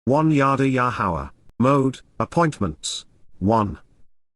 1 Yada Yahowah, Mow'ed, appointments. 1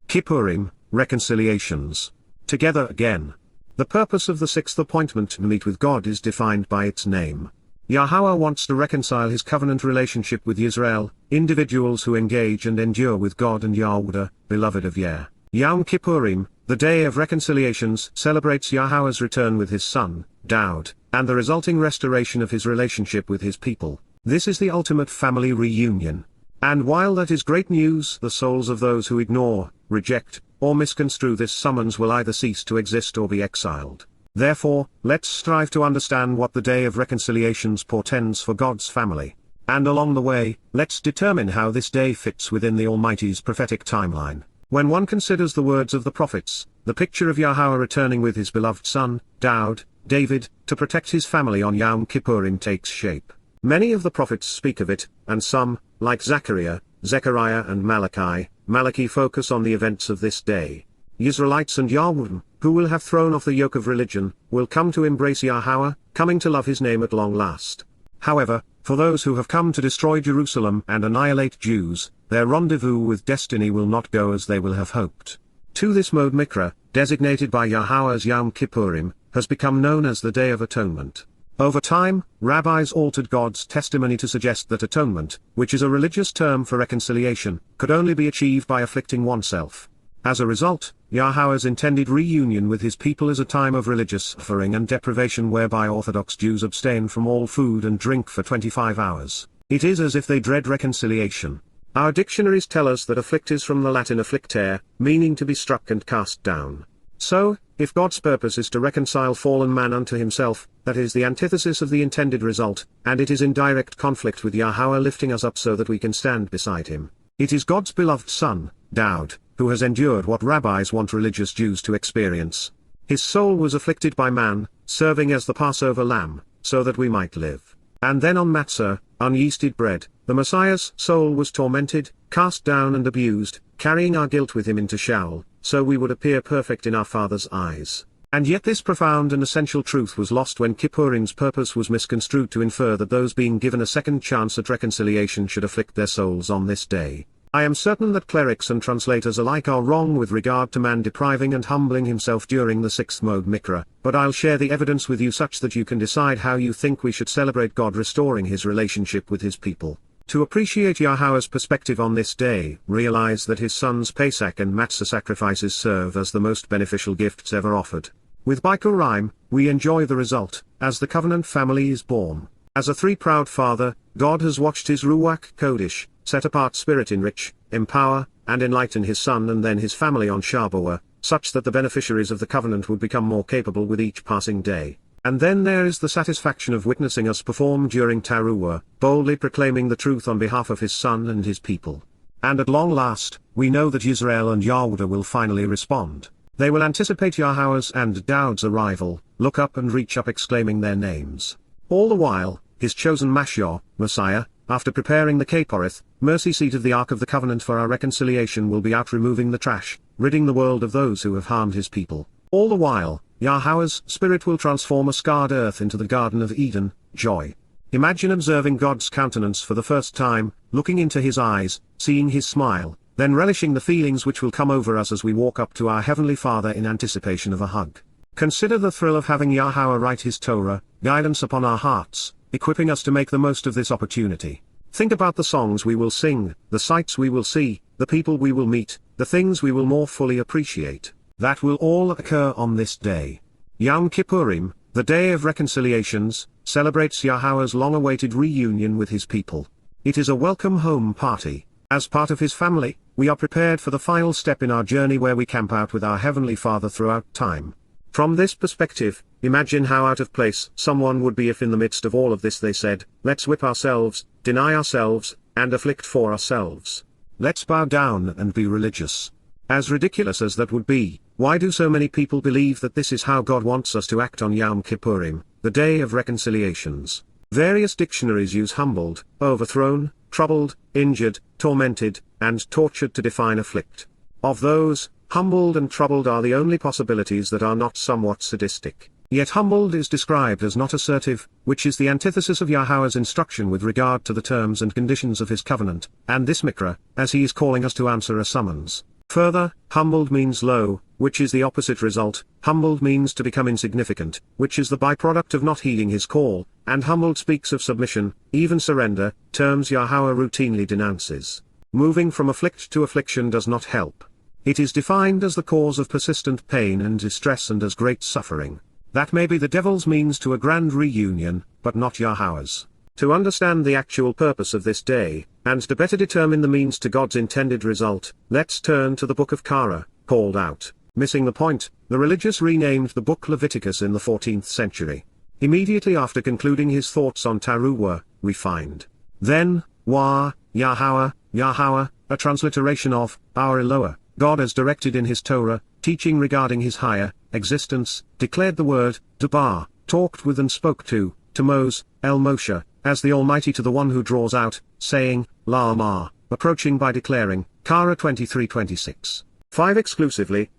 Kipurym, reconciliations. Together again. The purpose of the sixth appointment to meet with God is defined by its name. Yahuwah wants to reconcile his covenant relationship with Yisrael, individuals who engage and endure with God and Yahuwdah, beloved of Yah. Yowm Kipurym, the day of reconciliations, celebrates Yahuwah's return with his son, Dowd, and the resulting restoration of his relationship with his people. This is the ultimate family reunion. And while that is great news, the souls of those who ignore, reject, or misconstrue this summons will either cease to exist or be exiled. Therefore, let's strive to understand what the Day of Reconciliations portends for God's family. And along the way, let's determine how this day fits within the Almighty's prophetic timeline. When one considers the words of the prophets, the picture of Yahuwah returning with his beloved son, Dowd, David, to protect his family on Yowm Kipurym takes shape. Many of the prophets speak of it, and some, like Zechariah and Malachi focus on the events of this day. Israelites and Yahweh, who will have thrown off the yoke of religion, will come to embrace Yahuwah, coming to love his name at long last. However, for those who have come to destroy Jerusalem and annihilate Jews, their rendezvous with destiny will not go as they will have hoped. To this Mow'ed Mikra, designated by Yahuwah as Yowm Kipurym, has become known as the Day of Atonement. Over time, rabbis altered God's testimony to suggest that atonement, which is a religious term for reconciliation, could only be achieved by afflicting oneself. As a result, Yahuwah's intended reunion with his people is a time of religious suffering and deprivation whereby Orthodox Jews abstain from all food and drink for 25 hours. It is as if they dread reconciliation. Our dictionaries tell us that afflict is from the Latin afflictere, meaning to be struck and cast down. So, if God's purpose is to reconcile fallen man unto himself, that is the antithesis of the intended result, and it is in direct conflict with Yahuwah lifting us up so that we can stand beside him. It is God's beloved son, Dowd, who has endured what rabbis want religious Jews to experience. His soul was afflicted by man, serving as the Passover lamb, so that we might live. And then on matzah, unyeasted bread, the Messiah's soul was tormented, cast down and abused, carrying our guilt with him into Sheol, so we would appear perfect in our Father's eyes. And yet this profound and essential truth was lost when Kipurym's purpose was misconstrued to infer that those being given a second chance at reconciliation should afflict their souls on this day. I am certain that clerics and translators alike are wrong with regard to man depriving and humbling himself during the sixth Mow'ed Mikra, but I'll share the evidence with you such that you can decide how you think we should celebrate God restoring his relationship with his people. To appreciate Yahuwah's perspective on this day, realize that his son's Pesach and Matzah sacrifices serve as the most beneficial gifts ever offered. With Bikurim, we enjoy the result, as the covenant family is born. As a three-proud father, God has watched his Ruach Kodesh, set-apart spirit enrich, empower, and enlighten his son and then his family on Shabat, such that the beneficiaries of the covenant would become more capable with each passing day. And then there is the satisfaction of witnessing us perform during Towrah, boldly proclaiming the truth on behalf of his son and his people. And at long last, we know that Yisrael and Yahuwdah will finally respond. They will anticipate Yahuwah's and Dowd's arrival, look up and reach up exclaiming their names. All the while, his chosen Mashiach, Messiah, after preparing the karath, mercy seat of the Ark of the Covenant for our reconciliation will be out removing the trash, ridding the world of those who have harmed his people. All the while, Yahuwah's Spirit will transform a scarred earth into the Garden of Eden, joy. Imagine observing God's countenance for the first time, looking into his eyes, seeing his smile, then relishing the feelings which will come over us as we walk up to our Heavenly Father in anticipation of a hug. Consider the thrill of having Yahuwah write his Torah, guidance upon our hearts, equipping us to make the most of this opportunity. Think about the songs we will sing, the sights we will see, the people we will meet, the things we will more fully appreciate. That will all occur on this day. Yowm Kipurym, the Day of Reconciliations, celebrates Yahuwah's long-awaited reunion with his people. It is a welcome home party. As part of his family, we are prepared for the final step in our journey where we camp out with our Heavenly Father throughout time. From this perspective, imagine how out of place someone would be if in the midst of all of this they said, let's whip ourselves, deny ourselves, and afflict for ourselves. Let's bow down and be religious. As ridiculous as that would be, why do so many people believe that this is how God wants us to act on Yowm Kipurym, the Day of Reconciliations? Various dictionaries use humbled, overthrown, troubled, injured, tormented, and tortured to define afflict. Of those, humbled and troubled are the only possibilities that are not somewhat sadistic. Yet humbled is described as not assertive, which is the antithesis of Yahweh's instruction with regard to the terms and conditions of his covenant, and this mikra, as he is calling us to answer a summons. Further, humbled means low, which is the opposite result. Humbled means to become insignificant, which is the byproduct of not heeding his call, and humbled speaks of submission, even surrender, terms Yahweh routinely denounces. Moving from afflict to affliction does not help. It is defined as the cause of persistent pain and distress and as great suffering. That may be the devil's means to a grand reunion, but not Yahweh's. To understand the actual purpose of this day, and to better determine the means to God's intended result, let's turn to the book of Karath, called out. Missing the point, the religious renamed the book Leviticus in the 14th century. Immediately after concluding his thoughts on Towrah, we find, then, Yahowah, Yahweh, a transliteration of, our Eloah, God as directed in his Torah, teaching regarding his higher existence, declared the word, Dabar, talked with and spoke to Moses, Moshe, as the Almighty to the one who draws out, saying, Lama, approaching by declaring, Karath 23:26. 5 exclusively,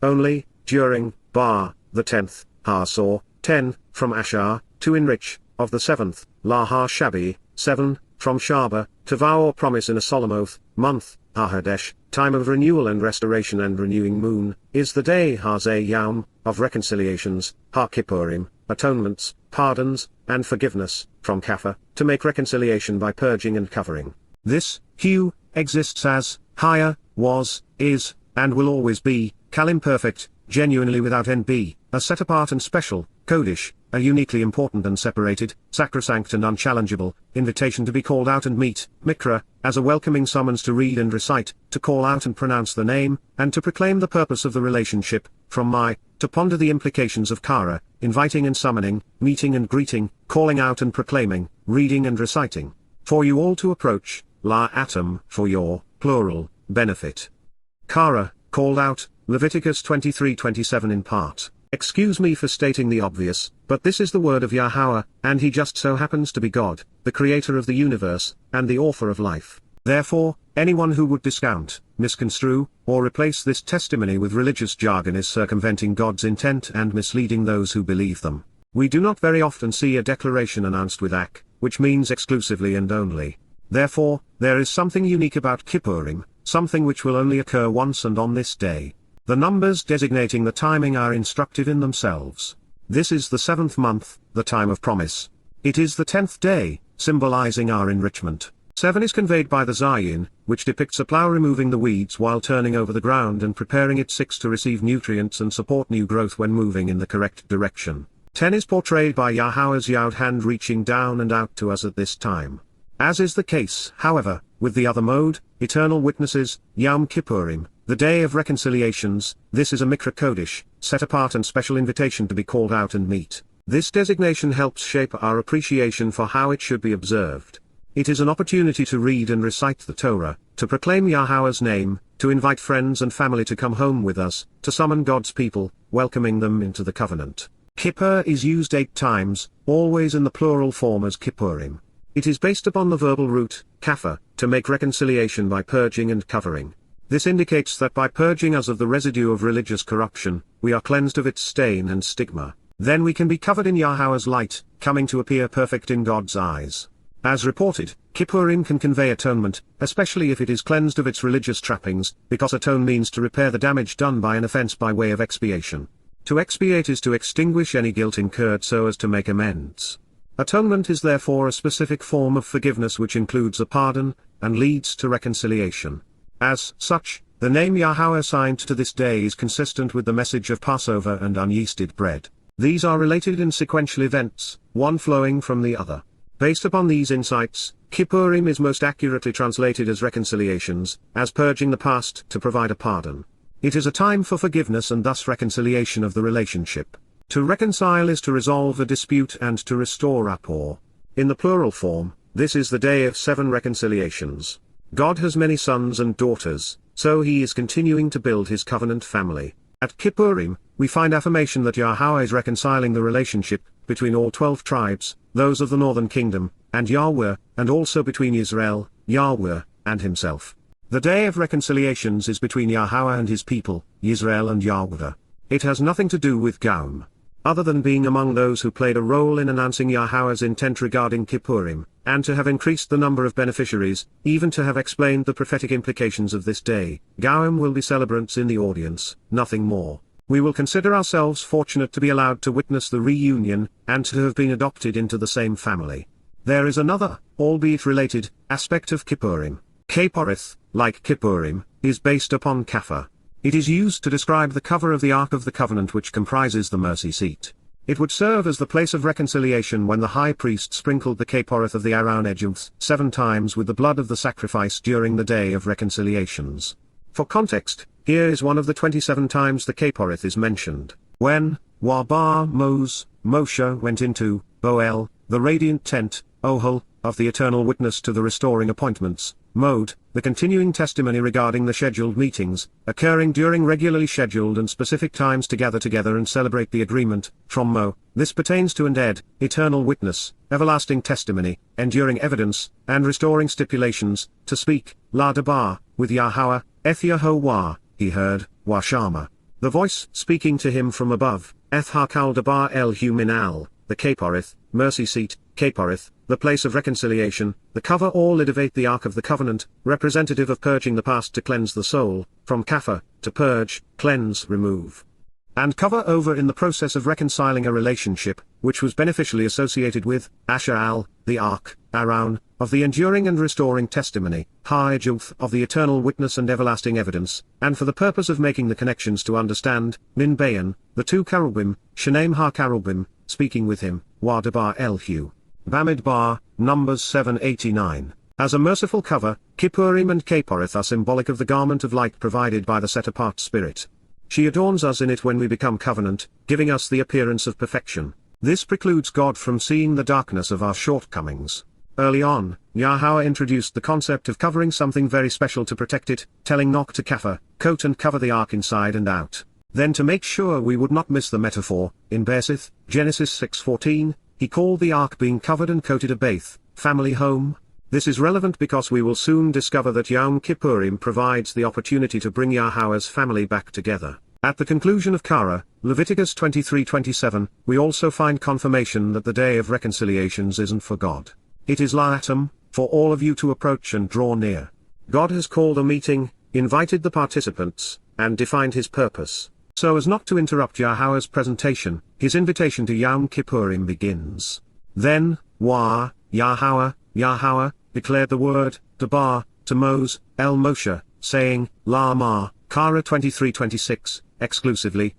only, during, the 10th, Hasor, 10, from Ashar, to enrich, of the 7th, Shabi, 7, from Shaba, to vow or promise in a solemn oath, month, Hadesh, time of renewal and restoration and renewing moon, is the day Yowm, of reconciliations, Kipurym, atonements, pardons, and forgiveness, from Kafir, to make reconciliation by purging and covering. This, hue, exists as, higher, was, is, and will always be, imperfect, genuinely without NB, a set apart and special, Kodesh, a uniquely important and separated, sacrosanct and unchallengeable, invitation to be called out and meet, Mikra, as a welcoming summons to read and recite, to call out and pronounce the name, and to proclaim the purpose of the relationship, from to ponder the implications of Kara, inviting and summoning, meeting and greeting, calling out and proclaiming, reading and reciting. For you all to approach, la atom, for your, plural, benefit. Kara, called out, Leviticus 23:27 in part. Excuse me for stating the obvious, but this is the word of Yahweh, and he just so happens to be God, the creator of the universe, and the author of life. Therefore, anyone who would discount, misconstrue, or replace this testimony with religious jargon is circumventing God's intent and misleading those who believe them. We do not very often see a declaration announced with which means exclusively and only. Therefore, there is something unique about Kipurym, something which will only occur once and on this day. The numbers designating the timing are instructive in themselves. This is the 7th month, the time of promise. It is the 10th day, symbolizing our enrichment. 7 is conveyed by the Zayin, which depicts a plow removing the weeds while turning over the ground and preparing it 6 to receive nutrients and support new growth when moving in the correct direction. 10 is portrayed by Yahweh's Yod hand reaching down and out to us at this time. As is the case, however, with the other Mow'ed, eternal witnesses, Yowm Kipurym, the day of reconciliations, this is a Mikra Kodesh, set apart and special invitation to be called out and meet. This designation helps shape our appreciation for how it should be observed. It is an opportunity to read and recite the Torah, to proclaim Yahweh's name, to invite friends and family to come home with us, to summon God's people, welcoming them into the covenant. Kippur is used 8 times, always in the plural form as Kipurym. It is based upon the verbal root, kafir, to make reconciliation by purging and covering. This indicates that by purging us of the residue of religious corruption, we are cleansed of its stain and stigma. Then we can be covered in Yahweh's light, coming to appear perfect in God's eyes. As reported, Kipurym can convey atonement, especially if it is cleansed of its religious trappings, because atone means to repair the damage done by an offense by way of expiation. To expiate is to extinguish any guilt incurred so as to make amends. Atonement is therefore a specific form of forgiveness which includes a pardon, and leads to reconciliation. As such, the name Yahweh assigned to this day is consistent with the message of Passover and unyeasted bread. These are related in sequential events, one flowing from the other. Based upon these insights, Kipurym is most accurately translated as reconciliations, as purging the past to provide a pardon. It is a time for forgiveness and thus reconciliation of the relationship. To reconcile is to resolve a dispute and to restore rapport. In the plural form, this is the day of 7 reconciliations. God has many sons and daughters, so he is continuing to build his covenant family. At Kipurym, we find affirmation that Yahweh is reconciling the relationship between all 12 tribes, those of the northern kingdom, and Yahweh, and also between Israel, Yahweh, and himself. The day of reconciliations is between Yahweh and his people, Yisrael and Yahweh. It has nothing to do with Gaum. other than being among those who played a role in announcing Yahowah's intent regarding Kippurim, and to have increased the number of beneficiaries, even to have explained the prophetic implications of this day. Goyim will be celebrants in the audience, nothing more. We will consider ourselves fortunate to be allowed to witness the reunion, and to have been adopted into the same family. There is another, albeit related, aspect of Kippurim. Karath, like Kippurim, is based upon kafah. It is used to describe the cover of the Ark of the Covenant, which comprises the mercy seat. It would serve as the place of reconciliation when the high priest sprinkled the karath of the Aaron edges 7 times with the blood of the sacrifice during the day of reconciliations. For context, here is one of the 27 times the karath is mentioned. When Moshe went into Boel, the radiant tent, Ohel, of the eternal witness to the restoring appointments, Mow'ed, the continuing testimony regarding the scheduled meetings, occurring during regularly scheduled and specific times to gather together and celebrate the agreement, from Mo, this pertains to and eternal witness, everlasting testimony, enduring evidence, and restoring stipulations, to speak, la dabar, with Yahowah, Yahowah, he heard, wa shama. The voice speaking to him from above, hakal dabar el huminal, the karath, mercy seat, karath, the place of reconciliation, the cover or lidivate the Ark of the Covenant, representative of purging the past to cleanse the soul, from kafah, to purge, cleanse, remove. And cover over in the process of reconciling a relationship, which was beneficially associated with, Asha'al, the Ark, Aroun, of the enduring and restoring testimony, Ha'ajuth of the eternal witness and everlasting evidence, and for the purpose of making the connections to understand, Min Bayan, the 2 cherubim, Shanaim Ha-cherubim, speaking with him, Wadabar El-Hu. Bamidbar, Numbers 7:89. As a merciful cover, Kippurim and Karath are symbolic of the garment of light provided by the set-apart Spirit. She adorns us in it when we become covenant, giving us the appearance of perfection. This precludes God from seeing the darkness of our shortcomings. Early on, Yahowah introduced the concept of covering something very special to protect it, telling Noach to kafah, coat and cover the ark inside and out. Then to make sure we would not miss the metaphor, in Bersith, Genesis 6:14, he called the ark being covered and coated a beth, family home. This is relevant because we will soon discover that Yowm Kipurym provides the opportunity to bring Yahowah's family back together. At the conclusion of Kara, Leviticus 23:27, we also find confirmation that the day of reconciliations isn't for God. It is la'atam, for all of you to approach and draw near. God has called a meeting, invited the participants, and defined his purpose. So as not to interrupt Yahowah's presentation, his invitation to Yowm Kipurym begins. Then, Yahowah, declared the word, Dabar, to Moshe, saying, La Ma, Kara 23:26, exclusively,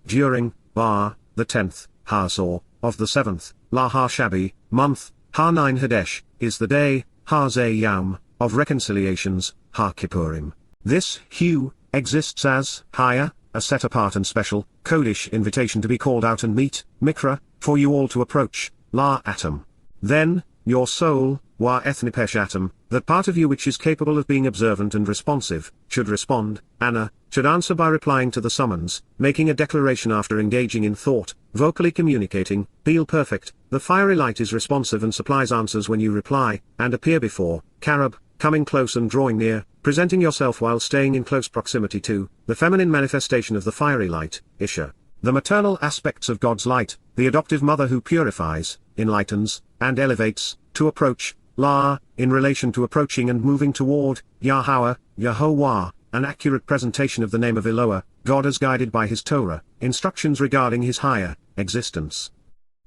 during, Bar, the 10th, Hazor, of the 7th, La Ha-Shabi, month, Ha-9 Hadesh, is the day, Ha-Zeh Yowm, of reconciliations, Ha-Kipurym. This, hue, exists as, Haya, a set-apart and special, Kodesh invitation to be called out and meet, Mikra, for you all to approach, La Atom. Then, your soul, Wa Ethnepesh Atom, that part of you which is capable of being observant and responsive, should respond, anah, should answer by replying to the summons, making a declaration after engaging in thought, vocally communicating, feel perfect, the fiery light is responsive and supplies answers when you reply, and appear before, Karab, coming close and drawing near, presenting yourself while staying in close proximity to, the feminine manifestation of the fiery light, Isha. The maternal aspects of God's light, the adoptive mother who purifies, enlightens, and elevates, to approach, La, in relation to approaching and moving toward, Yahowah, an accurate presentation of the name of Eloah, God as guided by his Torah, instructions regarding his higher existence.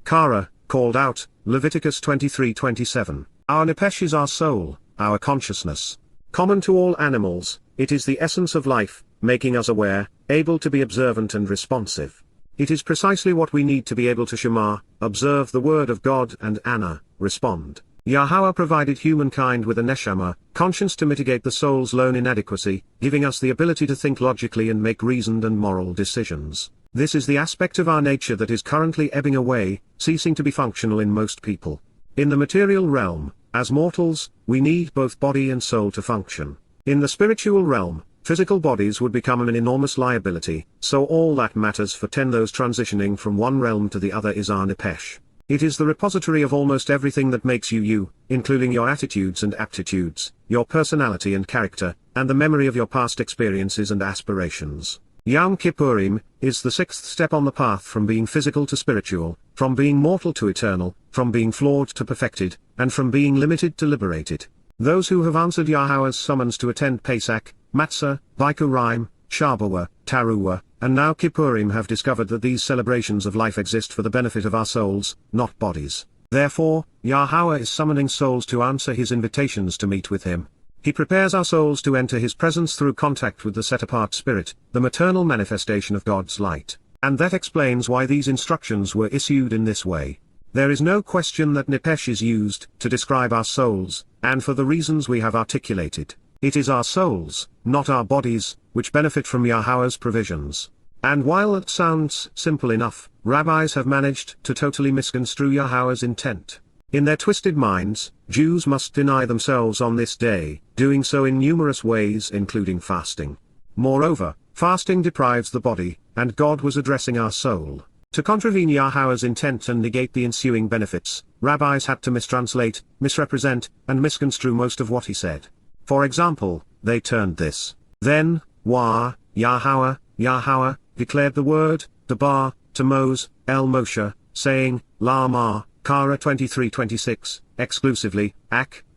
Kara, called out, Leviticus 23:27. Our nepesh is our soul, our consciousness. Common to all animals, it is the essence of life, making us aware, able to be observant and responsive. It is precisely what we need to be able to shema, observe the word of God and anah, respond. Yahowah provided humankind with a neshamah, conscience to mitigate the soul's lone inadequacy, giving us the ability to think logically and make reasoned and moral decisions. This is the aspect of our nature that is currently ebbing away, ceasing to be functional in most people. In the material realm, as mortals, we need both body and soul to function. In the spiritual realm, physical bodies would become an enormous liability, so all that matters for those transitioning from one realm to the other is our nepesh. It is the repository of almost everything that makes you you, including your attitudes and aptitudes, your personality and character, and the memory of your past experiences and aspirations. Yowm Kipurym is the sixth step on the path from being physical to spiritual, from being mortal to eternal, from being flawed to perfected, and from being limited to liberated. Those who have answered Yahweh's summons to attend Pesach, Matzah, Bikurim, Shabat, Towrah, and now Kipurym have discovered that these celebrations of life exist for the benefit of our souls, not bodies. Therefore, Yahweh is summoning souls to answer his invitations to meet with him. He prepares our souls to enter his presence through contact with the set-apart spirit, the maternal manifestation of God's light. And that explains why these instructions were issued in this way. There is no question that nepesh is used to describe our souls, and for the reasons we have articulated. It is our souls, not our bodies, which benefit from Yahweh's provisions. And while that sounds simple enough, rabbis have managed to totally misconstrue Yahweh's intent. In their twisted minds, Jews must deny themselves on this day, doing so in numerous ways including fasting. Moreover, fasting deprives the body, and God was addressing our soul. To contravene Yahweh's intent and negate the ensuing benefits, rabbis had to mistranslate, misrepresent, and misconstrue most of what he said. For example, they turned this. Then, Yahweh, declared the word, Dabar, to Moses, Moshe, saying, Lama, Kara 23:26, exclusively,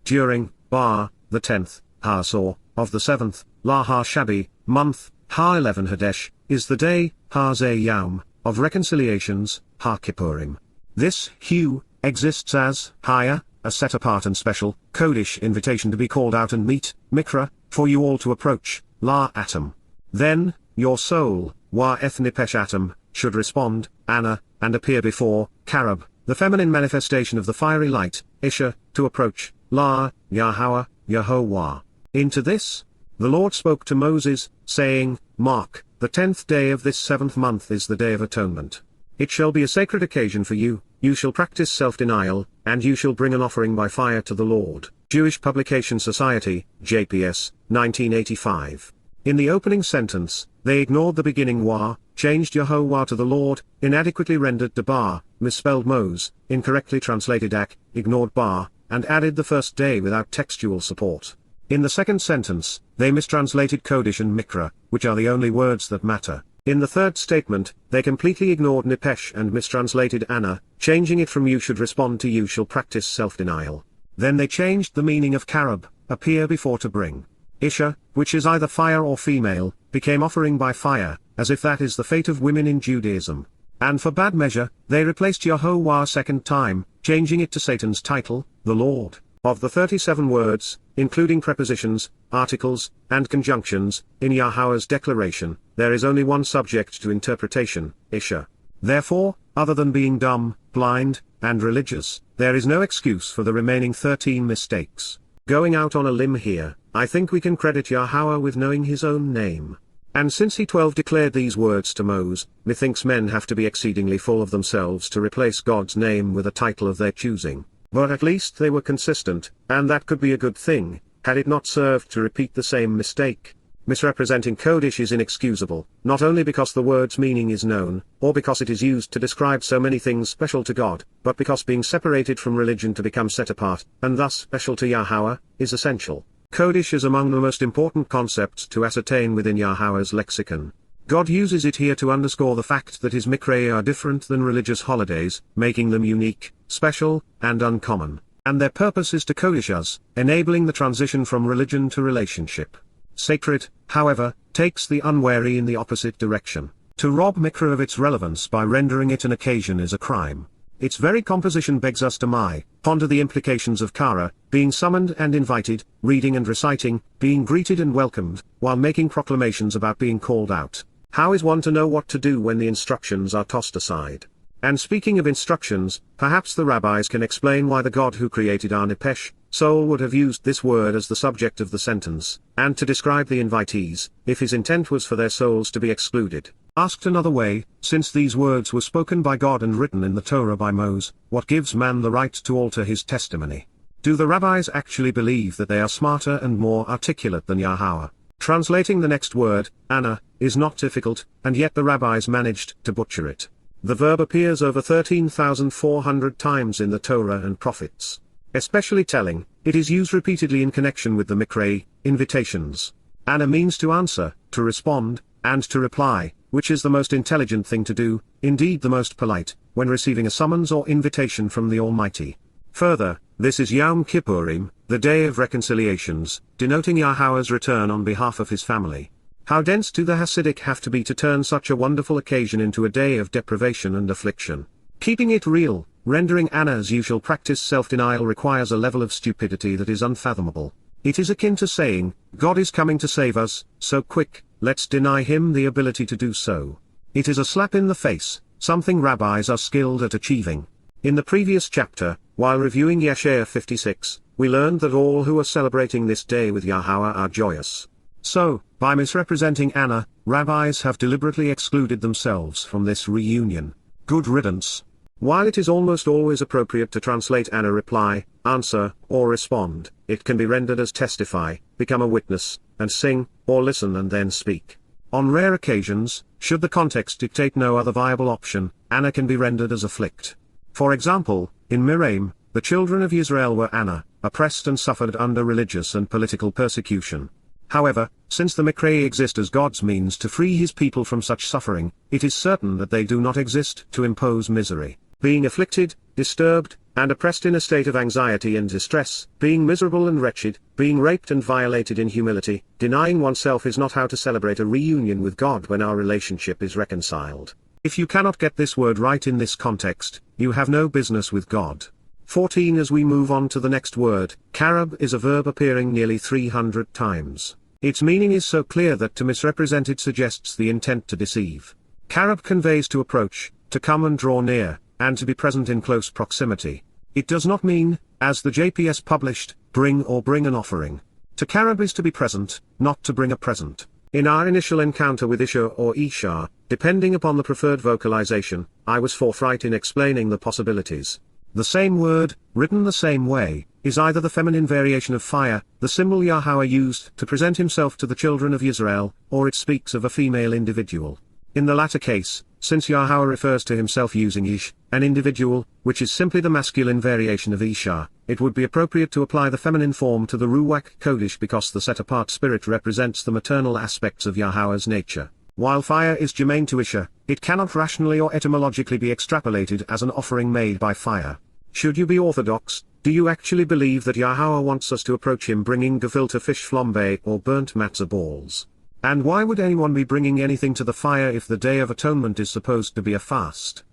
during, Bar, the 10th, Hasor, of the 7th, Laha Shabi, month, Ha-11 Hadesh, is the day, Ha-Zeh Yowm, of reconciliations, Ha-Kipurym. This, hue, exists as, Haya, a set-apart and special, Kodesh invitation to be called out and meet, Mikra, for you all to approach, La Atom. Then, your soul, Wa-Eth Nepesh Atom, should respond, Anah, and appear before, Karab, the feminine manifestation of the fiery light, Isha, to approach, La, Yahowah. Into this, the Lord spoke to Moses, saying, Mark, the 10th day of this 7th month is the Day of Atonement. It shall be a sacred occasion for you, you shall practice self-denial, and you shall bring an offering by fire to the Lord. Jewish Publication Society, JPS, 1985. In the opening sentence, they ignored the beginning Wa, changed Yahowah to the Lord, inadequately rendered Dabar, misspelled Mose, incorrectly translated Ak, ignored Bar, and added the first day without textual support. In the second sentence, they mistranslated Kodesh and Mikra, which are the only words that matter. In the third statement, they completely ignored nepesh and mistranslated anah, changing it from you should respond to you shall practice self-denial. Then they changed the meaning of karab, appear before to bring. Isha, which is either fire or female, became offering by fire, as if that is the fate of women in Judaism. And for bad measure, they replaced Yahowah a second time, changing it to Satan's title, the Lord. Of the 37 words, including prepositions, articles, and conjunctions, in Yahweh's declaration, there is only one subject to interpretation, Isha. Therefore, other than being dumb, blind, and religious, there is no excuse for the remaining 13 mistakes. Going out on a limb here, I think we can credit Yahweh with knowing his own name. And since he 12 declared these words to Moses, methinks men have to be exceedingly full of themselves to replace God's name with a title of their choosing. But at least they were consistent, and that could be a good thing, had it not served to repeat the same mistake. Misrepresenting Kodesh is inexcusable, not only because the word's meaning is known, or because it is used to describe so many things special to God, but because being separated from religion to become set apart, and thus special to Yahweh, is essential. Kodesh is among the most important concepts to ascertain within Yahweh's lexicon. God uses it here to underscore the fact that his mikrei are different than religious holidays, making them unique, special, and uncommon. And their purpose is to kodesh us, enabling the transition from religion to relationship. Sacred, however, takes the unwary in the opposite direction. To rob mikra of its relevance by rendering it an occasion is a crime. Its very composition begs us to ponder the implications of kara, being summoned and invited, reading and reciting, being greeted and welcomed, while making proclamations about being called out. How is one to know what to do when the instructions are tossed aside? And speaking of instructions, perhaps the rabbis can explain why the God who created our nepesh, soul would have used this word as the subject of the sentence, and to describe the invitees, if his intent was for their souls to be excluded. Asked another way, since these words were spoken by God and written in the Torah by Moses, what gives man the right to alter his testimony? Do the rabbis actually believe that they are smarter and more articulate than Yahweh? Translating the next word, anah, is not difficult, and yet the rabbis managed to butcher it. The verb appears over 13,400 times in the Torah and prophets. Especially telling, it is used repeatedly in connection with the mikrei, invitations. Anah means to answer, to respond, and to reply, which is the most intelligent thing to do, indeed the most polite, when receiving a summons or invitation from the Almighty. Further, this is Yowm Kipurym, the day of reconciliations, denoting Yahweh's return on behalf of his family. How dense do the Hasidic have to be to turn such a wonderful occasion into a day of deprivation and affliction? Keeping it real, rendering anah's usual practice self-denial requires a level of stupidity that is unfathomable. It is akin to saying, God is coming to save us, so quick, let's deny him the ability to do so. It is a slap in the face, something rabbis are skilled at achieving. In the previous chapter, while reviewing Yeshaya 56, we learned that all who are celebrating this day with Yahweh are joyous. So, by misrepresenting anah, rabbis have deliberately excluded themselves from this reunion. Good riddance. While it is almost always appropriate to translate anah reply, answer, or respond, it can be rendered as testify, become a witness, and sing, or listen and then speak. On rare occasions, should the context dictate no other viable option, anah can be rendered as afflict. For example, in Miriam, the children of Israel were anah, oppressed and suffered under religious and political persecution. However, since the Mikra exist as God's means to free his people from such suffering, it is certain that they do not exist to impose misery. Being afflicted, disturbed, and oppressed in a state of anxiety and distress, being miserable and wretched, being raped and violated in humility, denying oneself is not how to celebrate a reunion with God when our relationship is reconciled. If you cannot get this word right in this context, you have no business with God. 14. As we move on to the next word, karab is a verb appearing nearly 300 times. Its meaning is so clear that to misrepresent it suggests the intent to deceive. Karab conveys to approach, to come and draw near, and to be present in close proximity. It does not mean, as the JPS published, bring or bring an offering. To karab is to be present, not to bring a present. In our initial encounter with Isha or Isha, depending upon the preferred vocalization, I was forthright in explaining the possibilities. The same word, written the same way, is either the feminine variation of fire, the symbol Yahweh used to present himself to the children of Israel, or it speaks of a female individual. In the latter case, since Yahweh refers to himself using Ish, an individual, which is simply the masculine variation of Isha, it would be appropriate to apply the feminine form to the Ruach Kodesh because the set-apart spirit represents the maternal aspects of Yahweh's nature. While fire is germane to Isha, it cannot rationally or etymologically be extrapolated as an offering made by fire. Should you be orthodox, do you actually believe that Yahweh wants us to approach him bringing gefilte fish flambe or burnt matzah balls? And why would anyone be bringing anything to the fire if the Day of Atonement is supposed to be a fast?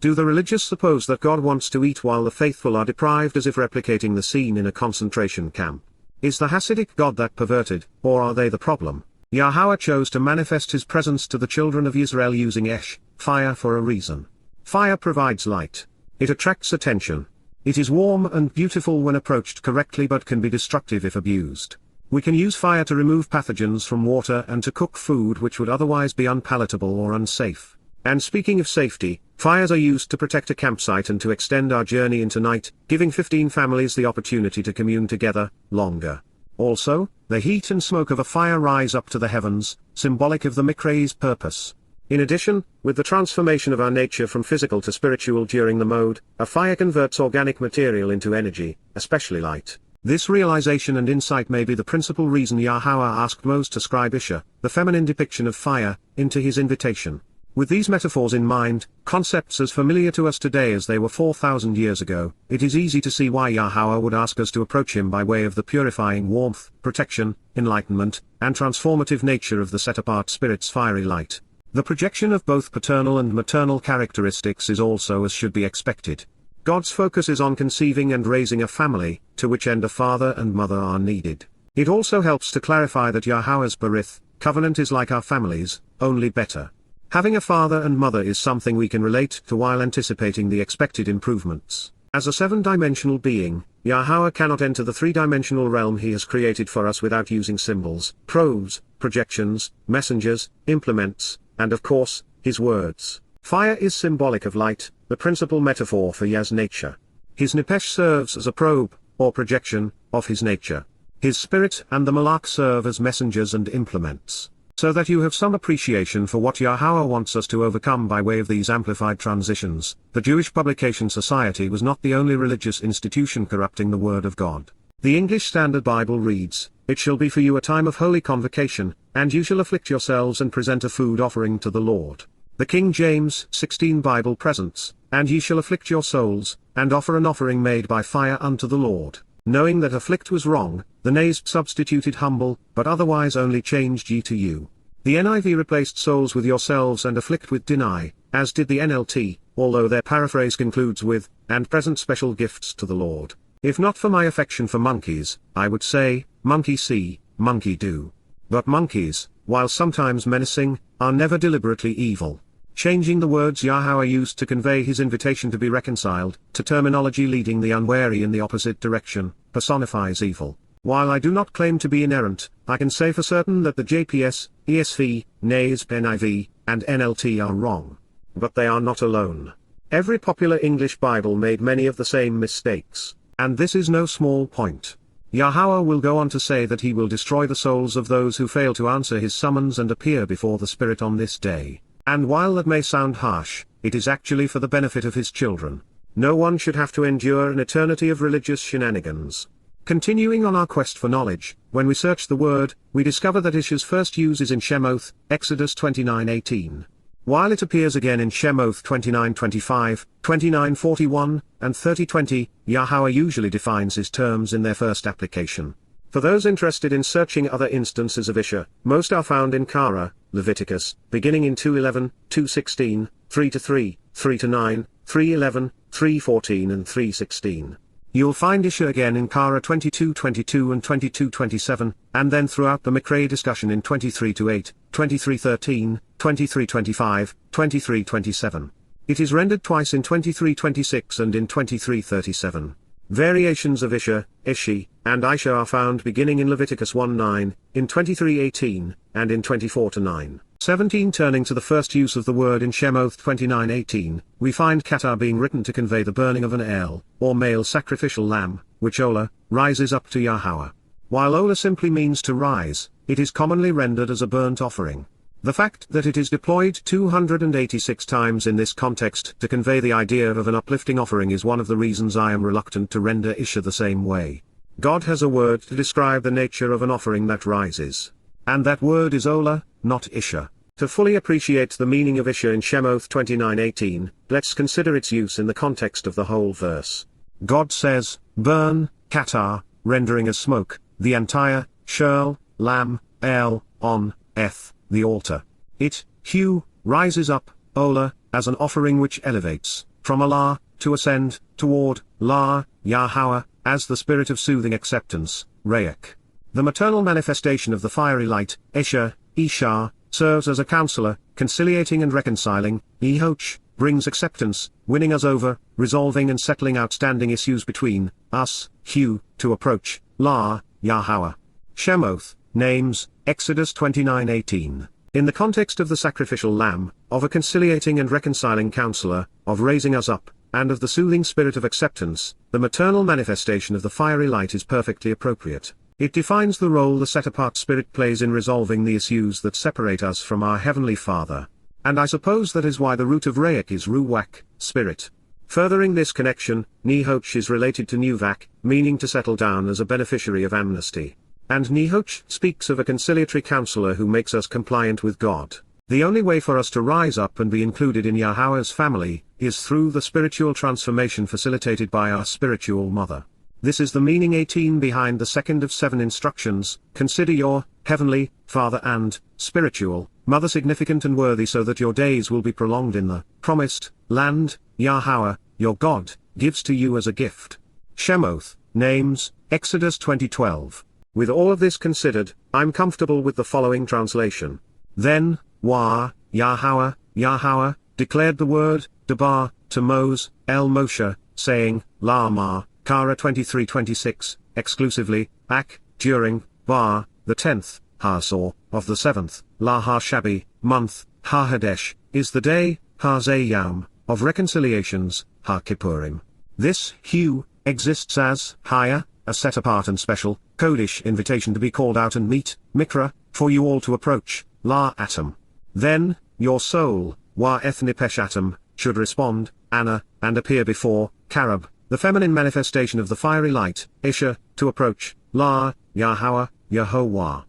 Do the religious suppose that God wants to eat while the faithful are deprived, as if replicating the scene in a concentration camp? Is the Hasidic God that perverted, or are they the problem? Yahweh chose to manifest his presence to the children of Israel using Esh, fire, for a reason. Fire provides light. It attracts attention. It is warm and beautiful when approached correctly but can be destructive if abused. We can use fire to remove pathogens from water and to cook food which would otherwise be unpalatable or unsafe. And speaking of safety, fires are used to protect a campsite and to extend our journey into night, giving 15 families the opportunity to commune together, longer. Also, the heat and smoke of a fire rise up to the heavens, symbolic of the Mikra's purpose. In addition, with the transformation of our nature from physical to spiritual during the Mow'ed, a fire converts organic material into energy, especially light. This realization and insight may be the principal reason Yahweh asked Moses to scribe Isha, the feminine depiction of fire, into his invitation. With these metaphors in mind, concepts as familiar to us today as they were 4,000 years ago, it is easy to see why Yahweh would ask us to approach him by way of the purifying warmth, protection, enlightenment, and transformative nature of the set-apart Spirit's fiery light. The projection of both paternal and maternal characteristics is also as should be expected. God's focus is on conceiving and raising a family, to which end a father and mother are needed. It also helps to clarify that Yahweh's Barith, covenant is like our families, only better. Having a father and mother is something we can relate to while anticipating the expected improvements. As a 7-dimensional being, Yahweh cannot enter the 3-dimensional realm he has created for us without using symbols, probes, projections, messengers, implements, and of course, his words. Fire is symbolic of light, the principal metaphor for Yah's nature. His nepesh serves as a probe, or projection, of his nature. His spirit and the malach serve as messengers and implements. So that you have some appreciation for what Yahweh wants us to overcome by way of these amplified transitions, the Jewish Publication Society was not the only religious institution corrupting the Word of God. The English Standard Bible reads, "It shall be for you a time of holy convocation, and you shall afflict yourselves and present a food offering to the Lord." The King James 16 Bible presents, "And ye shall afflict your souls, and offer an offering made by fire unto the Lord." Knowing that afflict was wrong, the NASB substituted humble, but otherwise only changed ye to you. The NIV replaced souls with yourselves and afflict with deny, as did the NLT, although their paraphrase concludes with, "and present special gifts to the Lord." If not for my affection for monkeys, I would say, monkey see, monkey do. But monkeys, while sometimes menacing, are never deliberately evil. Changing the words Yahowah used to convey his invitation to be reconciled, to terminology leading the unwary in the opposite direction, personifies evil. While I do not claim to be inerrant, I can say for certain that the JPS, ESV, NASB, NIV, and NLT are wrong. But they are not alone. Every popular English Bible made many of the same mistakes, and this is no small point. Yahowah will go on to say that he will destroy the souls of those who fail to answer his summons and appear before the Spirit on this day. And while that may sound harsh, it is actually for the benefit of his children. No one should have to endure an eternity of religious shenanigans. Continuing on our quest for knowledge, when we search the word, we discover that Isha's first use is in Shemoth, Exodus 29:18. While it appears again in Shemoth 29:25, 29:41, and 30:20, Yahowah usually defines his terms in their first application. For those interested in searching other instances of Isha, most are found in Kara, Leviticus, beginning in 2:11, 2:16, 3-3, 3-9, 3:11, 3:14 and 3:16. You'll find Isha again in Kara 22:22 and 22:27, and then throughout the Mikra discussion in 23:8, 23:13, 23:25, 23:27. It is rendered twice in 23:26 and in 23:37. Variations of Isha, Ishi, and Isha are found beginning in Leviticus 1:9, in 23:18, and in 24:9. 17. Turning to the first use of the word in Shemoth 29:18, we find kata being written to convey the burning of an el, or male sacrificial lamb, which ola, rises up to Yahowah. While ola simply means to rise, it is commonly rendered as a burnt offering. The fact that it is deployed 286 times in this context to convey the idea of an uplifting offering is one of the reasons I am reluctant to render Isha the same way. God has a word to describe the nature of an offering that rises. And that word is ola, not Isha. To fully appreciate the meaning of Isha in Shemoth 29:18, let's consider its use in the context of the whole verse. God says, burn, kata, rendering as smoke, the entire, shirl, lamb, el, on, eth, the altar. It, hu, rises up, ola, as an offering which elevates, from Allah, to ascend, toward, la, Yahowah, as the spirit of soothing acceptance, re'ek. The maternal manifestation of the fiery light, Isha, Isha, serves as a counselor, conciliating and reconciling, Ehoch, brings acceptance, winning us over, resolving and settling outstanding issues between us, hu, to approach, la, Yahowah. Shemoth, names, Exodus 29:18. In the context of the sacrificial lamb, of a conciliating and reconciling counselor, of raising us up, and of the soothing spirit of acceptance, the maternal manifestation of the fiery light is perfectly appropriate. It defines the role the set-apart spirit plays in resolving the issues that separate us from our Heavenly Father. And I suppose that is why the root of re'ek is ruach, spirit. Furthering this connection, Nehoch is related to nuvak, meaning to settle down as a beneficiary of amnesty. And Nehoch speaks of a conciliatory counselor who makes us compliant with God. The only way for us to rise up and be included in Yahowah's family, is through the spiritual transformation facilitated by our spiritual mother. This is the meaning 18 behind the second of 7 instructions, consider your heavenly Father and spiritual mother significant and worthy so that your days will be prolonged in the promised land, Yahowah, your God, gives to you as a gift. Shemoth, names, Exodus 20:12. With all of this considered, I'm comfortable with the following translation. Then, Yahowah, Yahowah, declared the word, Debar, to Moses, Moshe, saying, Lama, Kara 23:26, exclusively, Ak, during, Bar, the 10th, Hasor, of the 7th, La Ha-Shabi, month, Ha-Hadesh, is the day, Ha-Zayam, of reconciliations, Ha-Kipurym. This, hu, exists as, Haya, a set-apart and special, Kodesh invitation to be called out and meet, Mikra, for you all to approach, La Atom. Then, your soul, Wa Eth Nepesh Atom, should respond, Anah, and appear before, Karab, the feminine manifestation of the fiery light, Isha, to approach, La, Yahowah, Yahowah.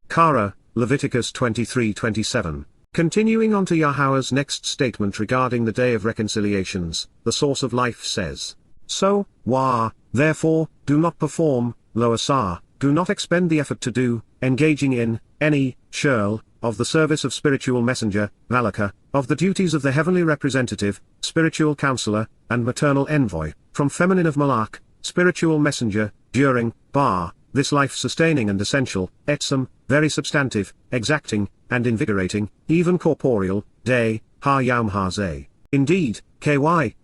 Kara, Leviticus 23:27. Continuing on to Yahweh's next statement regarding the Day of Reconciliations, the source of life says, So, therefore, do not perform, lo asah, do not expend the effort to do, engaging in, any, shirl, of the service of spiritual messenger, malaka, of the duties of the heavenly representative, spiritual counselor, and maternal envoy, from feminine of malak, spiritual messenger, during, this life-sustaining and essential, etzem, very substantive, exacting, and invigorating, even corporeal, day, Yowm hazeh. Indeed,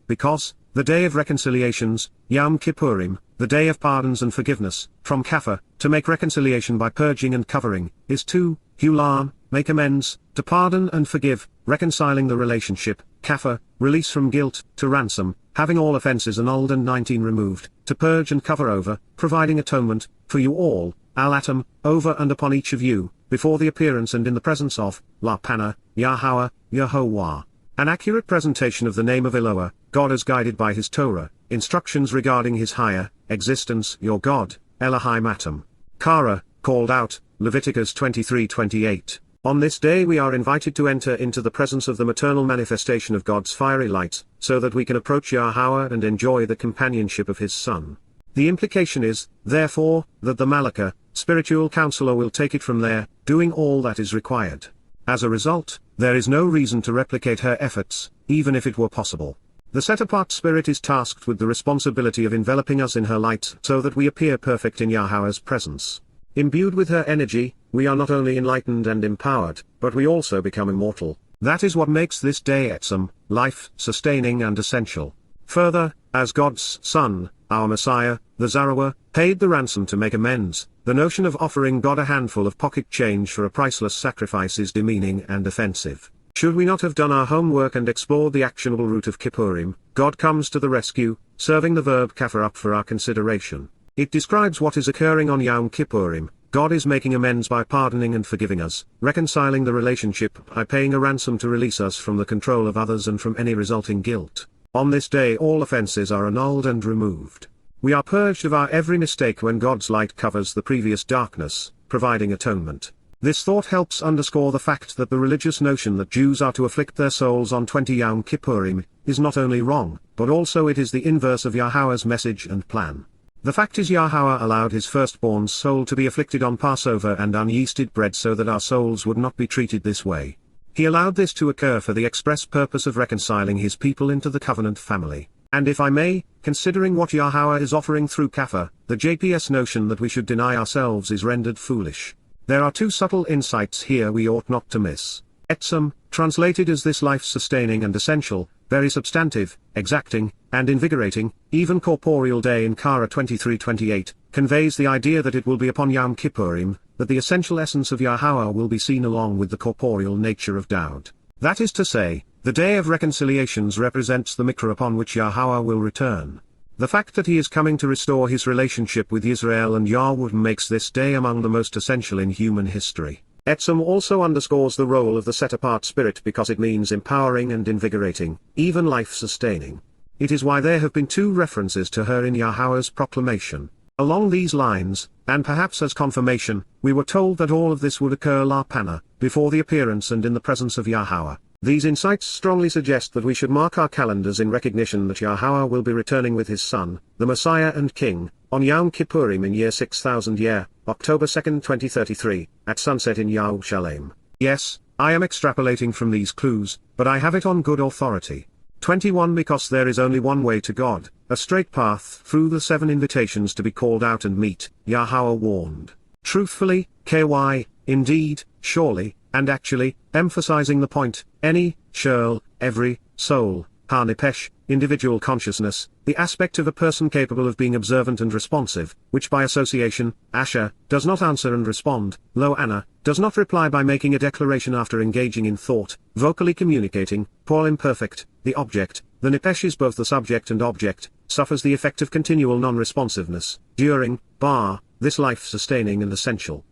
because, the day of reconciliations, Yowm Kipurym, the day of pardons and forgiveness, from kafir, to make reconciliation by purging and covering, is to, hulam, make amends, to pardon and forgive, reconciling the relationship, kafir, release from guilt, to ransom, having all offences annulled and 19 removed, to purge and cover over, providing atonement, for you all, al-atom, over and upon each of you, before the appearance and in the presence of, la panah, Yahowah, Yahowah. An accurate presentation of the name of Eloah, God as guided by his Torah, instructions regarding his higher, existence, your God, Elohim Atom. Kara, called out, Leviticus 23:28. On this day we are invited to enter into the presence of the maternal manifestation of God's fiery light, so that we can approach Yahweh and enjoy the companionship of his Son. The implication is, therefore, that the Malaka, spiritual counselor will take it from there, doing all that is required. As a result, there is no reason to replicate her efforts, even if it were possible. The set-apart spirit is tasked with the responsibility of enveloping us in her light so that we appear perfect in Yahweh's presence. Imbued with her energy, we are not only enlightened and empowered, but we also become immortal. That is what makes this day etzem, life-sustaining and essential. Further, as God's Son, our Messiah, the Zarawa, paid the ransom to make amends, the notion of offering God a handful of pocket change for a priceless sacrifice is demeaning and offensive. Should we not have done our homework and explored the actionable root of Kippurim, God comes to the rescue, serving the verb kafir up for our consideration. It describes what is occurring on Yowm Kipurym. God is making amends by pardoning and forgiving us, reconciling the relationship by paying a ransom to release us from the control of others and from any resulting guilt. On this day all offenses are annulled and removed. We are purged of our every mistake when God's light covers the previous darkness, providing atonement. This thought helps underscore the fact that the religious notion that Jews are to afflict their souls on 20 Yowm Kipurym is not only wrong, but also it is the inverse of Yahweh's message and plan. The fact is Yahweh allowed his firstborn's soul to be afflicted on Passover and unyeasted bread so that our souls would not be treated this way. He allowed this to occur for the express purpose of reconciling his people into the covenant family. And if I may, considering what Yahweh is offering through kafir, the JPS notion that we should deny ourselves is rendered foolish. There are two subtle insights here we ought not to miss. Etzem, translated as this life-sustaining and essential, very substantive, exacting, and invigorating, even corporeal day in Kara 23:28, conveys the idea that it will be upon Yowm Kipurym, that the essential essence of Yahweh will be seen along with the corporeal nature of Dowd. That is to say, the Day of Reconciliations represents the mikra upon which Yahweh will return. The fact that he is coming to restore his relationship with Yisrael and Yahweh makes this day among the most essential in human history. Etzem also underscores the role of the set-apart spirit because it means empowering and invigorating, even life-sustaining. It is why there have been two references to her in Yahweh's proclamation. Along these lines, and perhaps as confirmation, we were told that all of this would occur la panah, before the appearance and in the presence of Yahweh. These insights strongly suggest that we should mark our calendars in recognition that Yahweh will be returning with his Son, the Messiah and King, on Yowm Kipurym in year 6000 year, October 2, 2033, at sunset in Yerushalayim. Yes, I am extrapolating from these clues, but I have it on good authority. 21 Because there is only one way to God, a straight path through the 7 invitations to be called out and meet, Yahweh warned. Truthfully, indeed, surely, and actually, emphasizing the point, any, shirl, every, soul, nepesh, individual consciousness, the aspect of a person capable of being observant and responsive, which by association, asher, does not answer and respond, lo anah, does not reply by making a declaration after engaging in thought, vocally communicating, paul imperfect, the object, the nepesh is both the subject and object, suffers the effect of continual non-responsiveness, during, this life-sustaining and essential.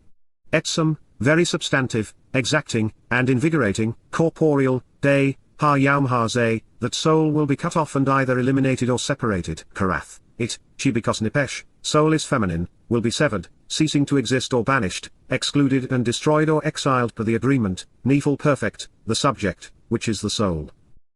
Etzem, very substantive, exacting, and invigorating, corporeal, day, Yowm Hazeh, that soul will be cut off and either eliminated or separated. Karath, she because nepesh, soul is feminine, will be severed, ceasing to exist or banished, excluded and destroyed or exiled per the agreement. Nephil perfect, the subject, which is the soul.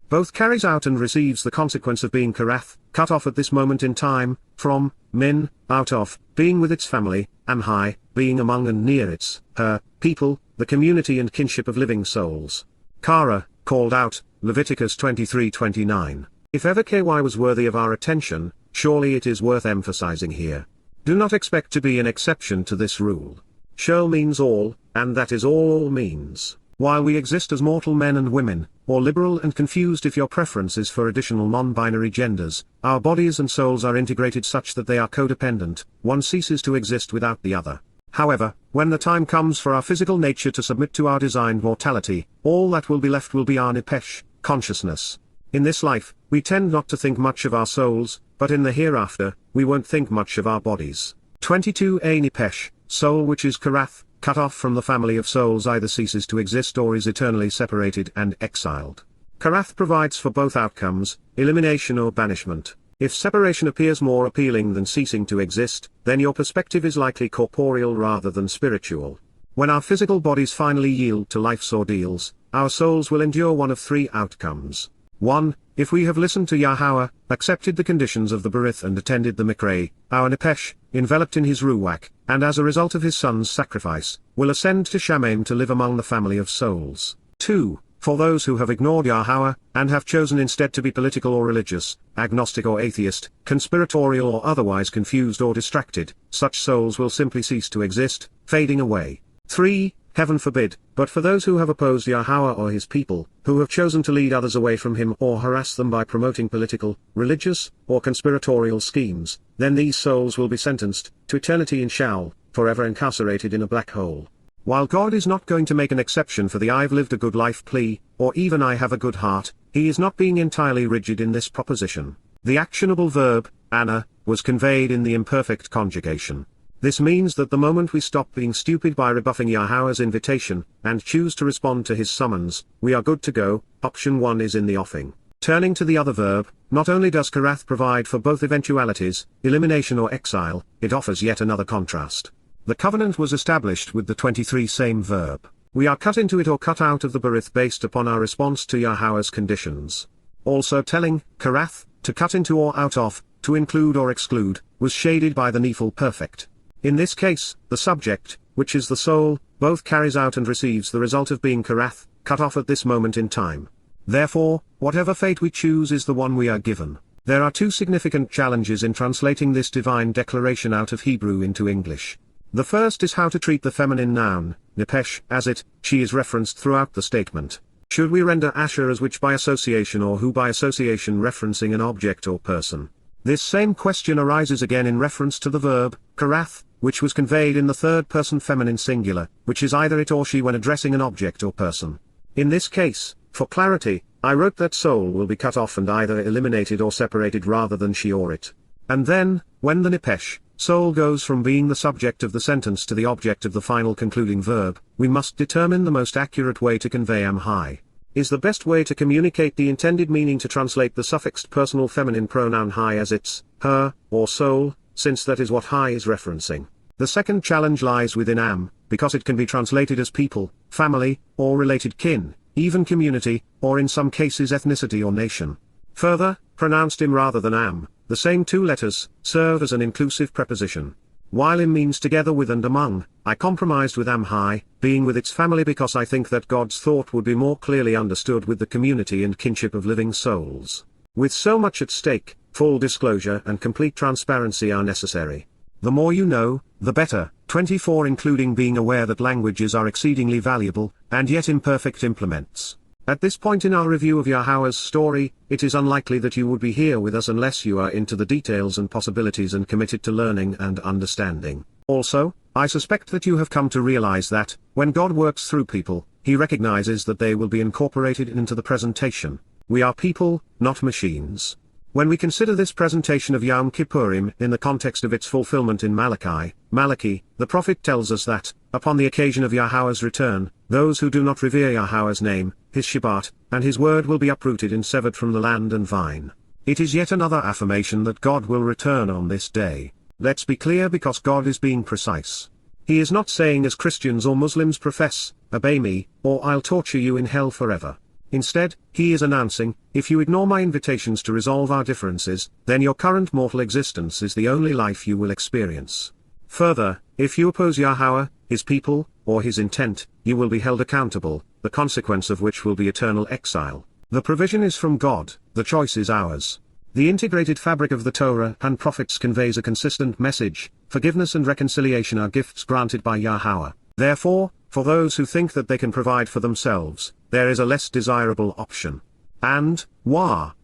Both carries out and receives the consequence of being karath, cut off at this moment in time, from, min, out of, being with its family, high, being among and near its, her, people, the community and kinship of living souls. Kara, called out, Leviticus 23:29. If ever KY was worthy of our attention, surely it is worth emphasizing here. Do not expect to be an exception to this rule. Shol means all, and that is all means. While we exist as mortal men and women, or liberal and confused if your preference is for additional non-binary genders, our bodies and souls are integrated such that they are codependent, one ceases to exist without the other. However, when the time comes for our physical nature to submit to our designed mortality, all that will be left will be our nepesh, consciousness. In this life, we tend not to think much of our souls, but in the hereafter, we won't think much of our bodies. 22 A nepesh, soul which is karath, cut off from the family of souls either ceases to exist or is eternally separated and exiled. Karath provides for both outcomes, elimination or banishment. If separation appears more appealing than ceasing to exist, then your perspective is likely corporeal rather than spiritual. When our physical bodies finally yield to life's ordeals, our souls will endure one of three outcomes. 1. If we have listened to Yahowah, accepted the conditions of the Berith and attended the Mikra, our nepesh, enveloped in his ruach, and as a result of his son's sacrifice, will ascend to Shamaim to live among the family of souls. 2. For those who have ignored Yahowah, and have chosen instead to be political or religious, agnostic or atheist, conspiratorial or otherwise confused or distracted, such souls will simply cease to exist, fading away. 3. Heaven forbid, but for those who have opposed Yahowah or his people, who have chosen to lead others away from him or harass them by promoting political, religious, or conspiratorial schemes, then these souls will be sentenced to eternity in Sheol, forever incarcerated in a black hole. While God is not going to make an exception for the "I've lived a good life" plea, or even "I have a good heart," he is not being entirely rigid in this proposition. The actionable verb, anah, was conveyed in the imperfect conjugation. This means that the moment we stop being stupid by rebuffing Yahowah's invitation, and choose to respond to his summons, we are good to go. Option 1 is in the offing. Turning to the other verb, not only does karath provide for both eventualities, elimination or exile, it offers yet another contrast. The covenant was established with the 23 same verb. We are cut into it or cut out of the Berith based upon our response to Yahowah's conditions. Also telling, karath, to cut into or out of, to include or exclude, was shaded by the nephil perfect. In this case, the subject, which is the soul, both carries out and receives the result of being karath, cut off at this moment in time. Therefore, whatever fate we choose is the one we are given. There are two significant challenges in translating this divine declaration out of Hebrew into English. The first is how to treat the feminine noun, nepesh, as she is referenced throughout the statement. Should we render asher as which by association or who by association, referencing an object or person? This same question arises again in reference to the verb, karath, which was conveyed in the third person feminine singular, which is either it or she when addressing an object or person. In this case, for clarity, I wrote that soul will be cut off and either eliminated or separated rather than she or it. And then, when the nepesh, soul goes from being the subject of the sentence to the object of the final concluding verb, we must determine the most accurate way to convey high. Is the best way to communicate the intended meaning to translate the suffixed personal feminine pronoun high as its, her, or soul, since that is what high is referencing. The second challenge lies within because it can be translated as people, family, or related kin, even community, or in some cases ethnicity or nation. Further, pronounced rather than the same two letters, serve as an inclusive preposition. While means together with and among, I compromised with high, being with its family because I think that God's thought would be more clearly understood with the community and kinship of living souls. With so much at stake, full disclosure and complete transparency are necessary. The more you know, the better. 24 Including being aware that languages are exceedingly valuable, and yet imperfect implements. At this point in our review of Yahowah's story, it is unlikely that you would be here with us unless you are into the details and possibilities and committed to learning and understanding. Also, I suspect that you have come to realize that, when God works through people, he recognizes that they will be incorporated into the presentation. We are people, not machines. When we consider this presentation of Yowm Kipurym in the context of its fulfillment in Malachi, the prophet tells us that, upon the occasion of Yahweh's return, those who do not revere Yahweh's name, his Shabat, and his word will be uprooted and severed from the land and vine. It is yet another affirmation that God will return on this day. Let's be clear, because God is being precise. He is not saying, as Christians or Muslims profess, obey me, or I'll torture you in hell forever. Instead, he is announcing, if you ignore my invitations to resolve our differences, then your current mortal existence is the only life you will experience. Further, if you oppose Yahweh, his people, or his intent, you will be held accountable, the consequence of which will be eternal exile. The provision is from God, the choice is ours. The integrated fabric of the Torah and prophets conveys a consistent message: forgiveness and reconciliation are gifts granted by Yahweh. Therefore, for those who think that they can provide for themselves, there is a less desirable option. And,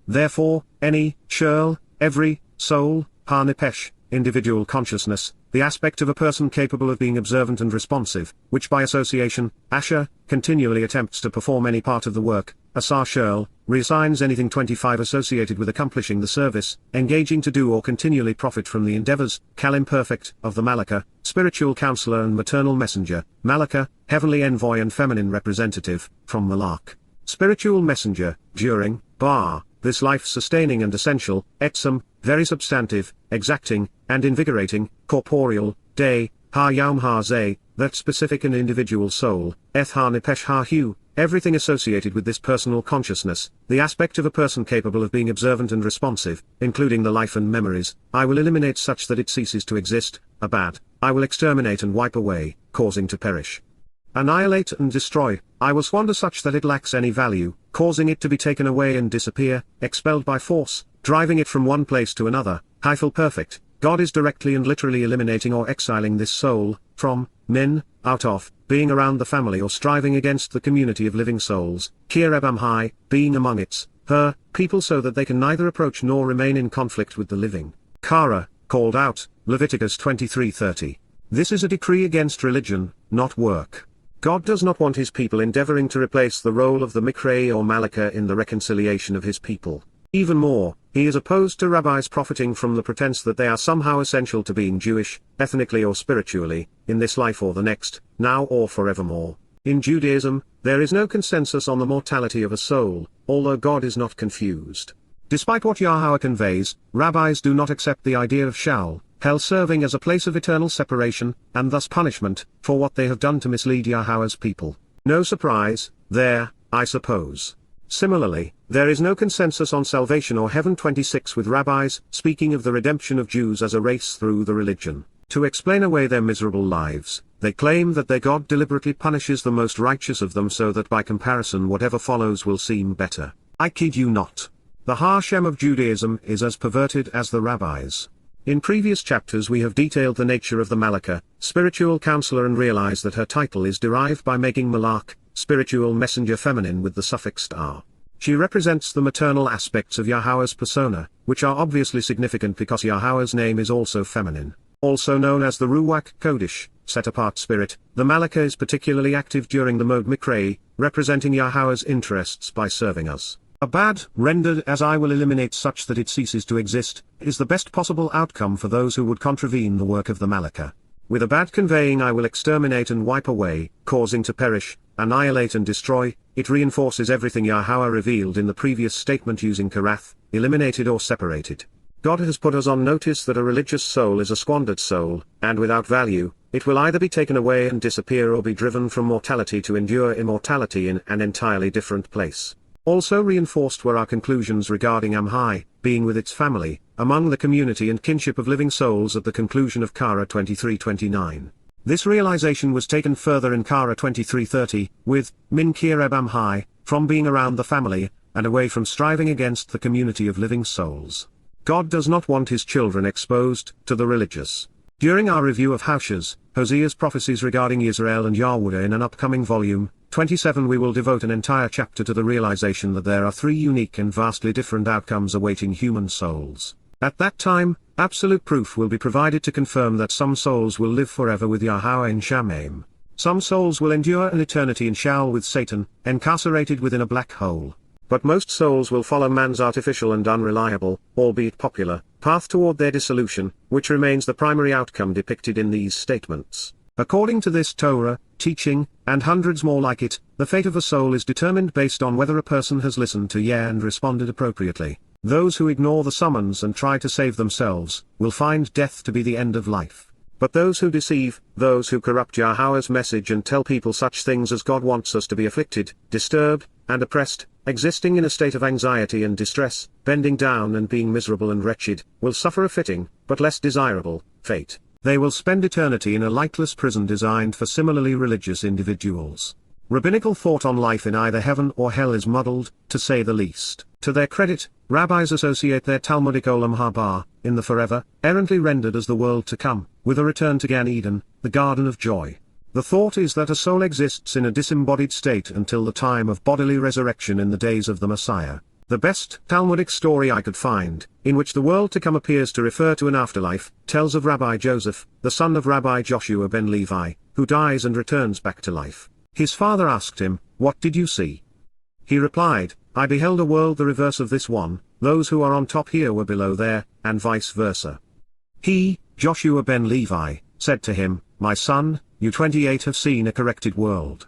therefore, any, every, soul, nepesh, individual consciousness, the aspect of a person capable of being observant and responsive, which by association, Asher, continually attempts to perform any part of the work, Asar reassigns anything 25 associated with accomplishing the service, engaging to do or continually profit from the endeavors, imperfect, of the Malakah, spiritual counselor and maternal messenger, Malakah, heavenly envoy and feminine representative, from Malak, spiritual messenger, during, this life-sustaining and essential, etzem, very substantive, exacting, and invigorating, corporeal, day, Yowm hazeh, that specific and individual soul, nepesh everything associated with this personal consciousness, the aspect of a person capable of being observant and responsive, including the life and memories, I will eliminate such that it ceases to exist, I will exterminate and wipe away, causing to perish. Annihilate and destroy, I will squander such that it lacks any value, causing it to be taken away and disappear, expelled by force, driving it from one place to another, perfect. God is directly and literally eliminating or exiling this soul, from, out of, being around the family or striving against the community of living souls, being among its, people, so that they can neither approach nor remain in conflict with the living. Kara, called out, Leviticus 23:30. This is a decree against religion, not work. God does not want his people endeavoring to replace the role of the Mikre or Malakah in the reconciliation of his people. Even more, he is opposed to rabbis profiting from the pretense that they are somehow essential to being Jewish, ethnically or spiritually, in this life or the next, now or forevermore. In Judaism, there is no consensus on the mortality of a soul, although God is not confused. Despite what Yahweh conveys, rabbis do not accept the idea of hell serving as a place of eternal separation, and thus punishment, for what they have done to mislead Yahweh's people. No surprise, there, I suppose. Similarly, there is no consensus on salvation or heaven 26, with rabbis speaking of the redemption of Jews as a race through the religion. To explain away their miserable lives, they claim that their God deliberately punishes the most righteous of them so that by comparison whatever follows will seem better. I kid you not. The Hashem of Judaism is as perverted as the rabbis. In previous chapters we have detailed the nature of the Malakah, spiritual counselor, and realized that her title is derived by making Malak, spiritual messenger, feminine with the suffix -ar. She represents the maternal aspects of Yahweh's persona, which are obviously significant because Yahweh's name is also feminine. Also known as the Ruach Kodesh, set-apart spirit, the Malakah is particularly active during the Mow'ed Mikre, representing Yahweh's interests by serving us. Rendered as I will eliminate such that it ceases to exist, is the best possible outcome for those who would contravene the work of the Malakah. With conveying I will exterminate and wipe away, causing to perish, annihilate and destroy, it reinforces everything Yahweh revealed in the previous statement using karath, eliminated or separated. God has put us on notice that a religious soul is a squandered soul, and without value, it will either be taken away and disappear or be driven from mortality to endure immortality in an entirely different place. Also reinforced were our conclusions regarding Amhai, being with its family, among the community and kinship of living souls at the conclusion of Kara 23:29. This realization was taken further in Kara 23:30, with, Min Kireb Amhai, from being around the family, and away from striving against the community of living souls. God does not want his children exposed to the religious. During our review of Hosea's prophecies regarding Yisrael and Yahweh in an upcoming volume, 27, we will devote an entire chapter to the realization that there are three unique and vastly different outcomes awaiting human souls. At that time, absolute proof will be provided to confirm that some souls will live forever with Yahweh in Shamaim. Some souls will endure an eternity in Sheol with Satan, incarcerated within a black hole. but most souls will follow man's artificial and unreliable, albeit popular, path toward their dissolution, which remains the primary outcome depicted in these statements. According to this Torah, teaching, and hundreds more like it, the fate of a soul is determined based on whether a person has listened to Yah and responded appropriately. Those who ignore the summons and try to save themselves, will find death to be the end of life. But those who deceive, those who corrupt Yahweh's message and tell people such things as God wants us to be afflicted, disturbed, and oppressed, existing in a state of anxiety and distress, bending down and being miserable and wretched, will suffer a fitting, but less desirable, fate. They will spend eternity in a lightless prison designed for similarly religious individuals. Rabbinical thought on life in either heaven or hell is muddled, to say the least. To their credit, rabbis associate their Talmudic Olam Haba, in the forever, errantly rendered as the world to come, with a return to Gan Eden, the garden of joy. The thought is that a soul exists in a disembodied state until the time of bodily resurrection in the days of the Messiah. The best Talmudic story I could find, in which the world to come appears to refer to an afterlife, tells of Rabbi Joseph, the son of Rabbi Joshua ben Levi, who dies and returns back to life. His father asked him, "What did you see?" He replied, "I beheld a world the reverse of this one, those who are on top here were below there, and vice versa." He, Joshua ben Levi, said to him, "My son, you 28 have seen a corrected world."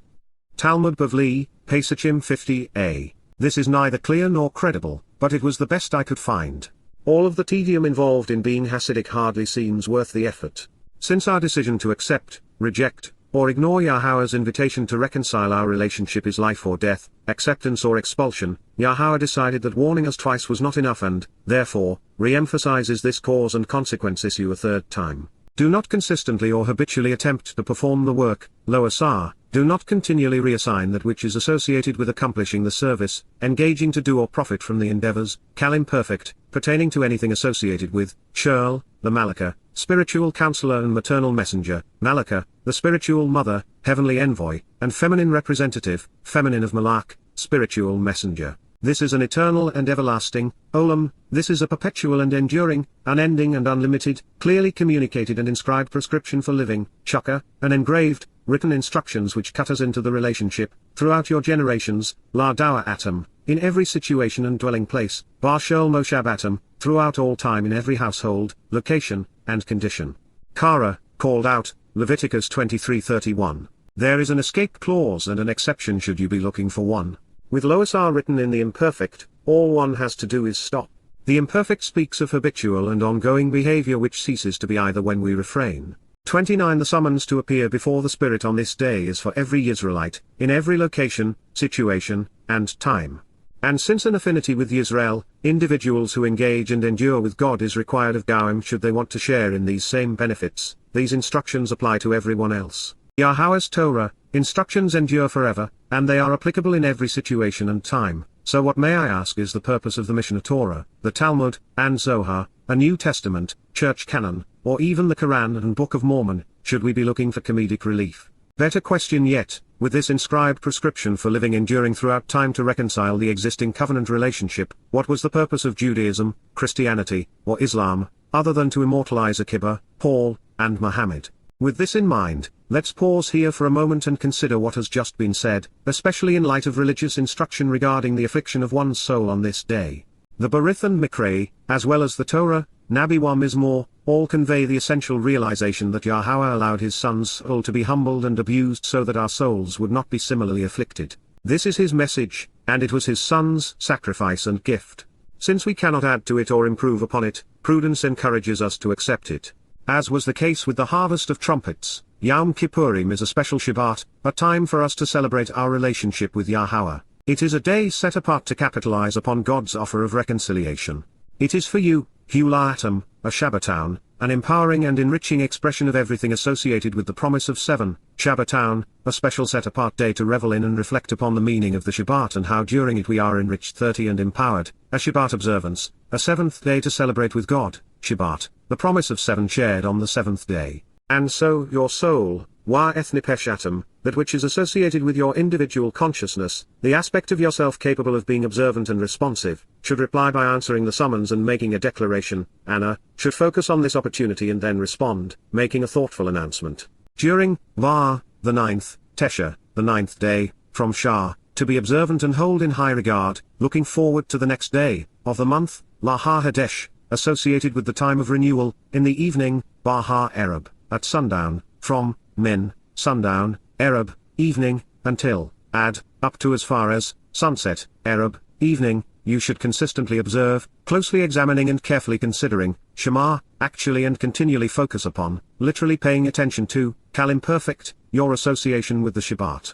Talmud Bavli, Pesachim 50a. This is neither clear nor credible, but it was the best I could find. All of the tedium involved in being Hasidic hardly seems worth the effort. Since our decision to accept, reject, or ignore Yahweh's invitation to reconcile our relationship is life or death, acceptance or expulsion, Yahweh decided that warning us twice was not enough and, therefore, re-emphasizes this cause and consequence issue a third time. Do not consistently or habitually attempt to perform the work, lo asar, do not continually reassign that which is associated with accomplishing the service, engaging to do or profit from the endeavors, kal imperfect, pertaining to anything associated with, Shirl, the Malaka, spiritual counselor and maternal messenger, Malaka, the spiritual mother, heavenly envoy, and feminine representative, feminine of Malak, spiritual messenger. This is an eternal and everlasting, Olam, this is a perpetual and enduring, unending and unlimited, clearly communicated and inscribed prescription for living, Chaka, an engraved, written instructions which cut us into the relationship, throughout your generations, La Dawa Atom, in every situation and dwelling place, Bar Shol Moshab Atom, throughout all time in every household, location, and condition. Kara, called out, Leviticus 23:31. There is an escape clause and an exception should you be looking for one. With Lois R written in the imperfect, all one has to do is stop. The imperfect speaks of habitual and ongoing behavior which ceases to be either when we refrain. 29 The summons to appear before the Spirit on this day is for every Israelite, in every location, situation, and time. And since an affinity with Yisrael, individuals who engage and endure with God is required of Goim should they want to share in these same benefits, these instructions apply to everyone else. Yahweh's Torah, instructions endure forever, and they are applicable in every situation and time. So what may I ask is the purpose of the Mishnah Torah, the Talmud, and Zohar, a New Testament, Church Canon, or even the Quran and Book of Mormon, should we be looking for comedic relief? Better question yet, with this inscribed prescription for living enduring throughout time to reconcile the existing covenant relationship, what was the purpose of Judaism, Christianity, or Islam, other than to immortalize Akiba, Paul, and Muhammad? With this in mind, let's pause here for a moment and consider what has just been said, especially in light of religious instruction regarding the affliction of one's soul on this day. The Barith and Mikra, as well as the Torah, Nabi wa Mizmor, all convey the essential realization that Yahweh allowed his son's soul to be humbled and abused so that our souls would not be similarly afflicted. This is his message, and it was his son's sacrifice and gift. Since we cannot add to it or improve upon it, prudence encourages us to accept it. As was the case with the harvest of trumpets, Yowm Kipurym is a special Shabat, a time for us to celebrate our relationship with Yahweh. It is a day set apart to capitalize upon God's offer of reconciliation. It is for you, Hula Atom, a Shabbatown, an empowering and enriching expression of everything associated with the promise of 7, Shabbatown, a special set-apart day to revel in and reflect upon the meaning of the Shabbat and how during it we are enriched 30 and empowered, a Shabbat observance, a 7th day to celebrate with God, Shabbat, the promise of 7 shared on the 7th day. And so your soul, nepesh atom, that which is associated with your individual consciousness, the aspect of yourself capable of being observant and responsive, should reply by answering the summons and making a declaration, anah, should focus on this opportunity and then respond, making a thoughtful announcement. During, the 9th, Tesha, the 9th day, from Shah, to be observant and hold in high regard, looking forward to the next day, of the month, La Ha-Hadesh, associated with the time of renewal, in the evening, Ba Ha-Arab, at sundown, from, min, sundown, Arab, evening, until, up to as far as, sunset, Arab, evening, you should consistently observe, closely examining and carefully considering, Shema, actually and continually focus upon, literally paying attention to, Kal imperfect, your association with the Shabat.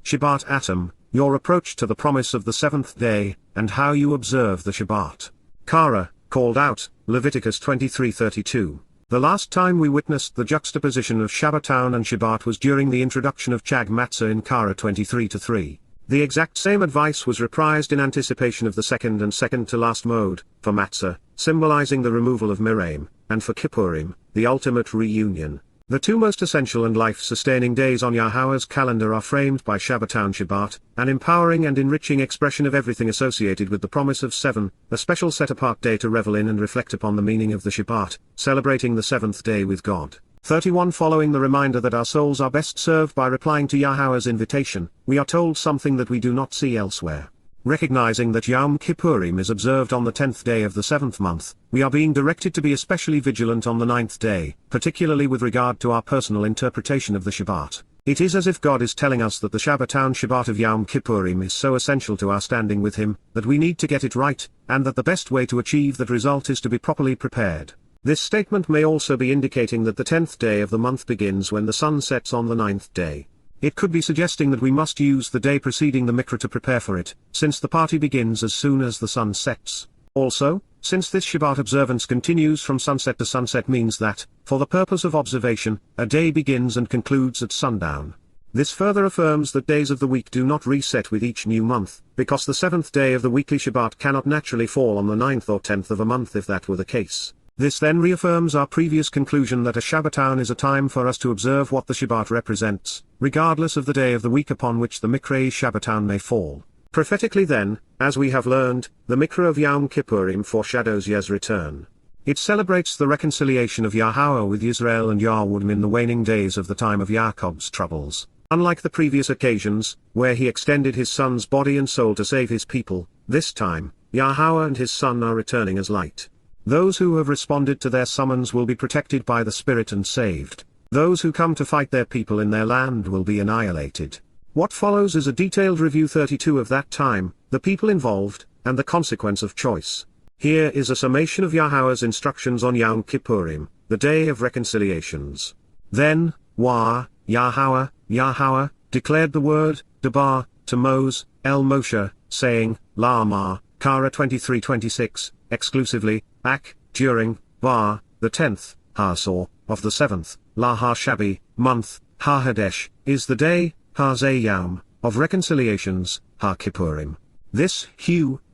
Shabat atom, your approach to the promise of the seventh day, and how you observe the Shabat. Kara, called out, Leviticus 23:32. The last time we witnessed the juxtaposition of Shabbaton and Shabat was during the introduction of Chag Matzah in Kara 23:3. The exact same advice was reprised in anticipation of the second and second to last Mow'ed, for Matzah, symbolizing the removal of Miraim, and for Kipurym, the ultimate reunion. The two most essential and life-sustaining days on Yahweh's calendar are framed by Shabbaton Shabbat, an empowering and enriching expression of everything associated with the promise of seven, a special set-apart day to revel in and reflect upon the meaning of the Shabbat, celebrating the seventh day with God. 31 Following the reminder that our souls are best served by replying to Yahweh's invitation, we are told something that we do not see elsewhere. Recognizing that Yowm Kipurym is observed on the 10th day of the 7th month, we are being directed to be especially vigilant on the 9th day, particularly with regard to our personal interpretation of the Shabbat. It is as if God is telling us that the Shabbaton Shabbat of Yowm Kipurym is so essential to our standing with Him, that we need to get it right, and that the best way to achieve that result is to be properly prepared. This statement may also be indicating that the 10th day of the month begins when the sun sets on the 9th day. It could be suggesting that we must use the day preceding the Mikra to prepare for it, since the party begins as soon as the sun sets. Also, since this Shabbat observance continues from sunset to sunset means that, for the purpose of observation, a day begins and concludes at sundown. This further affirms that days of the week do not reset with each new month, because the 7th day of the weekly Shabbat cannot naturally fall on the 9th or 10th of a month if that were the case. This then reaffirms our previous conclusion that a Shabbaton is a time for us to observe what the Shabbat represents, regardless of the day of the week upon which the Mikra Shabbaton may fall. Prophetically then, as we have learned, the Mikra of Yowm Kipurym foreshadows Yah's return. It celebrates the reconciliation of Yahowah with Yisrael and Yahuwdah in the waning days of the time of Jacob's troubles. Unlike the previous occasions, where he extended his son's body and soul to save his people, this time, Yahowah and his son are returning as light. Those who have responded to their summons will be protected by the Spirit and saved. Those who come to fight their people in their land will be annihilated. What follows is a detailed review 32 of that time, the people involved, and the consequence of choice. Here is a summation of Yahweh's instructions on Yowm Kipurym, the day of reconciliations. Then, Yahowah, declared the word, Debar, to Moses, Moshe, saying, Lama, Kara 23:26, exclusively, during, the 10th, Hasor, of the 7th, La Ha-Shabi, month, Ha-Hadesh, is the day, Ha-Zayam, of reconciliations, Ha-Kipurym. This,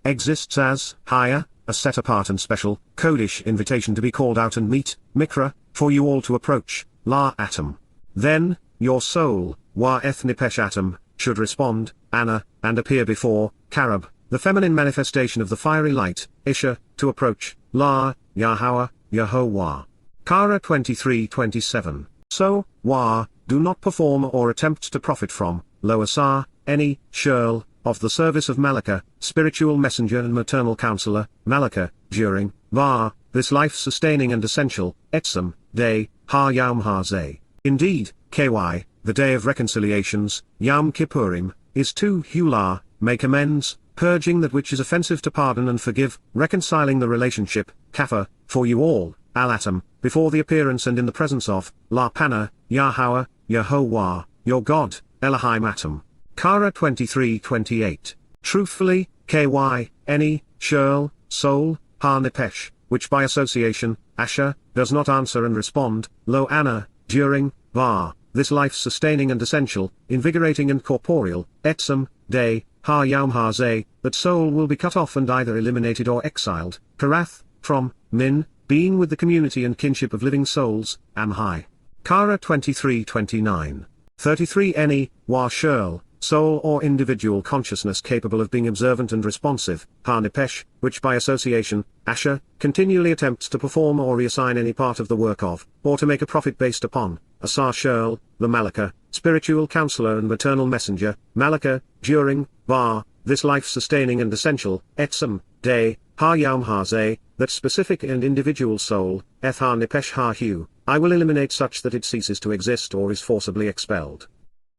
exists as, Haya, a set-apart and special, Kodesh invitation to be called out and meet, Mikra, for you all to approach, La Atom. Then, your soul, nepesh atom, should respond, anah, and appear before, Karab, the feminine manifestation of the fiery light, Isha, to approach, La, Yahowah. Kara 23:27. So, do not perform or attempt to profit from, Asar, any, shirl, of the service of Malakah, spiritual messenger and maternal counselor, Malakah, during, this life-sustaining and essential, Etzem, day, Yawm Ha-Zay. Indeed, KY, the day of reconciliations, Yowm Kipurym, is to Hulah, make amends, purging that which is offensive to pardon and forgive, reconciling the relationship, Kapha, for you all, Al-Atom, before the appearance and in the presence of, La Pana, Yahowah, your God, Elohim Atom. Kara 23:28. Truthfully, KY, any, shirl, soul, nepesh, which by association, Asher, does not answer and respond, lo anah, during, this life-sustaining and essential, invigorating and corporeal, etzem, day, Yawm Ha-Zay, that soul will be cut off and either eliminated or exiled, karath, from, min, being with the community and kinship of living souls, Amhai. Kara 23:29. 33 Any, shirl, soul or individual consciousness capable of being observant and responsive, nepesh, which by association, Asher, continually attempts to perform or reassign any part of the work of, or to make a profit based upon, Asar shirl, the Malakah, spiritual counselor and maternal messenger, Malakah, during, this life-sustaining and essential, etzem, day, Yowm hazeh, that specific and individual soul, nepesh hu, I will eliminate such that it ceases to exist or is forcibly expelled.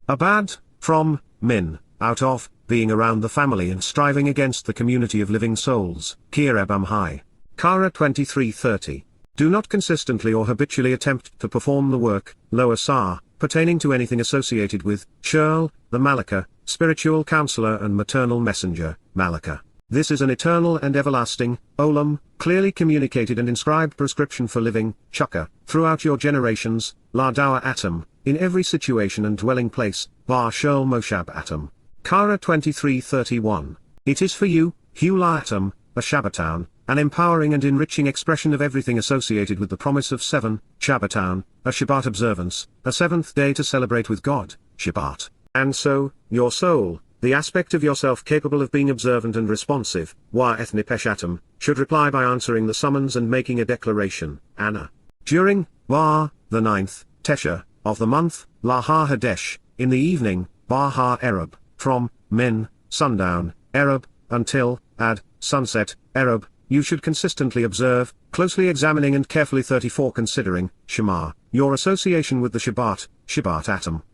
Abad, from, min, out of, being around the family and striving against the community of living souls, kireb amhai. Kara 23:30. Do not consistently or habitually attempt to perform the work, lo asar, pertaining to anything associated with, Shurl, the Malakah, spiritual counselor and maternal messenger, Malakah. This is an eternal and everlasting, olam, clearly communicated and inscribed prescription for living, chukka, throughout your generations, la dawa atom, in every situation and dwelling place, bar shurl moshab atom. Kara 23:31. It is for you, hula atom, a Shabbatown, an empowering and enriching expression of everything associated with the promise of 7, Shabbatown, a Shabbat observance, a seventh day to celebrate with God, Shabbat. And so, your soul, the aspect of yourself capable of being observant and responsive, nepesh atom, should reply by answering the summons and making a declaration, anah. During, the 9th, Tesha, of the month, La Ha-Hadesh, in the evening, Ha-Ereb, from, min, sundown, Ereb, until, sunset, Ereb, you should consistently observe, closely examining and carefully 34 considering, Shema, your association with the Shabbat atom.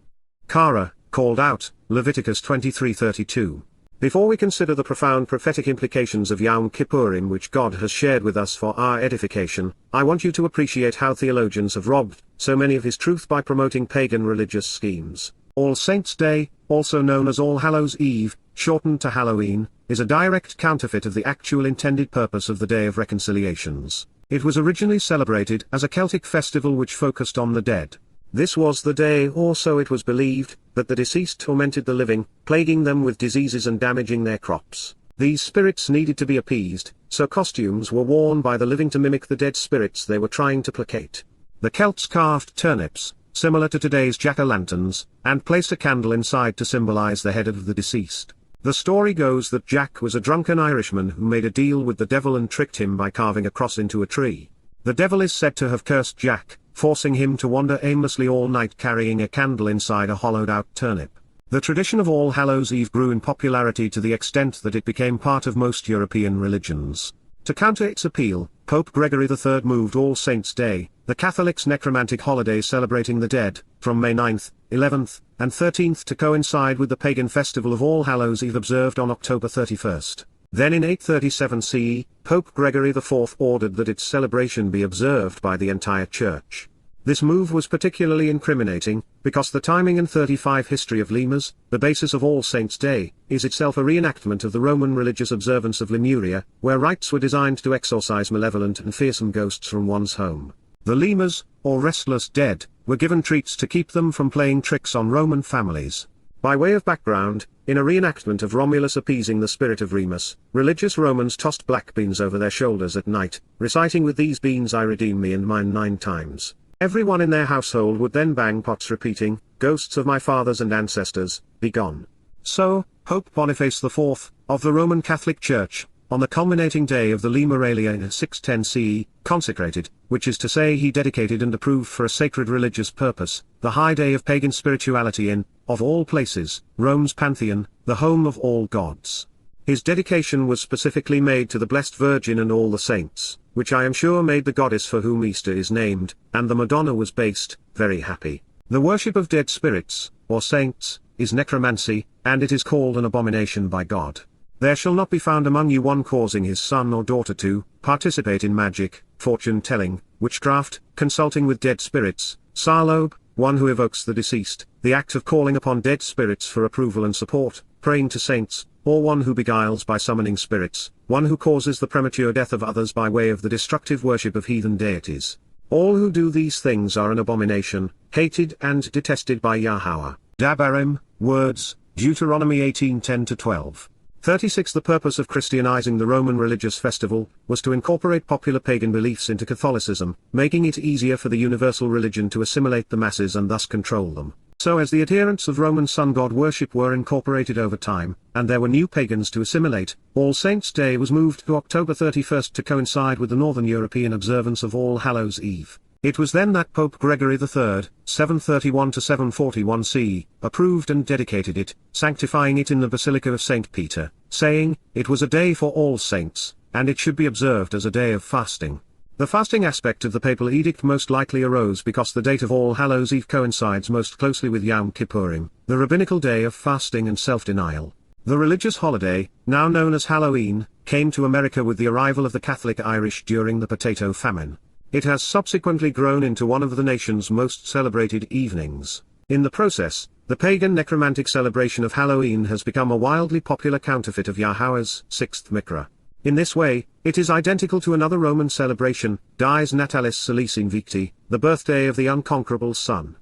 Kara, called out, Leviticus 23:32. Before we consider the profound prophetic implications of Yowm Kipurym which God has shared with us for our edification, I want you to appreciate how theologians have robbed so many of his truth by promoting pagan religious schemes. All Saints' Day, also known as All Hallows' Eve, shortened to Halloween, is a direct counterfeit of the actual intended purpose of the Day of Reconciliations. It was originally celebrated as a Celtic festival which focused on the dead. This was the day, or so it was believed, that the deceased tormented the living, plaguing them with diseases and damaging their crops. These spirits needed to be appeased, so costumes were worn by the living to mimic the dead spirits they were trying to placate. The Celts carved turnips, similar to today's jack-o'-lanterns, and placed a candle inside to symbolize the head of the deceased. The story goes that Jack was a drunken Irishman who made a deal with the devil and tricked him by carving a cross into a tree. The devil is said to have cursed Jack, forcing him to wander aimlessly all night carrying a candle inside a hollowed-out turnip. The tradition of All Hallows' Eve grew in popularity to the extent that it became part of most European religions. To counter its appeal, Pope Gregory III moved All Saints' Day, the Catholics' necromantic holiday celebrating the dead, from May 9th, 11th, and 13th to coincide with the pagan festival of All Hallows' Eve observed on October 31st. Then in 837 CE, Pope Gregory IV ordered that its celebration be observed by the entire Church. This move was particularly incriminating, because the timing and 35 history of Limas, the basis of All Saints' Day, is itself a reenactment of the Roman religious observance of Lemuria, where rites were designed to exorcise malevolent and fearsome ghosts from one's home. The Limas, or restless dead, were given treats to keep them from playing tricks on Roman families. By way of background, in a reenactment of Romulus appeasing the spirit of Remus, religious Romans tossed black beans over their shoulders at night, reciting with these beans I redeem me and mine 9 times. Everyone in their household would then bang pots repeating, ghosts of my fathers and ancestors, be gone. So, Pope Boniface IV, of the Roman Catholic Church, on the culminating day of the Limeralia in 610 CE, consecrated, which is to say he dedicated and approved for a sacred religious purpose, the high day of pagan spirituality in, of all places, Rome's Pantheon, the home of all gods. His dedication was specifically made to the Blessed Virgin and all the saints, which I am sure made the goddess for whom Easter is named, and the Madonna was based, very happy. The worship of dead spirits, or saints, is necromancy, and it is called an abomination by God. There shall not be found among you one causing his son or daughter to participate in magic, fortune-telling, witchcraft, consulting with dead spirits, sarlobe, one who evokes the deceased, the act of calling upon dead spirits for approval and support, praying to saints, or one who beguiles by summoning spirits, one who causes the premature death of others by way of the destructive worship of heathen deities. All who do these things are an abomination, hated and detested by Yahowah. Dabarim, words, Deuteronomy 18:10-12. 36 The purpose of Christianizing the Roman religious festival was to incorporate popular pagan beliefs into Catholicism, making it easier for the universal religion to assimilate the masses and thus control them. So as the adherents of Roman sun god worship were incorporated over time, and there were new pagans to assimilate, All Saints' Day was moved to October 31st to coincide with the Northern European observance of All Hallows' Eve. It was then that Pope Gregory III, 731–741 CE, approved and dedicated it, sanctifying it in the Basilica of St. Peter, saying, "It was a day for all saints, and it should be observed as a day of fasting." The fasting aspect of the papal edict most likely arose because the date of All Hallows' Eve coincides most closely with Yowm Kipurym, the rabbinical day of fasting and self-denial. The religious holiday, now known as Halloween, came to America with the arrival of the Catholic Irish during the potato famine. It has subsequently grown into one of the nation's most celebrated evenings. In the process, the pagan necromantic celebration of Halloween has become a wildly popular counterfeit of Yahowah's sixth Mikra. In this way, it is identical to another Roman celebration, Dies Natalis Solicing Victi, the birthday of the unconquerable sun.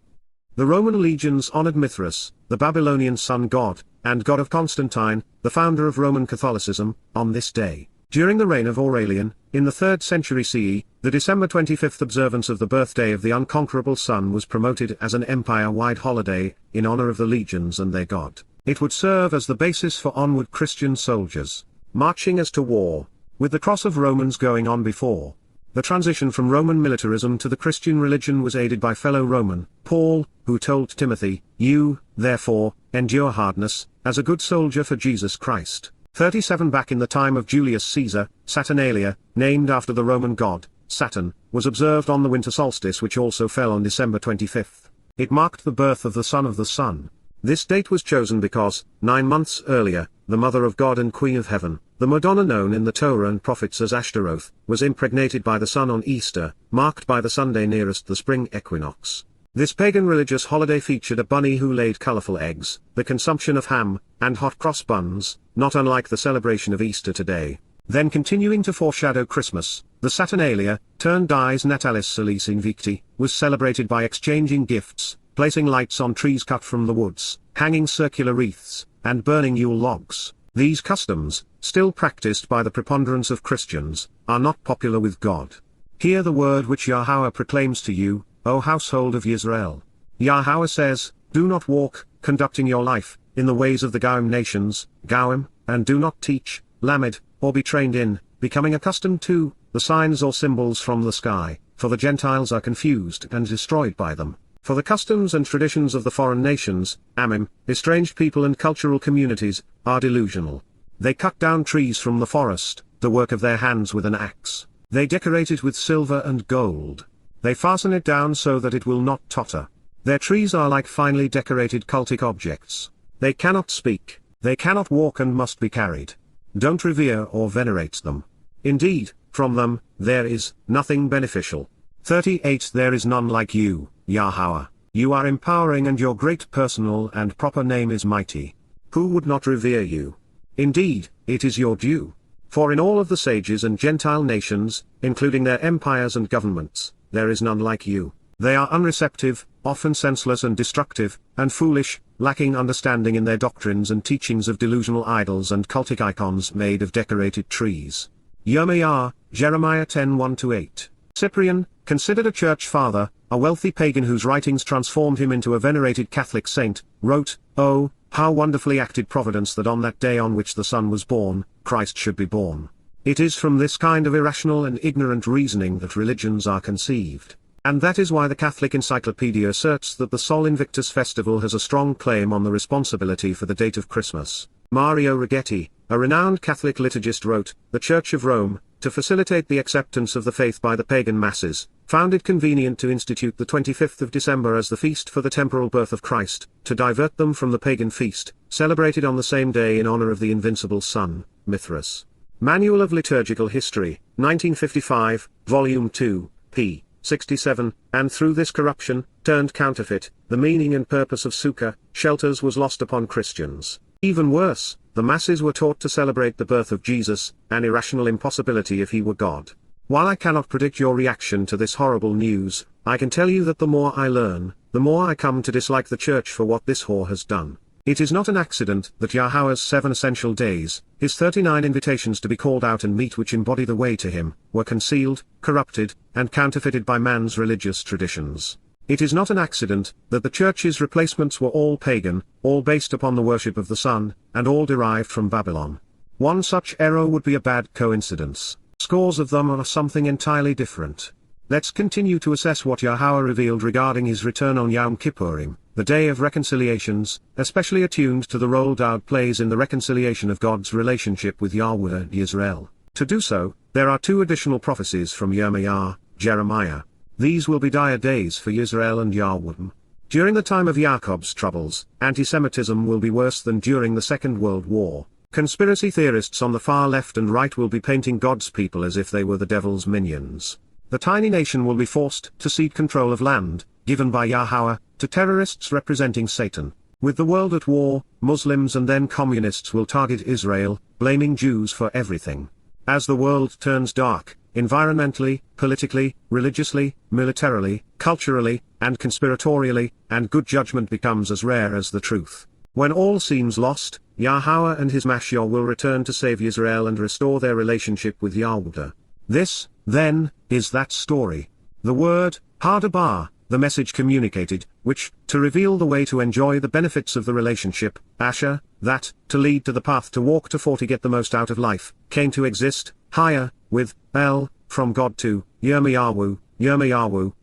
The Roman legions honored Mithras, the Babylonian sun god, and god of Constantine, the founder of Roman Catholicism, on this day. During the reign of Aurelian, in the 3rd century CE, the December 25th observance of the birthday of the unconquerable sun was promoted as an empire-wide holiday, in honor of the legions and their god. It would serve as the basis for onward Christian soldiers marching as to war, with the cross of Romans going on before. The transition from Roman militarism to the Christian religion was aided by fellow Roman, Paul, who told Timothy, "You, therefore, endure hardness, as a good soldier for Jesus Christ." 37 Back in the time of Julius Caesar, Saturnalia, named after the Roman god, Saturn, was observed on the winter solstice, which also fell on December 25th. It marked the birth of the son of the sun. This date was chosen because, 9 months earlier, the Mother of God and Queen of Heaven, the Madonna known in the Torah and prophets as Ashtaroth, was impregnated by the sun on Easter, marked by the Sunday nearest the spring equinox. This pagan religious holiday featured a bunny who laid colorful eggs, the consumption of ham, and hot cross buns, not unlike the celebration of Easter today. Then continuing to foreshadow Christmas, the Saturnalia, turned Dies Natalis Solicing Victi, was celebrated by exchanging gifts, placing lights on trees cut from the woods, hanging circular wreaths, and burning Yule logs. These customs, still practiced by the preponderance of Christians, are not popular with God. Hear the word which Yahowah proclaims to you, O household of Yisrael. Yahowah says, "Do not walk, conducting your life, in the ways of the Goyim nations, Goyim, and do not teach, lamed, or be trained in, becoming accustomed to, the signs or symbols from the sky, for the Gentiles are confused and destroyed by them. For the customs and traditions of the foreign nations, amim, estranged people and cultural communities, are delusional. They cut down trees from the forest, the work of their hands with an axe. They decorate it with silver and gold. They fasten it down so that it will not totter. Their trees are like finely decorated cultic objects. They cannot speak, they cannot walk and must be carried. Don't revere or venerate them. Indeed, from them, there is nothing beneficial." 38 There is none like you, Yahowah. You are empowering and your great personal and proper name is mighty. Who would not revere you? Indeed, it is your due. For in all of the sages and Gentile nations, including their empires and governments, there is none like you. They are unreceptive, often senseless and destructive, and foolish, lacking understanding in their doctrines and teachings of delusional idols and cultic icons made of decorated trees. Yirma'yah, Jeremiah 10:1-8. Cyprian, considered a church father, a wealthy pagan whose writings transformed him into a venerated Catholic saint, wrote, "Oh, how wonderfully acted Providence that on that day on which the Son was born, Christ should be born." It is from this kind of irrational and ignorant reasoning that religions are conceived. And that is why the Catholic Encyclopedia asserts that the Sol Invictus festival has a strong claim on the responsibility for the date of Christmas. Mario Righetti, a renowned Catholic liturgist wrote, "The Church of Rome, to facilitate the acceptance of the faith by the pagan masses, found it convenient to institute the 25th of December as the feast for the temporal birth of Christ, to divert them from the pagan feast, celebrated on the same day in honor of the invincible sun, Mithras." Manual of Liturgical History, 1955, Volume 2, p. 67, and through this corruption, turned counterfeit, the meaning and purpose of Sukkah, shelters was lost upon Christians. Even worse, the masses were taught to celebrate the birth of Jesus, an irrational impossibility if he were God. While I cannot predict your reaction to this horrible news, I can tell you that the more I learn, the more I come to dislike the Church for what this whore has done. It is not an accident that Yahowah's 7 essential days, his 39 invitations to be called out and meet which embody the way to him, were concealed, corrupted, and counterfeited by man's religious traditions. It is not an accident that the Church's replacements were all pagan, all based upon the worship of the sun, and all derived from Babylon. One such error would be a bad coincidence. Scores of them are something entirely different. let's continue to assess what Yahowah revealed regarding his return on Yowm Kipurym, the Day of Reconciliations, especially attuned to the role Dowd plays in the reconciliation of God's relationship with Yahuwdah and Yisra'el. To do so, there are two additional prophecies from Yirma'yah, Jeremiah. These will be dire days for Yisrael and Yahuwdah. During the time of Jacob's troubles, anti-Semitism will be worse than during the Second World War. Conspiracy theorists on the far left and right will be painting God's people as if they were the devil's minions. The tiny nation will be forced to cede control of land, given by Yahowah, to terrorists representing Satan. With the world at war, Muslims and then communists will target Israel, blaming Jews for everything. As the world turns dark, environmentally, politically, religiously, militarily, culturally, and conspiratorially, and good judgment becomes as rare as the truth. When all seems lost, Yahowah and his Mashiach will return to save Israel and restore their relationship with Yahuwdah. This, then, is that story. The word, Hadabar, the message communicated, which, to reveal the way to enjoy the benefits of the relationship, Asher, that, to lead to the path to walk to get the most out of life, came to exist, higher, with, El, from God to, Yirma'yah,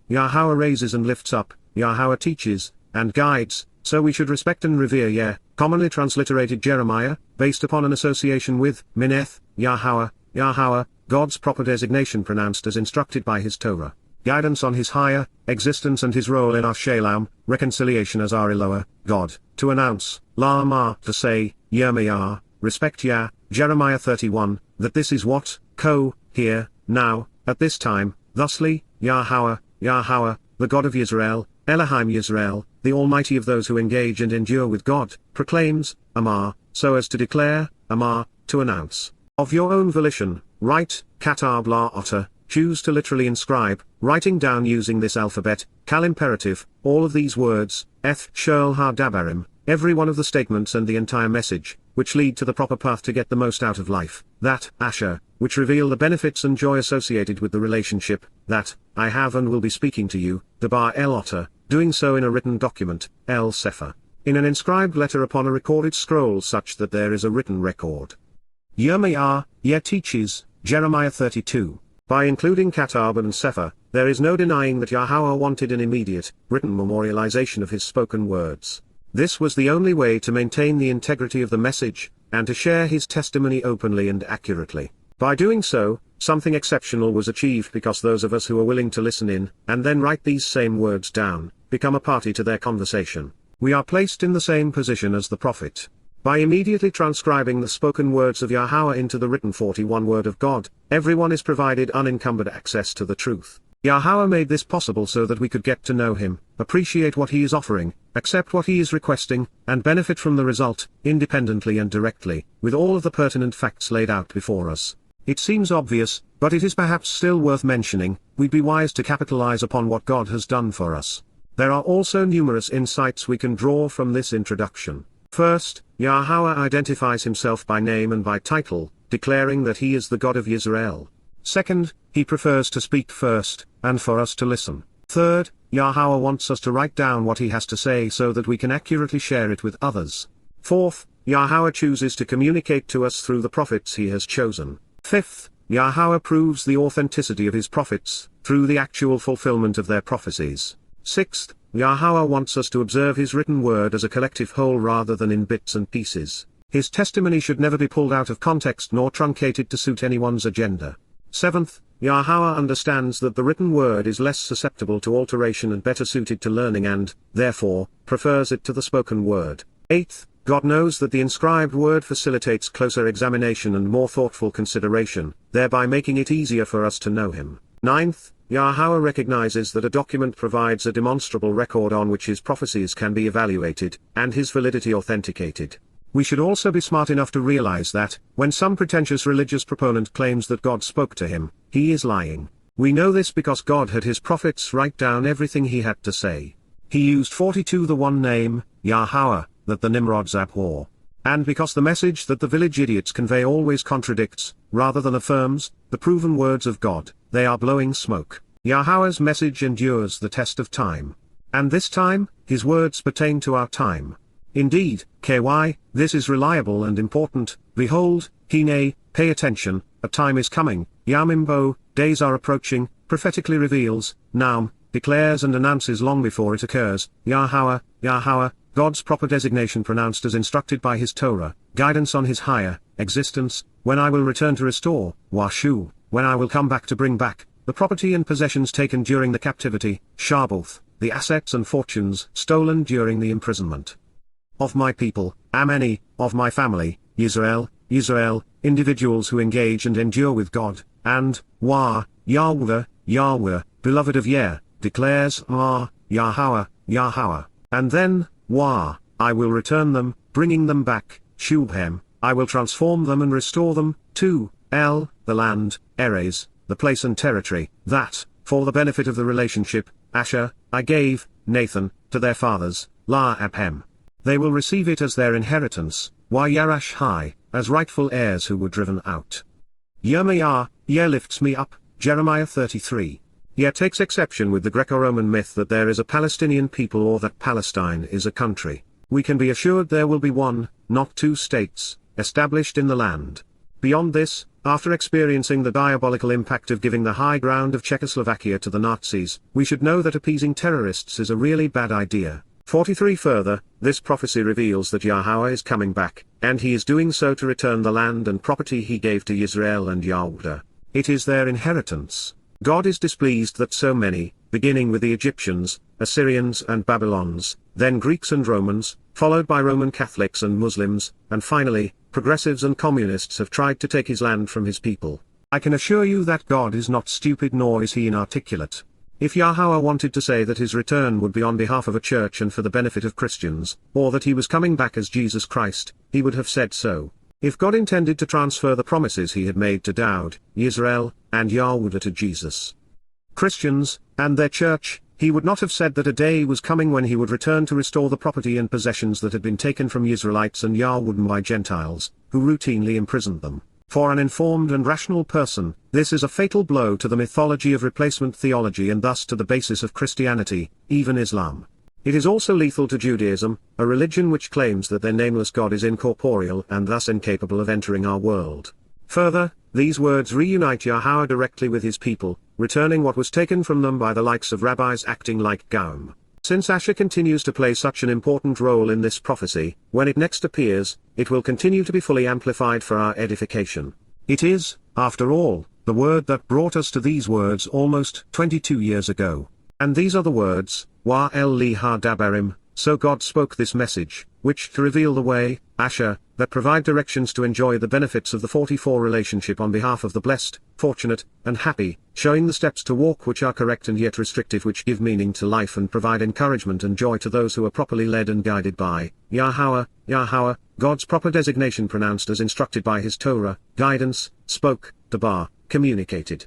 Yahowah raises and lifts up, Yahowah teaches, and guides, so we should respect and revere commonly transliterated Jeremiah, based upon an association with, Mineth, Yahowah, God's proper designation pronounced as instructed by his Torah. Guidance on his higher existence and his role in our Shalom, reconciliation as our Eloah, God, to announce, Lama, to say, Yirma'yah, respect Yah, Jeremiah 31, that this is what, here, now, at this time, thusly, Yahowah, the God of Yisrael, Elohim Yisrael, the Almighty of those who engage and endure with God, proclaims, Amar, so as to declare, Amar, to announce. Of your own volition, write, Katab la otter, choose to literally inscribe, writing down using this alphabet, Kal imperative, all of these words, Eth Shurl Ha Dabarim, every one of the statements and the entire message, which lead to the proper path to get the most out of life, that, Asher, which reveal the benefits and joy associated with the relationship, that, I have and will be speaking to you, Dabar El Otter, doing so in a written document, El Sefer, in an inscribed letter upon a recorded scroll such that there is a written record. Yirma'yah, teaches, Jeremiah 32. By including Katab and Sefer, there is no denying that Yahowah wanted an immediate, written memorialization of his spoken words. This was the only way to maintain the integrity of the message, and to share his testimony openly and accurately. By doing so, something exceptional was achieved because those of us who are willing to listen in, and then write these same words down, become a party to their conversation. We are placed in the same position as the prophet. By immediately transcribing the spoken words of Yahowah into the written 41 Word of God, everyone is provided unencumbered access to the truth. Yahowah made this possible so that we could get to know him, appreciate what he is offering, accept what he is requesting, and benefit from the result, independently and directly, with all of the pertinent facts laid out before us. It seems obvious, but it is perhaps still worth mentioning. We'd be wise to capitalize upon what God has done for us. There are also numerous insights we can draw from this introduction. First, Yahowah identifies himself by name and by title, declaring that he is the God of Yisrael. Second, he prefers to speak first, and for us to listen. Third, Yahowah wants us to write down what he has to say so that we can accurately share it with others. Fourth, Yahowah chooses to communicate to us through the prophets he has chosen. Fifth, Yahowah proves the authenticity of his prophets, through the actual fulfillment of their prophecies. Sixth, Yahowah wants us to observe his written word as a collective whole rather than in bits and pieces. His testimony should never be pulled out of context nor truncated to suit anyone's agenda. Seventh, Yahowah understands that the written word is less susceptible to alteration and better suited to learning and, therefore, prefers it to the spoken word. Eighth, God knows that the inscribed word facilitates closer examination and more thoughtful consideration, thereby making it easier for us to know him. Ninth, Yahowah recognizes that a document provides a demonstrable record on which his prophecies can be evaluated, and his validity authenticated. We should also be smart enough to realize that, when some pretentious religious proponent claims that God spoke to him, he is lying. We know this because God had his prophets write down everything he had to say. He used 42 the one name, Yahowah, that the Nimrods abhor. And because the message that the village idiots convey always contradicts, rather than affirms, the proven words of God, they are blowing smoke. Yahowah's message endures the test of time. And this time, his words pertain to our time. Indeed, this is reliable and important. Behold, Hine, pay attention, a time is coming, Yamimbo, days are approaching, prophetically reveals, Yowm, declares and announces long before it occurs, Yahowah, Yahowah, God's proper designation pronounced as instructed by his Torah, guidance on his higher existence, when I will return to restore, Washu, when I will come back to bring back, the property and possessions taken during the captivity, Shabat, the assets and fortunes stolen during the imprisonment of my people, Ameni, of my family, Yisrael, individuals who engage and endure with God, and, Yahweh, Yahweh, beloved of Yeh, declares, Yahowah, Yahowah, and then, I will return them, bringing them back, Shubhem, I will transform them and restore them, to, the land, Eres, the place and territory, that, for the benefit of the relationship, Asher, I gave, Nathan, to their fathers, Abhem. They will receive it as their inheritance, Yarash High, as rightful heirs who were driven out. Yirma'yah, Yeh lifts me up, Jeremiah 33. Yeh takes exception with the Greco-Roman myth that there is a Palestinian people or that Palestine is a country. We can be assured there will be one, not two states, established in the land. Beyond this, after experiencing the diabolical impact of giving the high ground of Czechoslovakia to the Nazis, we should know that appeasing terrorists is a really bad idea. 43 Further, this prophecy reveals that Yahweh is coming back, and he is doing so to return the land and property he gave to Yisrael and Yahuwdah. It is their inheritance. God is displeased that so many, beginning with the Egyptians, Assyrians and Babylons, then Greeks and Romans, followed by Roman Catholics and Muslims, and finally, progressives and communists have tried to take his land from his people. I can assure you that God is not stupid nor is he inarticulate. If Yahweh wanted to say that his return would be on behalf of a church and for the benefit of Christians, or that he was coming back as Jesus Christ, he would have said so. If God intended to transfer the promises he had made to Dowd, Yisra'el, and Yahuwdah to Jesus, Christians, and their church, he would not have said that a day was coming when he would return to restore the property and possessions that had been taken from Israelites and Yahweh by Gentiles, who routinely imprisoned them. For an informed and rational person, this is a fatal blow to the mythology of replacement theology and thus to the basis of Christianity, even Islam. It is also lethal to Judaism, a religion which claims that their nameless God is incorporeal and thus incapable of entering our world. Further, these words reunite Yahweh directly with his people, returning what was taken from them by the likes of rabbis acting like Gaum. Since Asher continues to play such an important role in this prophecy, when it next appears, it will continue to be fully amplified for our edification. It is, after all, the word that brought us to these words almost 22 years ago. And these are the words, Wa el liha dabarim, so God spoke this message, which to reveal the way, Asher, that provide directions to enjoy the benefits of the 44 relationship on behalf of the blessed, fortunate, and happy, showing the steps to walk which are correct and yet restrictive, which give meaning to life and provide encouragement and joy to those who are properly led and guided by, Yahowah, Yahowah, God's proper designation pronounced as instructed by his Torah, guidance, spoke, dabar, communicated.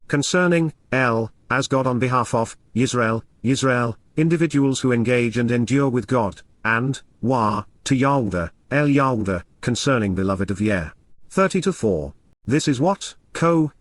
Concerning, as God on behalf of, Yisrael, individuals who engage and endure with God, and, to Yahuwdah, Yahuwdah, concerning beloved of Yeh. 30-4. This is what,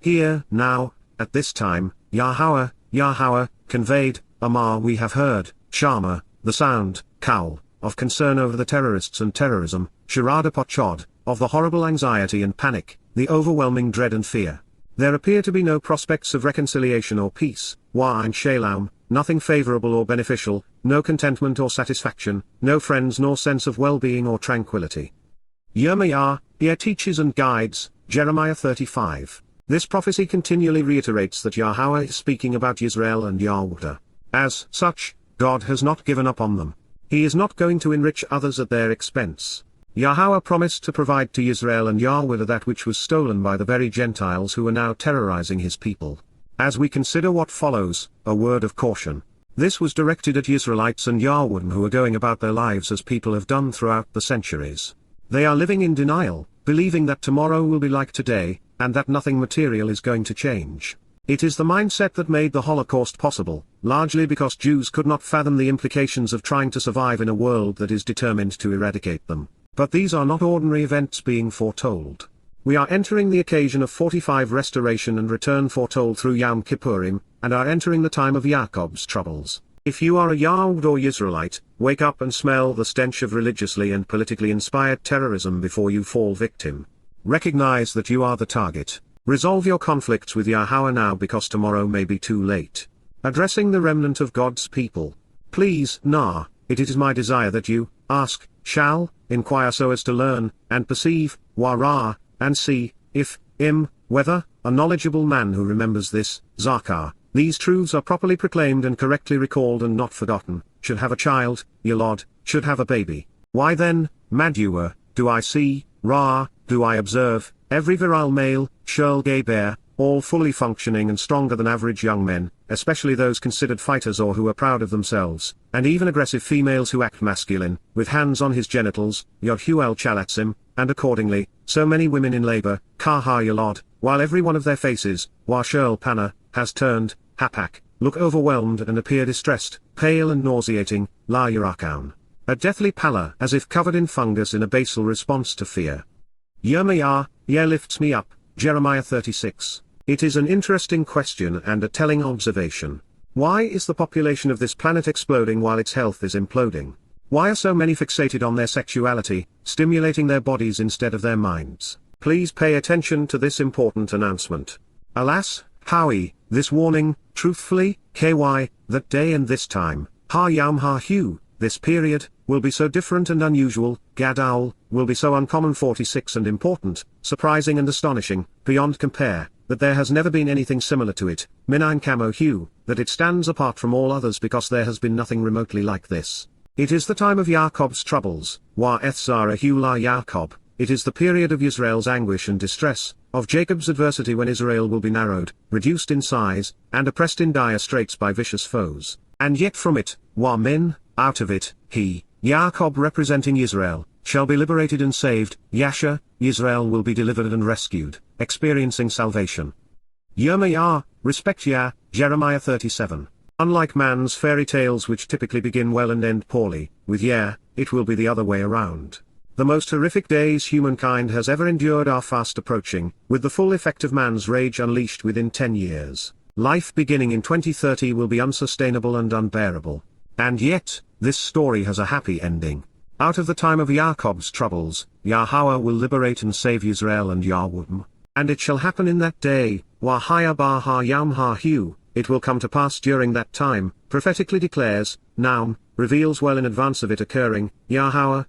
here, now, at this time, Yahowah, conveyed, Amar we have heard, Shama, the sound, Kaul, of concern over the terrorists and terrorism, Sharada Pochod, of the horrible anxiety and panic, the overwhelming dread and fear. There appear to be no prospects of reconciliation or peace, and shalom, nothing favorable or beneficial, no contentment or satisfaction, no friends nor sense of well-being or tranquility. Yirma'yah, Yeh teaches and guides, Jeremiah 35. This prophecy continually reiterates that Yahweh is speaking about Yisrael and Yahuwdah. As such, God has not given up on them. He is not going to enrich others at their expense. Yahweh promised to provide to Yisrael and Yahuwdah that which was stolen by the very Gentiles who are now terrorizing his people. As we consider what follows, a word of caution. This was directed at Israelites and Yahuwdah who are going about their lives as people have done throughout the centuries. They are living in denial, believing that tomorrow will be like today, and that nothing material is going to change. It is the mindset that made the Holocaust possible, largely because Jews could not fathom the implications of trying to survive in a world that is determined to eradicate them. But these are not ordinary events being foretold. We are entering the occasion of 45 restoration and return foretold through Yowm Kipurym, and are entering the time of Jacob's troubles. If you are a Yahweh or Israelite, wake up and smell the stench of religiously and politically inspired terrorism before you fall victim. Recognize that you are the target. Resolve your conflicts with Yahowah now, because tomorrow may be too late. Addressing the remnant of God's people. Please, Nah, it is my desire that you, ask, shall, inquire so as to learn, and perceive, wara, and see, if, whether, a knowledgeable man who remembers this, zakah, these truths are properly proclaimed and correctly recalled and not forgotten, should have a child, yalod, should have a baby. Why then, Madua, do I see, Ra, do I observe, every virile male, shirl gay bear, all fully functioning and stronger than average young men, especially those considered fighters or who are proud of themselves, and even aggressive females who act masculine, with hands on his genitals, Yodhuel Chalatzim, and accordingly, so many women in labor, Kaha Yalod, while every one of their faces, Washirl Pana, has turned, Hapak, look overwhelmed and appear distressed, pale and nauseating, La Yarakaun. A deathly pallor as if covered in fungus in a basal response to fear. Yirma'yah, lifts me up, Jeremiah 36. It is an interesting question and a telling observation. Why is the population of this planet exploding while its health is imploding? Why are so many fixated on their sexuality, stimulating their bodies instead of their minds? Please pay attention to this important announcement. Alas, Howie, this warning, truthfully, KY, that day and this time, Yowm Kipurym, this period, will be so different and unusual, Gadol, will be so uncommon 46 and important, surprising and astonishing, beyond compare, that there has never been anything similar to it, Minayin Camo Hugh, that it stands apart from all others because there has been nothing remotely like this. It is the time of Jacob's troubles, Wa Ethzara Hugh La Jacob, it is the period of Israel's anguish and distress, of Jacob's adversity when Israel will be narrowed, reduced in size, and oppressed in dire straits by vicious foes, and yet from it, Wa Min, out of it, he, Jacob representing Israel, shall be liberated and saved, Yasha, Israel will be delivered and rescued, experiencing salvation. Yirma'yah, respect Yah, Jeremiah 37. Unlike man's fairy tales which typically begin well and end poorly, with Yah, it will be the other way around. The most horrific days humankind has ever endured are fast approaching, with the full effect of man's rage unleashed within 10 years. Life beginning in 2030 will be unsustainable and unbearable. And yet, this story has a happy ending. Out of the time of Jacob's troubles, Yahowah will liberate and save Israel and Yahuwdah. And it shall happen in that day, Wahaya Baha Yowm Kipurym, it will come to pass during that time, prophetically declares, Naum, reveals well in advance of it occurring, Yahowah,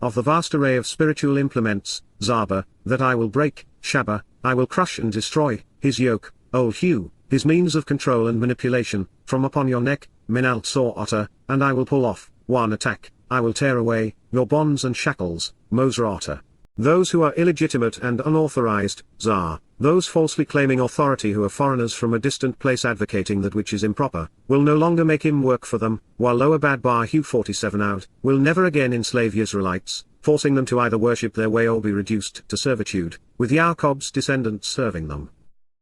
of the vast array of spiritual implements, Zaba, that I will break, Shabbat, I will crush and destroy, his yoke, Ol Hugh, his means of control and manipulation, from upon your neck, Minal Tsor Otter, and I will pull off, one attack, I will tear away, your bonds and shackles, Mosra Otter. Those who are illegitimate and unauthorized, Zar, those falsely claiming authority who are foreigners from a distant place advocating that which is improper, will no longer make him work for them, while Lower Bad Bar Hugh 47 out, will never again enslave Israelites, forcing them to either worship their way or be reduced to servitude, with Jacob's descendants serving them.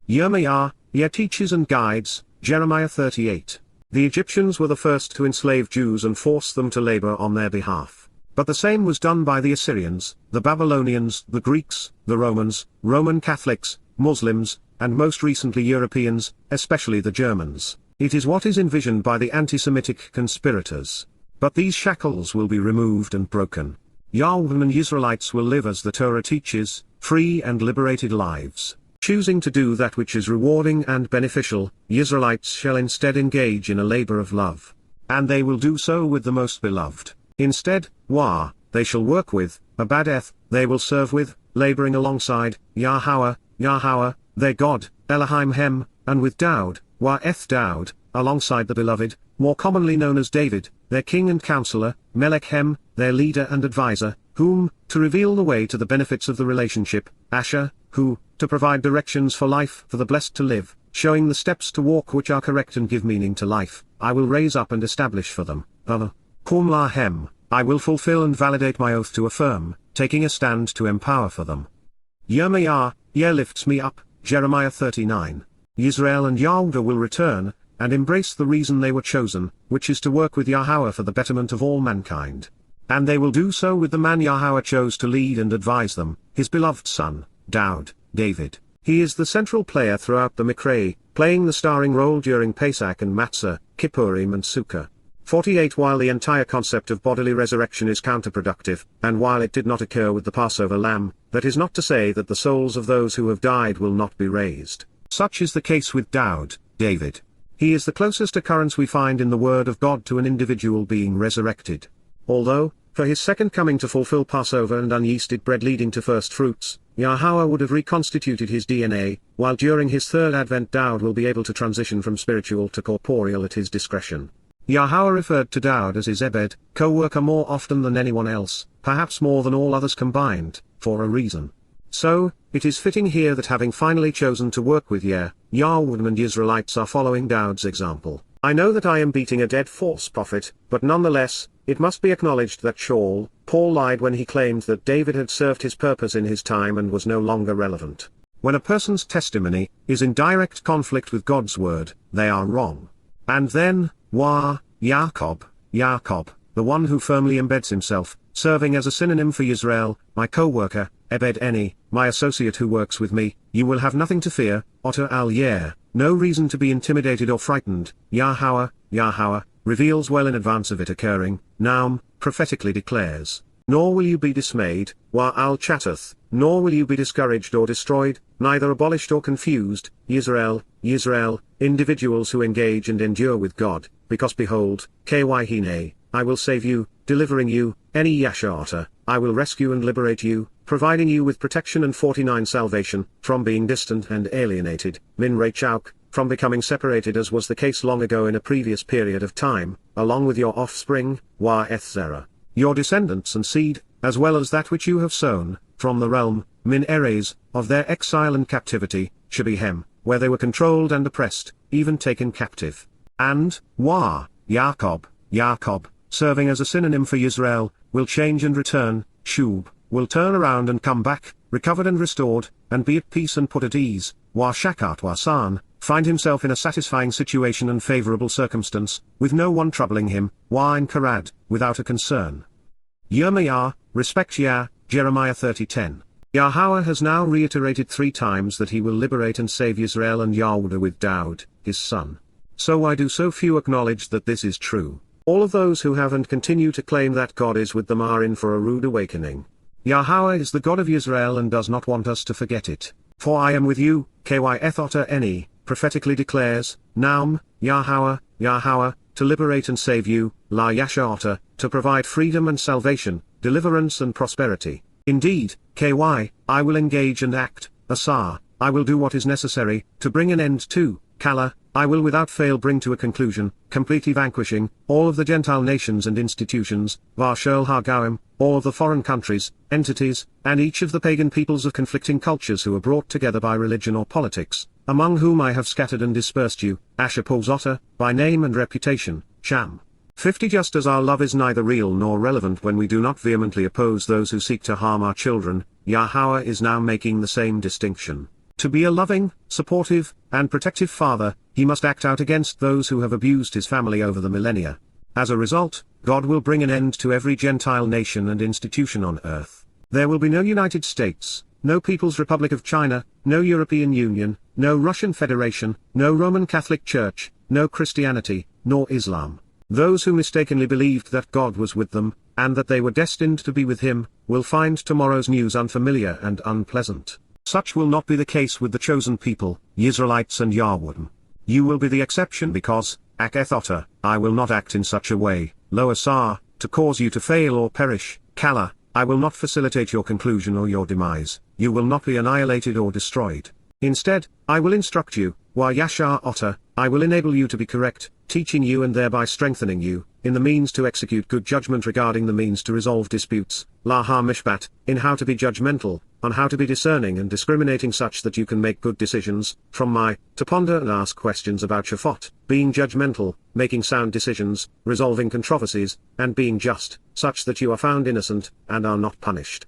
Yirma'yah, teaches and guides, Jeremiah 38. The Egyptians were the first to enslave Jews and force them to labor on their behalf. But the same was done by the Assyrians, the Babylonians, the Greeks, the Romans, Roman Catholics, Muslims, and most recently Europeans, especially the Germans. It is what is envisioned by the anti-Semitic conspirators. But these shackles will be removed and broken. Yowm and Israelites will live as the Torah teaches, free and liberated lives. Choosing to do that which is rewarding and beneficial, Israelites shall instead engage in a labor of love. And they will do so with the most beloved. Instead, they shall work with, Abadeth, they will serve with, laboring alongside, Yahowah, their God, Elohim Hem, and with Dowd, Dowd, alongside the beloved, more commonly known as David, their king and counselor, Melech Hem, their leader and advisor, whom, to reveal the way to the benefits of the relationship, Asher, who, to provide directions for life for the blessed to live, showing the steps to walk which are correct and give meaning to life, I will raise up and establish for them, Kum Lahem, I will fulfill and validate my oath to affirm, taking a stand to empower for them. Yirma'yah, lifts me up, Jeremiah 39. Yisrael and Yahuwdah will return, and embrace the reason they were chosen, which is to work with Yahowah for the betterment of all mankind. And they will do so with the man Yahowah chose to lead and advise them, his beloved son, Dowd, David. He is the central player throughout the Mikra, playing the starring role during Pesach and Matzah, Kippurim and Sukkah. 48 While the entire concept of bodily resurrection is counterproductive, and while it did not occur with the Passover lamb, that is not to say that the souls of those who have died will not be raised. Such is the case with Dowd, David. He is the closest occurrence we find in the Word of God to an individual being resurrected. Although, for his second coming to fulfill Passover and unyeasted bread leading to first fruits, Yahweh would have reconstituted his DNA, while during his third advent Dowd will be able to transition from spiritual to corporeal at his discretion. Yahweh referred to Dowd as his Ebed, co-worker more often than anyone else, perhaps more than all others combined, for a reason. So, it is fitting here that having finally chosen to work with Yahweh and Israelites are following Dowd's example. I know that I am beating a dead false prophet, but nonetheless, it must be acknowledged that Paul lied when he claimed that David had served his purpose in his time and was no longer relevant. When a person's testimony is in direct conflict with God's word, they are wrong. And then, Jacob, the one who firmly embeds himself, serving as a synonym for Yisrael, my co-worker, Ebed Eni, my associate who works with me, you will have nothing to fear, Otter al-Yer, no reason to be intimidated or frightened, Yahowah, reveals well in advance of it occurring, Naum, prophetically declares, nor will you be dismayed, Wa al-Chattath, nor will you be discouraged or destroyed, neither abolished or confused, Yisrael, individuals who engage and endure with God, because behold, Kyhine, I will save you, delivering you, Eni Yasha'ata, I will rescue and liberate you, providing you with protection and 49 salvation, from being distant and alienated, Min Rechauk, from becoming separated as was the case long ago in a previous period of time, along with your offspring, Wa Ethzera, your descendants and seed, as well as that which you have sown, from the realm, Min Eres, of their exile and captivity, Shebehem, where they were controlled and oppressed, even taken captive. And, Jacob, serving as a synonym for Yisrael, will change and return, Shub, will turn around and come back, recovered and restored, and be at peace and put at ease, Shakat Wasan, find himself in a satisfying situation and favorable circumstance, with no one troubling him, in Karad, without a concern. Yirma'yah, respect Jeremiah 30:10. Yahweh has now reiterated 3 times that he will liberate and save Yisrael and Yahuwdah with Dowd, his son. So why do so few acknowledge that this is true? All of those who have and continue to claim that God is with them are in for a rude awakening. Yahweh is the God of Yisrael and does not want us to forget it. For I am with you, Kyethotter Eni, prophetically declares, Naum, Yahweh, to liberate and save you, La Yasha'ata, to provide freedom and salvation, deliverance and prosperity. Indeed, I will engage and act, Asar, I will do what is necessary, to bring an end to, Kala, I will without fail bring to a conclusion, completely vanquishing, all of the Gentile nations and institutions, Varshel Hargawim, all of the foreign countries, entities, and each of the pagan peoples of conflicting cultures who are brought together by religion or politics, among whom I have scattered and dispersed you, Asher by name and reputation, Sham. 50 Just as our love is neither real nor relevant when we do not vehemently oppose those who seek to harm our children, Yahweh is now making the same distinction. To be a loving, supportive, and protective father, he must act out against those who have abused his family over the millennia. As a result, God will bring an end to every Gentile nation and institution on earth. There will be no United States, no People's Republic of China, no European Union, no Russian Federation, no Roman Catholic Church, no Christianity, nor Islam. Those who mistakenly believed that God was with them, and that they were destined to be with him, will find tomorrow's news unfamiliar and unpleasant. Such will not be the case with the chosen people, Israelites and Yahuwdah. You will be the exception because, Akethotter, I will not act in such a way, Lo Asar, to cause you to fail or perish, Kala, I will not facilitate your conclusion or your demise, you will not be annihilated or destroyed. Instead, I will instruct you, Yasha'ata, I will enable you to be correct, teaching you and thereby strengthening you, in the means to execute good judgment regarding the means to resolve disputes, Laha Mishpat, in how to be judgmental, on how to be discerning and discriminating such that you can make good decisions, to ponder and ask questions about Shafat, being judgmental, making sound decisions, resolving controversies, and being just, such that you are found innocent, and are not punished.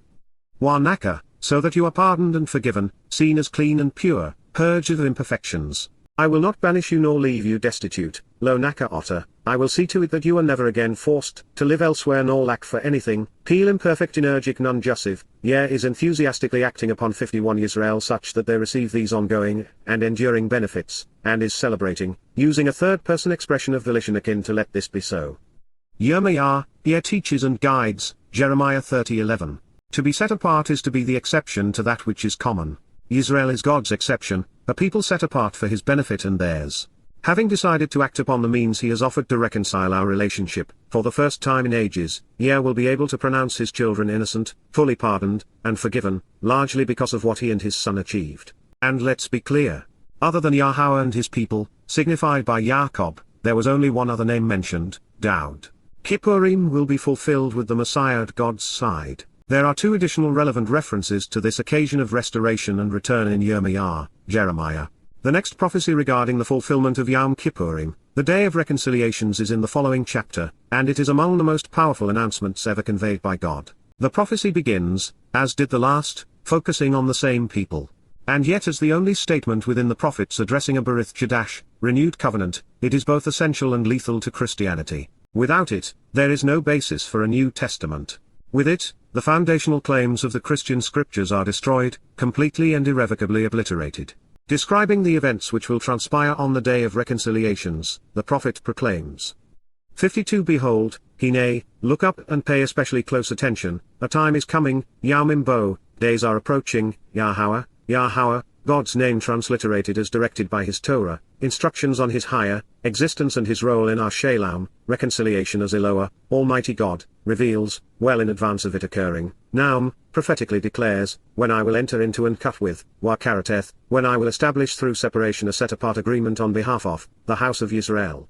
Wanaka, so that you are pardoned and forgiven, seen as clean and pure, purged of imperfections. I will not banish you nor leave you destitute, Lo Naka Otter, I will see to it that you are never again forced to live elsewhere nor lack for anything. Peel imperfect energic non-jussive, is enthusiastically acting upon 51 Yisrael such that they receive these ongoing and enduring benefits, and is celebrating, using a third-person expression of volition akin to let this be so. Yirma'yah, teaches and guides, Jeremiah 30:11. To be set apart is to be the exception to that which is common. Israel is God's exception, a people set apart for his benefit and theirs. Having decided to act upon the means he has offered to reconcile our relationship, for the first time in ages, Yah will be able to pronounce his children innocent, fully pardoned, and forgiven, largely because of what he and his son achieved. And let's be clear. Other than Yahowah and his people, signified by Yaakov, there was only one other name mentioned, Dowd. Kipurym will be fulfilled with the Messiah at God's side. There are two additional relevant references to this occasion of restoration and return in Yirma'yah, Jeremiah. The next prophecy regarding the fulfillment of Yowm Kipurym, the Day of Reconciliations, is in the following chapter, and it is among the most powerful announcements ever conveyed by God. The prophecy begins, as did the last, focusing on the same people. And yet as the only statement within the prophets addressing a Berith Chadash, renewed covenant, it is both essential and lethal to Christianity. Without it, there is no basis for a New Testament. With it, the foundational claims of the Christian scriptures are destroyed, completely and irrevocably obliterated. Describing the events which will transpire on the day of reconciliations, the prophet proclaims. 52 Behold, Hine, look up and pay especially close attention, a time is coming, Yawmimbo, days are approaching, Yahowah, Yahowah, God's name transliterated as directed by his Torah, instructions on his higher existence and his role in our Shalom, reconciliation as Eloah, Almighty God, reveals, well in advance of it occurring, Naum, prophetically declares, when I will enter into and cut with, karath, when I will establish through separation a set-apart agreement on behalf of, the house of Yisrael.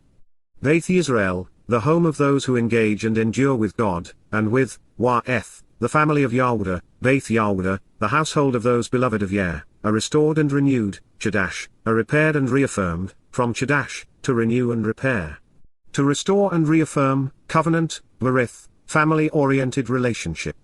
Beit Yisrael, the home of those who engage and endure with God, and with, the family of Yowdah, Beit Yowdah, the household of those beloved of Yah, are restored and renewed, Chadash, are repaired and reaffirmed, from Chadash, to renew and repair. To restore and reaffirm, covenant, Berith, family-oriented relationship.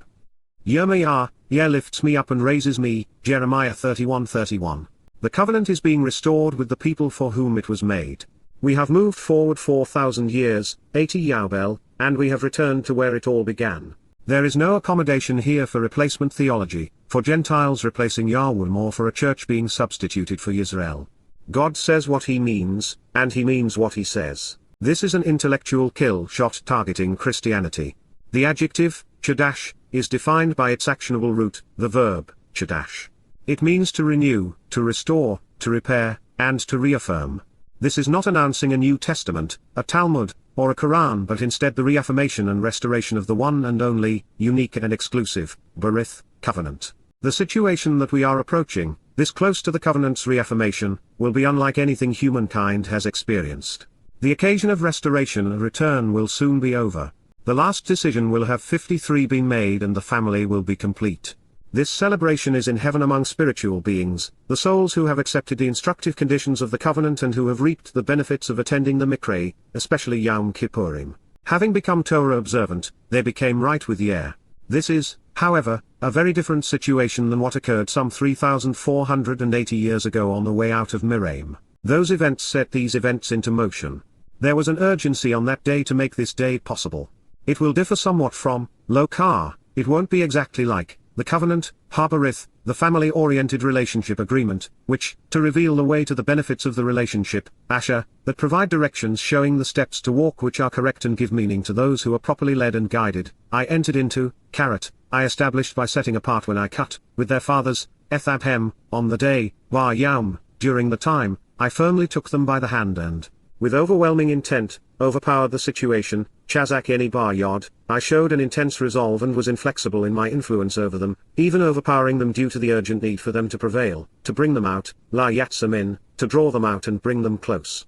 Yirma'yah, Yah lifts me up and raises me, Jeremiah 31:31. The covenant is being restored with the people for whom it was made. We have moved forward 4,000 years, 80 Yobel, and we have returned to where it all began. There is no accommodation here for replacement theology, for Gentiles replacing Yahweh or for a church being substituted for Israel. God says what he means, and he means what he says. This is an intellectual kill shot targeting Christianity. The adjective, Chadash, is defined by its actionable root, the verb, Chadash. It means to renew, to restore, to repair, and to reaffirm. This is not announcing a New Testament, a Talmud, or a Quran, but instead the reaffirmation and restoration of the one and only, unique and exclusive, Berith, covenant. The situation that we are approaching, this close to the covenant's reaffirmation, will be unlike anything humankind has experienced. The occasion of restoration and return will soon be over. The last decision will have 53 been made and the family will be complete. This celebration is in heaven among spiritual beings, the souls who have accepted the instructive conditions of the covenant and who have reaped the benefits of attending the Mikra, especially Yowm Kipurym. Having become Torah observant, they became right with Yah. This is, however, a very different situation than what occurred some 3,480 years ago on the way out of Miriam. Those events set these events into motion. There was an urgency on that day to make this day possible. It will differ somewhat from, Lokar, it won't be exactly like, the covenant, Haberith, the family-oriented relationship agreement, which, to reveal the way to the benefits of the relationship, Asher, that provide directions showing the steps to walk which are correct and give meaning to those who are properly led and guided, I entered into, karath, I established by setting apart when I cut, with their fathers, Ethabhem, on the day, Yawm, during the time, I firmly took them by the hand and, with overwhelming intent, overpowered the situation, Chazak Eni Bar Yod, I showed an intense resolve and was inflexible in my influence over them, even overpowering them due to the urgent need for them to prevail, to bring them out, La Yatsamin, to draw them out and bring them close.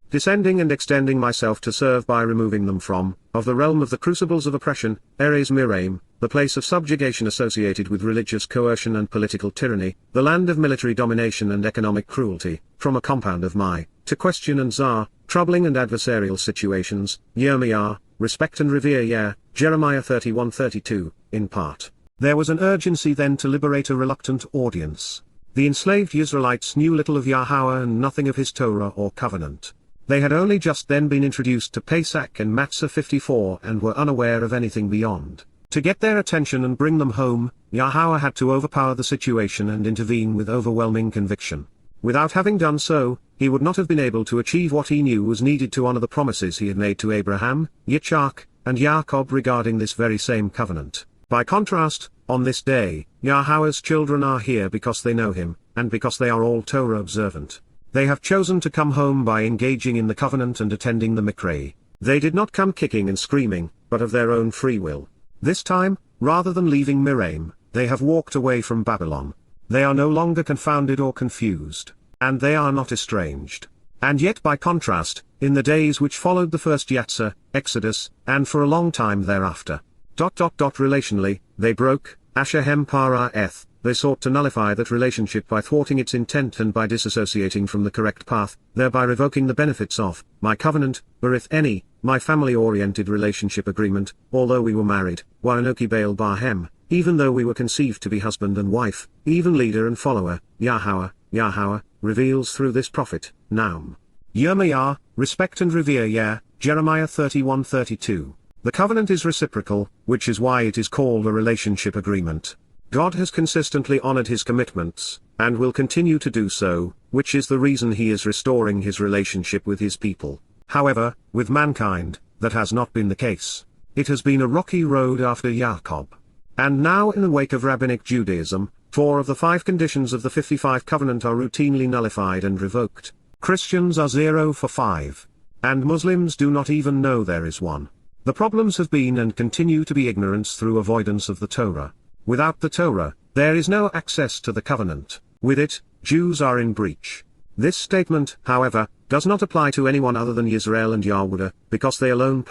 Descending and extending myself to serve by removing them from, of the realm of the crucibles of oppression, Eres Miraim, the place of subjugation associated with religious coercion and political tyranny, the land of military domination and economic cruelty, from a compound of my, to question and czar, troubling and adversarial situations, Yirma'yah, respect and revere Yah, Jeremiah 31:32, in part. There was an urgency then to liberate a reluctant audience. The enslaved Israelites knew little of Yahowah and nothing of his Torah or covenant. They had only just then been introduced to Pesach and Matzah 54 and were unaware of anything beyond. To get their attention and bring them home, Yahowah had to overpower the situation and intervene with overwhelming conviction. Without having done so, he would not have been able to achieve what he knew was needed to honor the promises he had made to Abraham, Yitzhak, and Jacob regarding this very same covenant. By contrast, on this day, Yahweh's children are here because they know him, and because they are all Torah observant. They have chosen to come home by engaging in the covenant and attending the mikveh. They did not come kicking and screaming, but of their own free will. This time, rather than leaving Miriam, they have walked away from Babylon. They are no longer confounded or confused, and they are not estranged. And yet by contrast, in the days which followed the first Yatzah, Exodus, and for a long time thereafter, relationally, they broke, Asher para eth, they sought to nullify that relationship by thwarting its intent and by disassociating from the correct path, thereby revoking the benefits of my covenant, or if any, my family-oriented relationship agreement, although we were married, Wa'anoki Baal Bahem, even though we were conceived to be husband and wife, even leader and follower, Yahowah, reveals through this prophet, Naum. Yirma'yah, respect and revere Jeremiah 31:32. The covenant is reciprocal, which is why it is called a relationship agreement. God has consistently honored his commitments, and will continue to do so, which is the reason he is restoring his relationship with his people. However, with mankind, that has not been the case. It has been a rocky road after Jacob. And now in the wake of Rabbinic Judaism, 4 of the 5 conditions of the 55 covenant are routinely nullified and revoked. Christians are 0 for 5. And Muslims do not even know there is one. The problems have been and continue to be ignorance through avoidance of the Torah. Without the Torah, there is no access to the covenant. With it, Jews are in breach. This statement, however, does not apply to anyone other than Yisrael and Yahuwdah, because they alone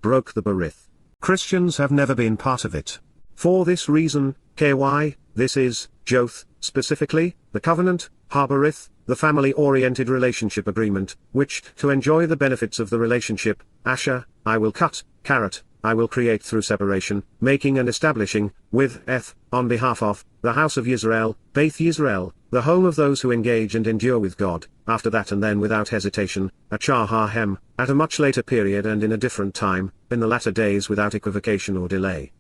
broke the berith. Christians have never been part of it. For this reason, this is, Joth, specifically, the covenant, berith, the family-oriented relationship agreement, which, to enjoy the benefits of the relationship, Asher, I will cut, karath, I will create through separation, making and establishing, with on behalf of, the house of Yisrael, Beit Yisrael, the home of those who engage and endure with God, after that and then without hesitation, at a much later period and in a different time, in the latter days without equivocation or delay.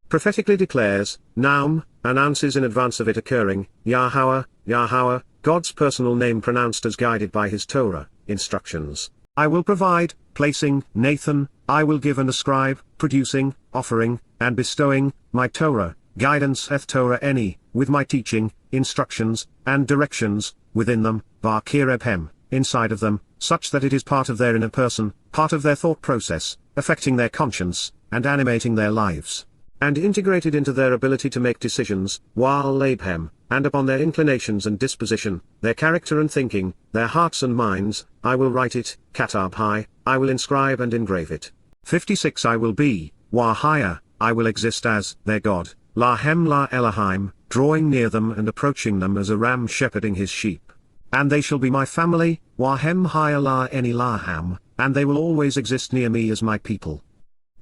Prophetically declares, Naum, announces in advance of it occurring, Yahowah, God's personal name pronounced as guided by his Torah, instructions. I will provide, placing, Nathan, I will give and ascribe, producing, offering, and bestowing, my Torah, guidance Torah with my teaching, instructions, and directions, within them, Kirebhem, inside of them, such that it is part of their inner person, part of their thought process, affecting their conscience, and animating their lives. And integrated into their ability to make decisions, while labhem, and upon their inclinations and disposition, their character and thinking, their hearts and minds, I will write it, katabhai, I will inscribe and engrave it. 56 I will be, wahaya, I will exist as, their God, lahem la Elohim, drawing near them and approaching them as a ram shepherding his sheep. And they shall be my family, wahem haya la eni laham, and they will always exist near me as my people.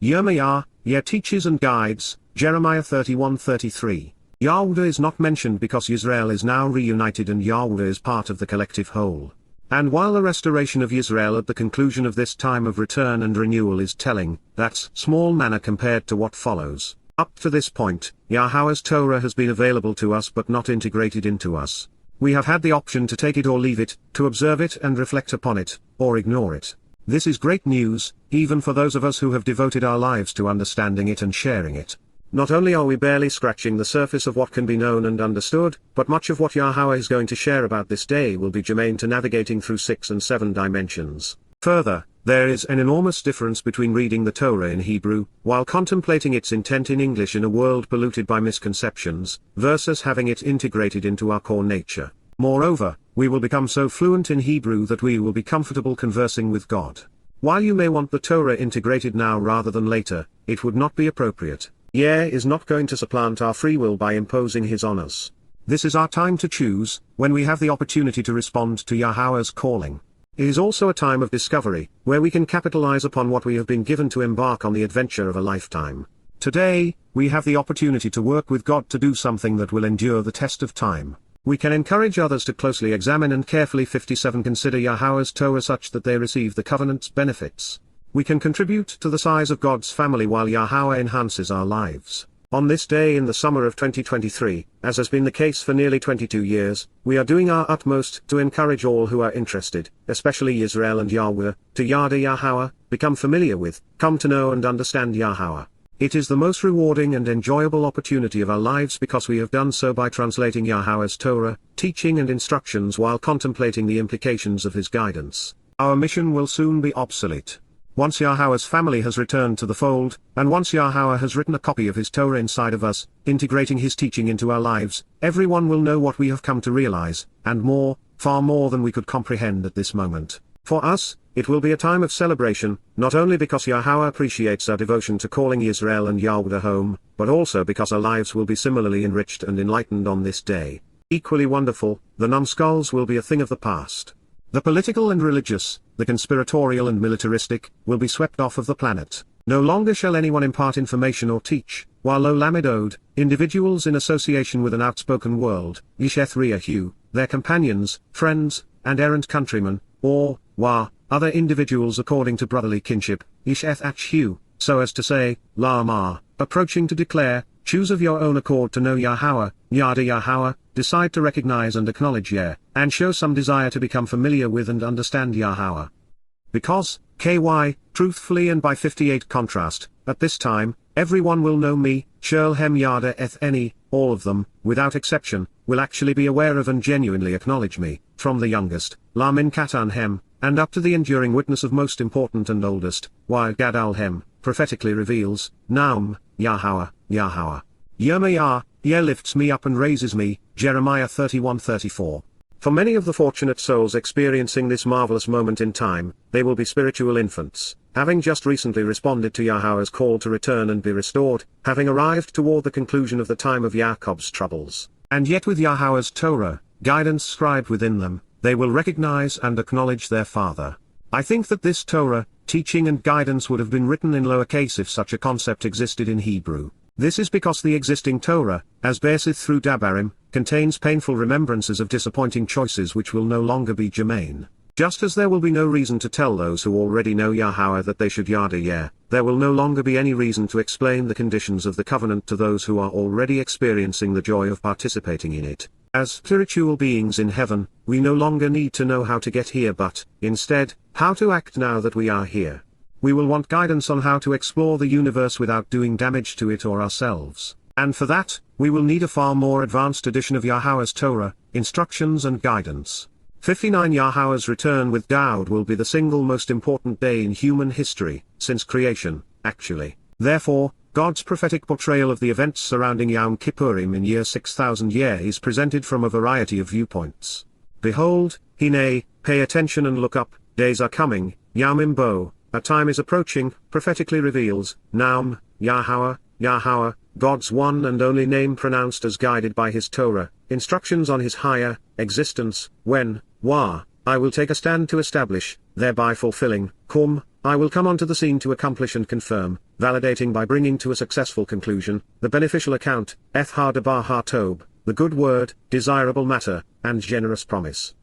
Yirma'yah, teaches and guides, Jeremiah 31:33. Yahuwdah is not mentioned because Yisrael is now reunited and Yahuwdah is part of the collective whole. And while the restoration of Yisrael at the conclusion of this time of return and renewal is telling, that's small manner compared to what follows. Up to this point, Yahweh's Torah has been available to us but not integrated into us. We have had the option to take it or leave it, to observe it and reflect upon it, or ignore it. This is great news, even for those of us who have devoted our lives to understanding it and sharing it. Not only are we barely scratching the surface of what can be known and understood, but much of what Yahowah is going to share about this day will be germane to navigating through 6 and 7 dimensions. Further, there is an enormous difference between reading the Torah in Hebrew, while contemplating its intent in English in a world polluted by misconceptions, versus having it integrated into our core nature. Moreover, we will become so fluent in Hebrew that we will be comfortable conversing with God. While you may want the Torah integrated now rather than later, it would not be appropriate. Yah is not going to supplant our free will by imposing his honors. This is our time to choose, when we have the opportunity to respond to Yahowah's calling. It is also a time of discovery, where we can capitalize upon what we have been given to embark on the adventure of a lifetime. Today, we have the opportunity to work with God to do something that will endure the test of time. We can encourage others to closely examine and carefully 57 consider Yahowah's Torah such that they receive the covenant's benefits. We can contribute to the size of God's family while Yahowah enhances our lives. On this day in the summer of 2023, as has been the case for nearly 22 years, we are doing our utmost to encourage all who are interested, especially Yisrael and Yahuwdah, to Yada Yahowah, become familiar with, come to know and understand Yahowah. it is the most rewarding and enjoyable opportunity of our lives because we have done so by translating Yahweh's Torah, teaching and instructions while contemplating the implications of his guidance. Our mission will soon be obsolete. Once Yahweh's family has returned to the fold, and once Yahweh has written a copy of his Torah inside of us, integrating his teaching into our lives, everyone will know what we have come to realize, and more, far more than we could comprehend at this moment. For us, it will be a time of celebration, not only because Yahweh appreciates our devotion to calling Yisrael and Yowdah home, but also because our lives will be similarly enriched and enlightened on this day. Equally wonderful, the numbskulls will be a thing of the past. The political and religious, the conspiratorial and militaristic, will be swept off of the planet. No longer shall anyone impart information or teach, while Mow'ed, individuals in association with an outspoken world, Yisheth their companions, friends, and errant countrymen, or, other individuals according to brotherly kinship, Yisheth so as to say, Lama, approaching to declare, choose of your own accord to know Yahowah, Yada Yahowah, decide to recognize and acknowledge and show some desire to become familiar with and understand Yahowah. Because, truthfully and by 58 contrast, at this time, everyone will know me, Sherlhem Yada any, all of them, without exception, will actually be aware of and genuinely acknowledge me, from the youngest, Lamin Katanhem, and up to the enduring witness of most important and oldest, while Gadalhem, prophetically reveals, Naum, Yahowah, Yahowah. Yirma'yah, lifts me up and raises me, Jeremiah 31:34. For many of the fortunate souls experiencing this marvelous moment in time, they will be spiritual infants, having just recently responded to Yahweh's call to return and be restored, having arrived toward the conclusion of the time of Jacob's troubles. And yet with Yahweh's Torah, guidance scribed within them, they will recognize and acknowledge their Father. I think that this Torah, teaching and guidance would have been written in lowercase if such a concept existed in Hebrew. This is because the existing Torah, as baseth through Dabarim, contains painful remembrances of disappointing choices which will no longer be germane. Just as there will be no reason to tell those who already know Yahweh that they should Yada, there will no longer be any reason to explain the conditions of the covenant to those who are already experiencing the joy of participating in it. As spiritual beings in heaven, we no longer need to know how to get here but, instead, how to act now that we are here. We will want guidance on how to explore the universe without doing damage to it or ourselves. And for that, we will need a far more advanced edition of Yahweh's Torah, instructions and guidance. 59 Yahweh's return with Dowd will be the single most important day in human history, since creation, actually. Therefore, God's prophetic portrayal of the events surrounding Yowm Kipurym in year 6000 is presented from a variety of viewpoints. Behold, Hine, pay attention and look up, days are coming, Yawmim a time is approaching, prophetically reveals, Naum, Yahowah, Yahowah, God's one and only name pronounced as guided by his Torah, instructions on his higher existence, when, I will take a stand to establish, thereby fulfilling, I will come onto the scene to accomplish and confirm, validating by bringing to a successful conclusion, the beneficial account, Dabar Tob, the good word, desirable matter, and generous promise.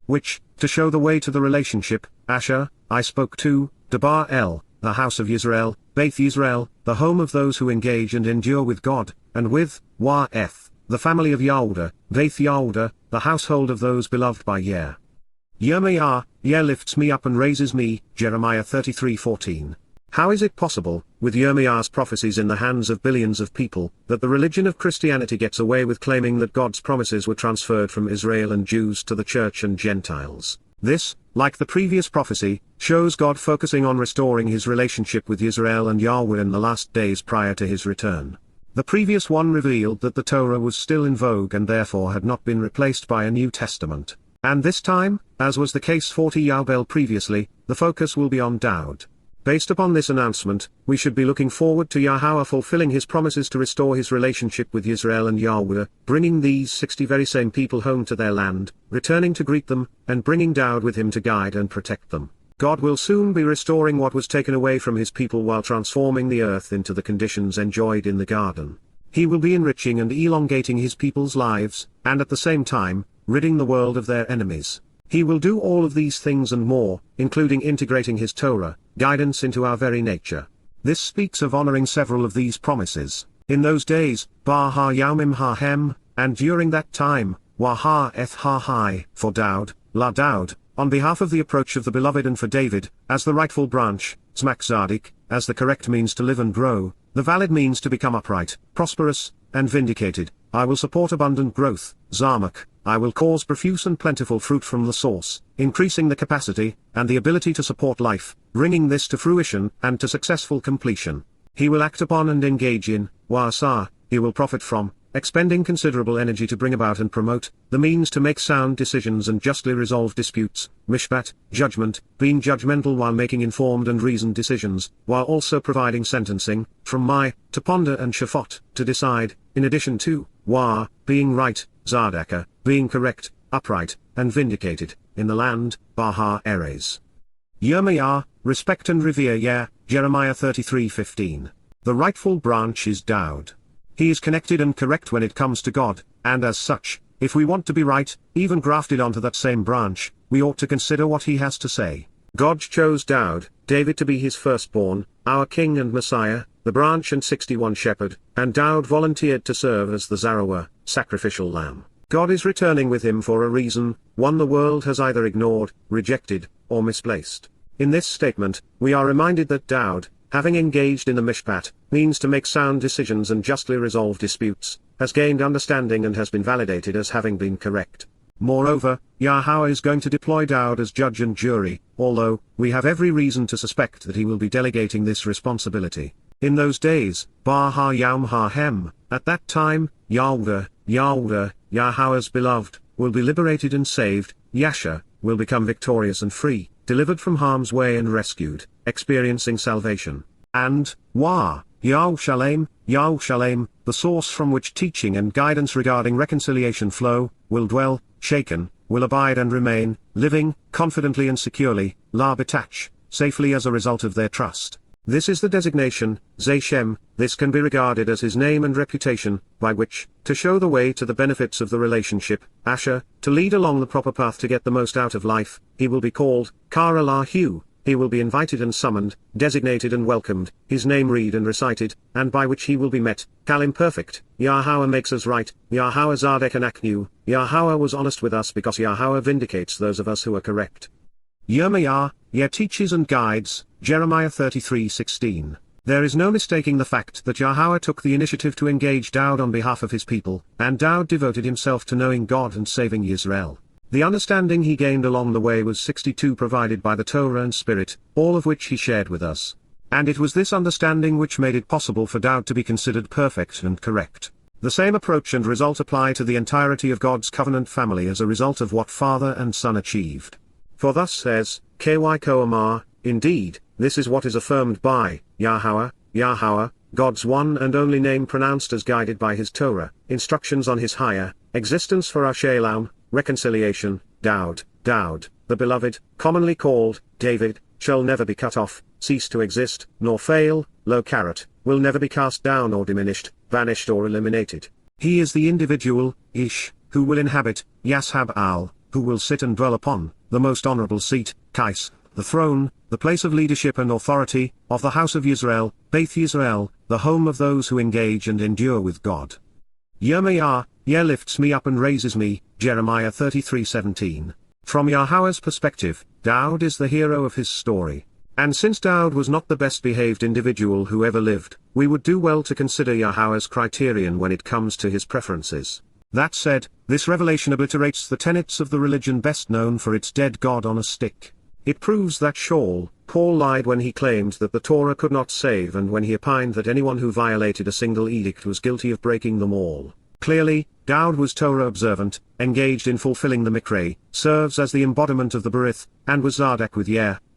Which, to show the way to the relationship, Asher, I spoke to, Dabar the house of Yisrael, Beit Yisrael, the home of those who engage and endure with God, and with, the family of Yowdah, Beit Yowdah, the household of those beloved by Yirma'yah, lifts me up and raises me, Jeremiah 33:14. How is it possible, with Yirma'yah's prophecies in the hands of billions of people, that the religion of Christianity gets away with claiming that God's promises were transferred from Israel and Jews to the Church and Gentiles? This, like the previous prophecy, shows God focusing on restoring his relationship with Yisrael and Yahweh in the last days prior to his return. The previous one revealed that the Torah was still in vogue and therefore had not been replaced by a New Testament. And this time, as was the case 40 Yobel previously, the focus will be on Dowd. Based upon this announcement, we should be looking forward to Yahweh fulfilling his promises to restore his relationship with Yisrael and Yahweh, bringing these 60 very same people home to their land, returning to greet them, and bringing Dowd with him to guide and protect them. God will soon be restoring what was taken away from his people while transforming the earth into the conditions enjoyed in the garden. He will be enriching and elongating his people's lives, and at the same time, ridding the world of their enemies. He will do all of these things and more, including integrating his Torah, guidance into our very nature. This speaks of honoring several of these promises. In those days, Baha Yaumim Hahem, and during that time, Waha Eth Ha for Dowd, Dowd, on behalf of the approach of the beloved and for David, as the rightful branch, Tzmak Zadik, as the correct means to live and grow, the valid means to become upright, prosperous, and vindicated. I will support abundant growth, Zamach. I will cause profuse and plentiful fruit from the source, increasing the capacity, and the ability to support life, bringing this to fruition, and to successful completion. He will act upon and engage in, Wa'asah, he will profit from, expending considerable energy to bring about and promote, the means to make sound decisions and justly resolve disputes, Mishpat, judgment, being judgmental while making informed and reasoned decisions, while also providing sentencing, from to ponder and Shafot, to decide, in addition to, being right, Zadaka, being correct, upright, and vindicated, in the land, Baha Eres. Yirma'yah, respect and revere Jeremiah 33:15. The rightful branch is Dowd. He is connected and correct when it comes to God, and as such, if we want to be right, even grafted onto that same branch, we ought to consider what he has to say. God chose Dowd, David to be his firstborn, our king and Messiah, the branch and 61 shepherd, and Dowd volunteered to serve as the Zarawah, sacrificial lamb. God is returning with him for a reason, one the world has either ignored, rejected, or misplaced. In this statement, we are reminded that Dowd, having engaged in the mishpat, means to make sound decisions and justly resolve disputes, has gained understanding and has been validated as having been correct. Moreover, Yahweh is going to deploy Dowd as judge and jury, although, we have every reason to suspect that he will be delegating this responsibility. In those days, Yowm Kipurym, at that time, Yowdah, Yahweh's beloved, will be liberated and saved, Yasha, will become victorious and free, delivered from harm's way and rescued, experiencing salvation. And, Yahushalem, the source from which teaching and guidance regarding reconciliation flow, will dwell, shaken, will abide and remain, living, confidently and securely, la betach, safely as a result of their trust. This is the designation, Zashem, this can be regarded as his name and reputation, by which, to show the way to the benefits of the relationship, Asher, to lead along the proper path to get the most out of life, he will be called, Karath, he will be invited and summoned, designated and welcomed, his name read and recited, and by which he will be met, Kalim perfect, Yahweh makes us right, Yahweh Zadek and Aknu, Yahweh was honest with us because Yahweh vindicates those of us who are correct. Yirma'yah, teaches and guides, Jeremiah 33:16. There is no mistaking the fact that Yahweh took the initiative to engage Dowd on behalf of his people, and Dowd devoted himself to knowing God and saving Yisrael. The understanding he gained along the way was 62 provided by the Torah and Spirit, all of which he shared with us. And it was this understanding which made it possible for Dowd to be considered perfect and correct. The same approach and result apply to the entirety of God's covenant family as a result of what Father and Son achieved. For thus says, Ky indeed, this is what is affirmed by, Yahweh, God's one and only name pronounced as guided by his Torah, instructions on his higher, existence for our Shalom, reconciliation, Dowd, the beloved, commonly called, David, shall never be cut off, cease to exist, nor fail, lo karath, will never be cast down or diminished, vanished or eliminated. He is the individual, Ish, who will inhabit, Yashab al, who will sit and dwell upon, the most honorable seat, Kais, the throne, the place of leadership and authority, of the house of Yisrael, Beit Yisrael, the home of those who engage and endure with God. Yirma'yah, lifts me up and raises me, Jeremiah 33:17. From Yahweh's perspective, Dowd is the hero of his story. And since Dowd was not the best behaved individual who ever lived, we would do well to consider Yahweh's criterion when it comes to his preferences. That said, this revelation obliterates the tenets of the religion best known for its dead God on a stick. It proves that Paul lied when he claimed that the Torah could not save and when he opined that anyone who violated a single edict was guilty of breaking them all. Clearly, Dowd was Torah observant, engaged in fulfilling the Mikre, serves as the embodiment of the Berith, and was Zadok with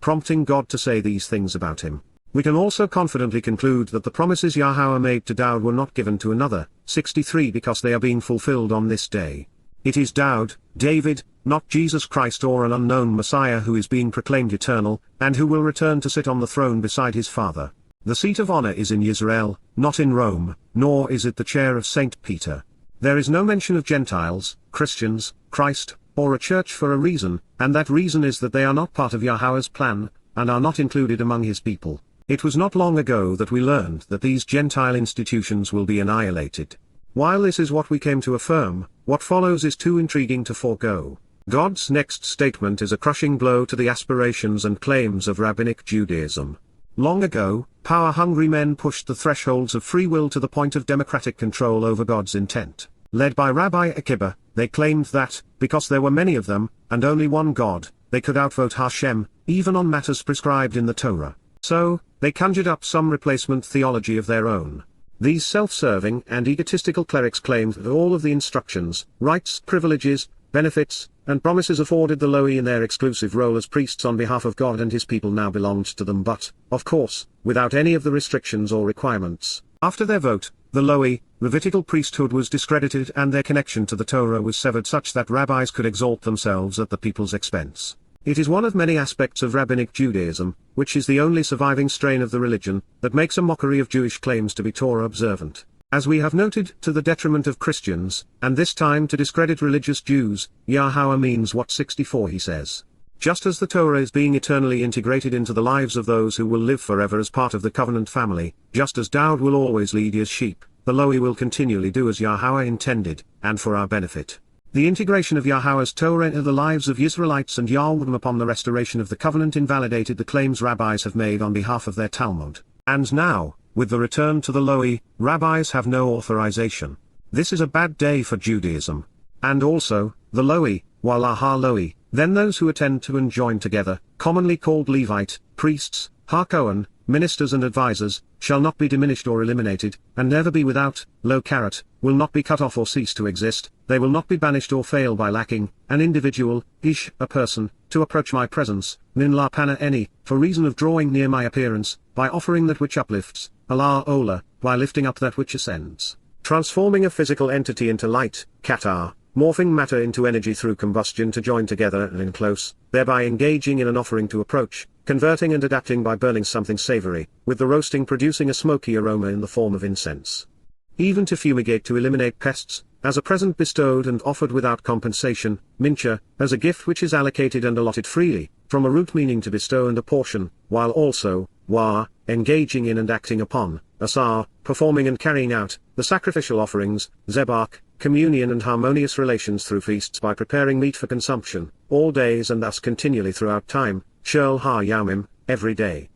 prompting God to say these things about him. We can also confidently conclude that the promises Yahweh made to Dowd were not given to another, 63 because they are being fulfilled on this day. It is Dowd, David, not Jesus Christ or an unknown Messiah who is being proclaimed eternal, and who will return to sit on the throne beside his Father. The seat of honor is in Yisrael, not in Rome, nor is it the chair of Saint Peter. There is no mention of Gentiles, Christians, Christ, or a church for a reason, and that reason is that they are not part of Yahweh's plan, and are not included among his people. It was not long ago that we learned that these Gentile institutions will be annihilated. While this is what we came to affirm, what follows is too intriguing to forego. God's next statement is a crushing blow to the aspirations and claims of Rabbinic Judaism. Long ago, power-hungry men pushed the thresholds of free will to the point of democratic control over God's intent. Led by Rabbi Akiba, they claimed that, because there were many of them, and only one God, they could outvote Hashem, even on matters prescribed in the Torah. So, they conjured up some replacement theology of their own. These self-serving and egotistical clerics claimed that all of the instructions, rights, privileges, benefits, and promises afforded the Lowy in their exclusive role as priests on behalf of God and his people now belonged to them, but, of course, without any of the restrictions or requirements. After their vote, the Lowy, Levitical priesthood was discredited and their connection to the Torah was severed such that rabbis could exalt themselves at the people's expense. It is one of many aspects of Rabbinic Judaism, which is the only surviving strain of the religion, that makes a mockery of Jewish claims to be Torah observant. As we have noted, to the detriment of Christians, and this time to discredit religious Jews, Yahowah means what 64 he says. Just as the Torah is being eternally integrated into the lives of those who will live forever as part of the covenant family, just as Dowd will always lead his sheep, the Lowy will continually do as Yahowah intended, and for our benefit. The integration of Yahowah's Torah into the lives of Israelites and Yahweh upon the restoration of the covenant invalidated the claims rabbis have made on behalf of their Talmud. And now, with the return to the Lowy, rabbis have no authorization. This is a bad day for Judaism. And also, the Lowy, Wallah ha-Lowy, then those who attend to and join together, commonly called Levite, priests, ha-Kohen, ministers and advisors, shall not be diminished or eliminated, and never be without, lo karath, will not be cut off or cease to exist, they will not be banished or fail by lacking, an individual, ish, a person, to approach my presence, min la pana any, for reason of drawing near my appearance, by offering that which uplifts, Allah ola, by lifting up that which ascends, transforming a physical entity into light, katar, morphing matter into energy through combustion to join together and enclose, thereby engaging in an offering to approach, converting and adapting by burning something savory, with the roasting producing a smoky aroma in the form of incense. Even to fumigate to eliminate pests, as a present bestowed and offered without compensation, mincha, as a gift which is allocated and allotted freely, from a root meaning to bestow and apportion, while also, wa, engaging in and acting upon, asar, performing and carrying out, the sacrificial offerings, zebach, communion and harmonious relations through feasts by preparing meat for consumption, all days and thus continually throughout time, shel ha-yamim, every day.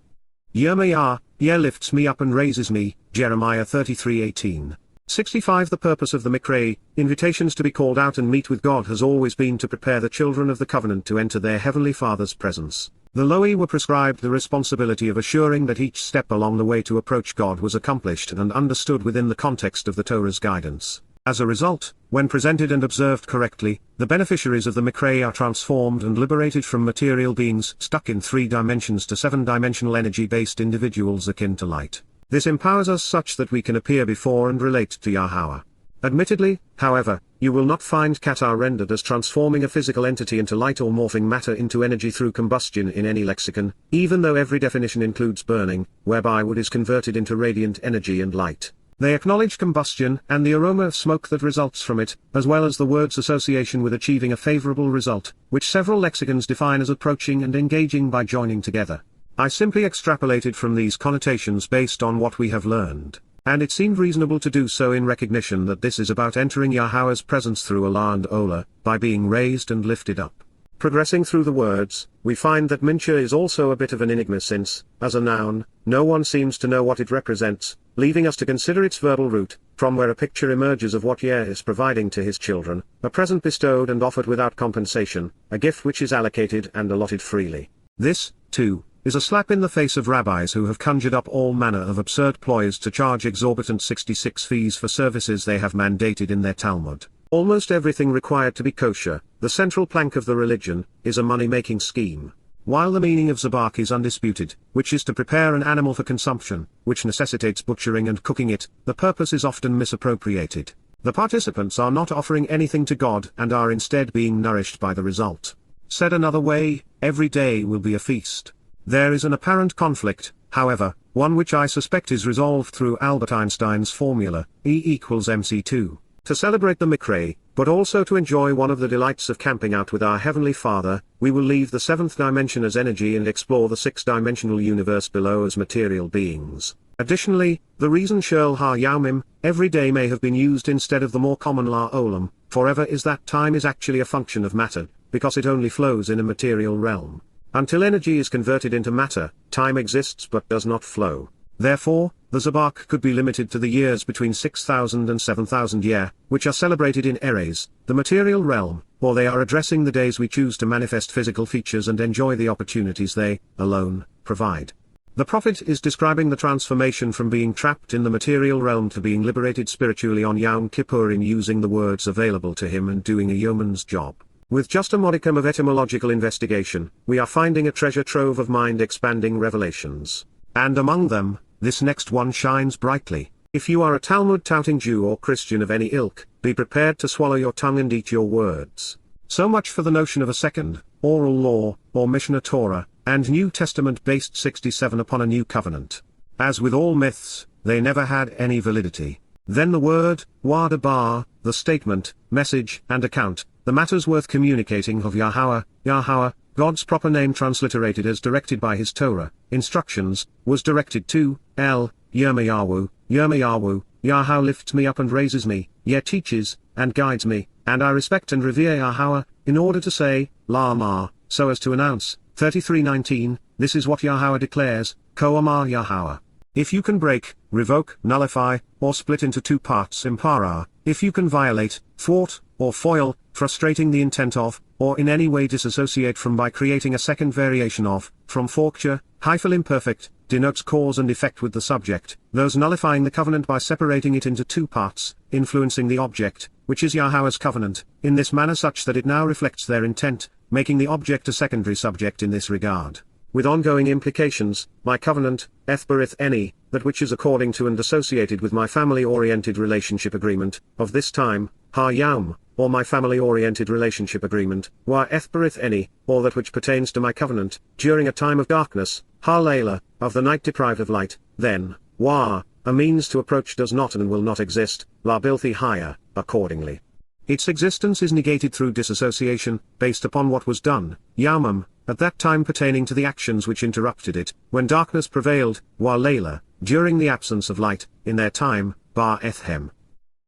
Yirma'yah, Yeh lifts me up and raises me, Jeremiah 33:18. 65 The purpose of the Mikra, invitations to be called out and meet with God has always been to prepare the children of the covenant to enter their heavenly Father's presence. The Lowy were prescribed the responsibility of assuring that each step along the way to approach God was accomplished and understood within the context of the Torah's guidance. As a result, when presented and observed correctly, the beneficiaries of the Mikra are transformed and liberated from material beings stuck in 3 dimensions to 7-dimensional energy-based individuals akin to light. This empowers us such that we can appear before and relate to Yahowah. Admittedly, however, you will not find katar rendered as transforming a physical entity into light or morphing matter into energy through combustion in any lexicon, even though every definition includes burning, whereby wood is converted into radiant energy and light. They acknowledge combustion and the aroma of smoke that results from it, as well as the word's association with achieving a favorable result, which several lexicons define as approaching and engaging by joining together. I simply extrapolated from these connotations based on what we have learned, and it seemed reasonable to do so in recognition that this is about entering Yahowah's presence through Allah and Ola, by being raised and lifted up. Progressing through the words, we find that mincha is also a bit of an enigma since, as a noun, no one seems to know what it represents, leaving us to consider its verbal root, from where a picture emerges of what Yeh is providing to his children, a present bestowed and offered without compensation, a gift which is allocated and allotted freely. This, too, is a slap in the face of rabbis who have conjured up all manner of absurd ploys to charge exorbitant 66 fees for services they have mandated in their Talmud. Almost everything required to be kosher, the central plank of the religion, is a money-making scheme. While the meaning of zabach is undisputed, which is to prepare an animal for consumption, which necessitates butchering and cooking it, the purpose is often misappropriated. The participants are not offering anything to God and are instead being nourished by the result. Said another way, every day will be a feast. There is an apparent conflict, however, one which I suspect is resolved through Albert Einstein's formula, E=mc2. To celebrate the Mikra, but also to enjoy one of the delights of camping out with our Heavenly Father, we will leave the 7th dimension as energy and explore the 6-dimensional universe below as material beings. Additionally, the reason shel ha-yamim, every day may have been used instead of the more common la olam, forever is that time is actually a function of matter, because it only flows in a material realm. Until energy is converted into matter, time exists but does not flow. Therefore, the Zabak could be limited to the years between 6,000 and 7,000 year, which are celebrated in Eres, the material realm, or they are addressing the days we choose to manifest physical features and enjoy the opportunities they, alone, provide. The prophet is describing the transformation from being trapped in the material realm to being liberated spiritually on Yowm Kipurym using the words available to him and doing a yeoman's job. With just a modicum of etymological investigation, we are finding a treasure trove of mind-expanding revelations. And among them, this next one shines brightly. If you are a Talmud-touting Jew or Christian of any ilk, be prepared to swallow your tongue and eat your words. So much for the notion of a second, oral law, or Mishnah Torah, and New Testament based 67 upon a new covenant. As with all myths, they never had any validity. Then the word, wada bar, the statement, message, and account, the matters worth communicating of Yahowah, God's proper name transliterated as directed by his Torah, instructions, was directed to, Yirma'yah, Yahweh lifts me up and raises me, teaches, and guides me, and I respect and revere Yahowah, in order to say, Lama, so as to announce, 33:19, this is what Yahowah declares, Ko'amar Yahowah. If you can break, revoke, nullify, or split into two parts impara, if you can violate, thwart, or foil, frustrating the intent of, or in any way disassociate from by creating a second variation of, from forkture, hyphal imperfect, denotes cause and effect with the subject, those nullifying the covenant by separating it into two parts, influencing the object, which is Yahowah's covenant, in this manner such that it now reflects their intent, making the object a secondary subject in this regard. With ongoing implications, my covenant, ethberith any, that which is according to and associated with my family-oriented relationship agreement, of this time, ha-yawm, or my family-oriented relationship agreement, wa ethberith any, or that which pertains to my covenant, during a time of darkness, ha-layla, of the night deprived of light, then, wa, a means to approach does not and will not exist, la bilthi higher, accordingly. Its existence is negated through disassociation, based upon what was done, yawmam, at that time pertaining to the actions which interrupted it, when darkness prevailed, wa layla, during the absence of light, in their time, bar ethem.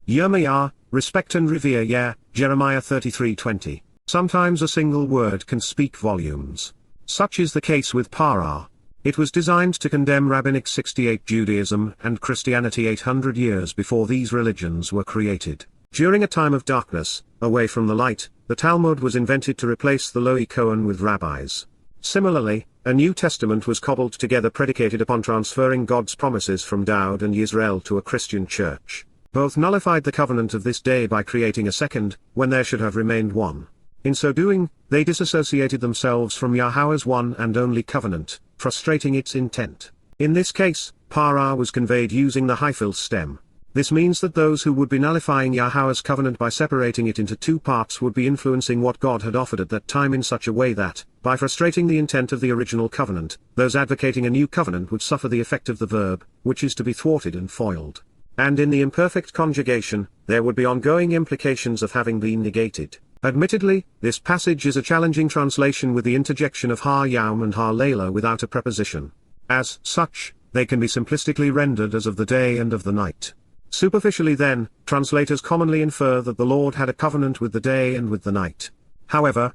Yirma'yah, respect and revere Jeremiah 33:20. Sometimes a single word can speak volumes. Such is the case with parah. It was designed to condemn Rabbinic 68 Judaism and Christianity 800 years before these religions were created. During a time of darkness, away from the light, the Talmud was invented to replace the Lo'i Kohen with rabbis. Similarly, a New Testament was cobbled together predicated upon transferring God's promises from Dowd and Yisra'el to a Christian church. Both nullified the covenant of this day by creating a second, when there should have remained one. In so doing, they disassociated themselves from Yahowah's one and only covenant, frustrating its intent. In this case, parah was conveyed using the hyphal stem. This means that those who would be nullifying Yahowah's covenant by separating it into two parts would be influencing what God had offered at that time in such a way that, by frustrating the intent of the original covenant, those advocating a new covenant would suffer the effect of the verb, which is to be thwarted and foiled. And in the imperfect conjugation, there would be ongoing implications of having been negated. Admittedly, this passage is a challenging translation with the interjection of ha-yawm and ha-layla without a preposition. As such, they can be simplistically rendered as of the day and of the night. Superficially then, translators commonly infer that the Lord had a covenant with the day and with the night. However,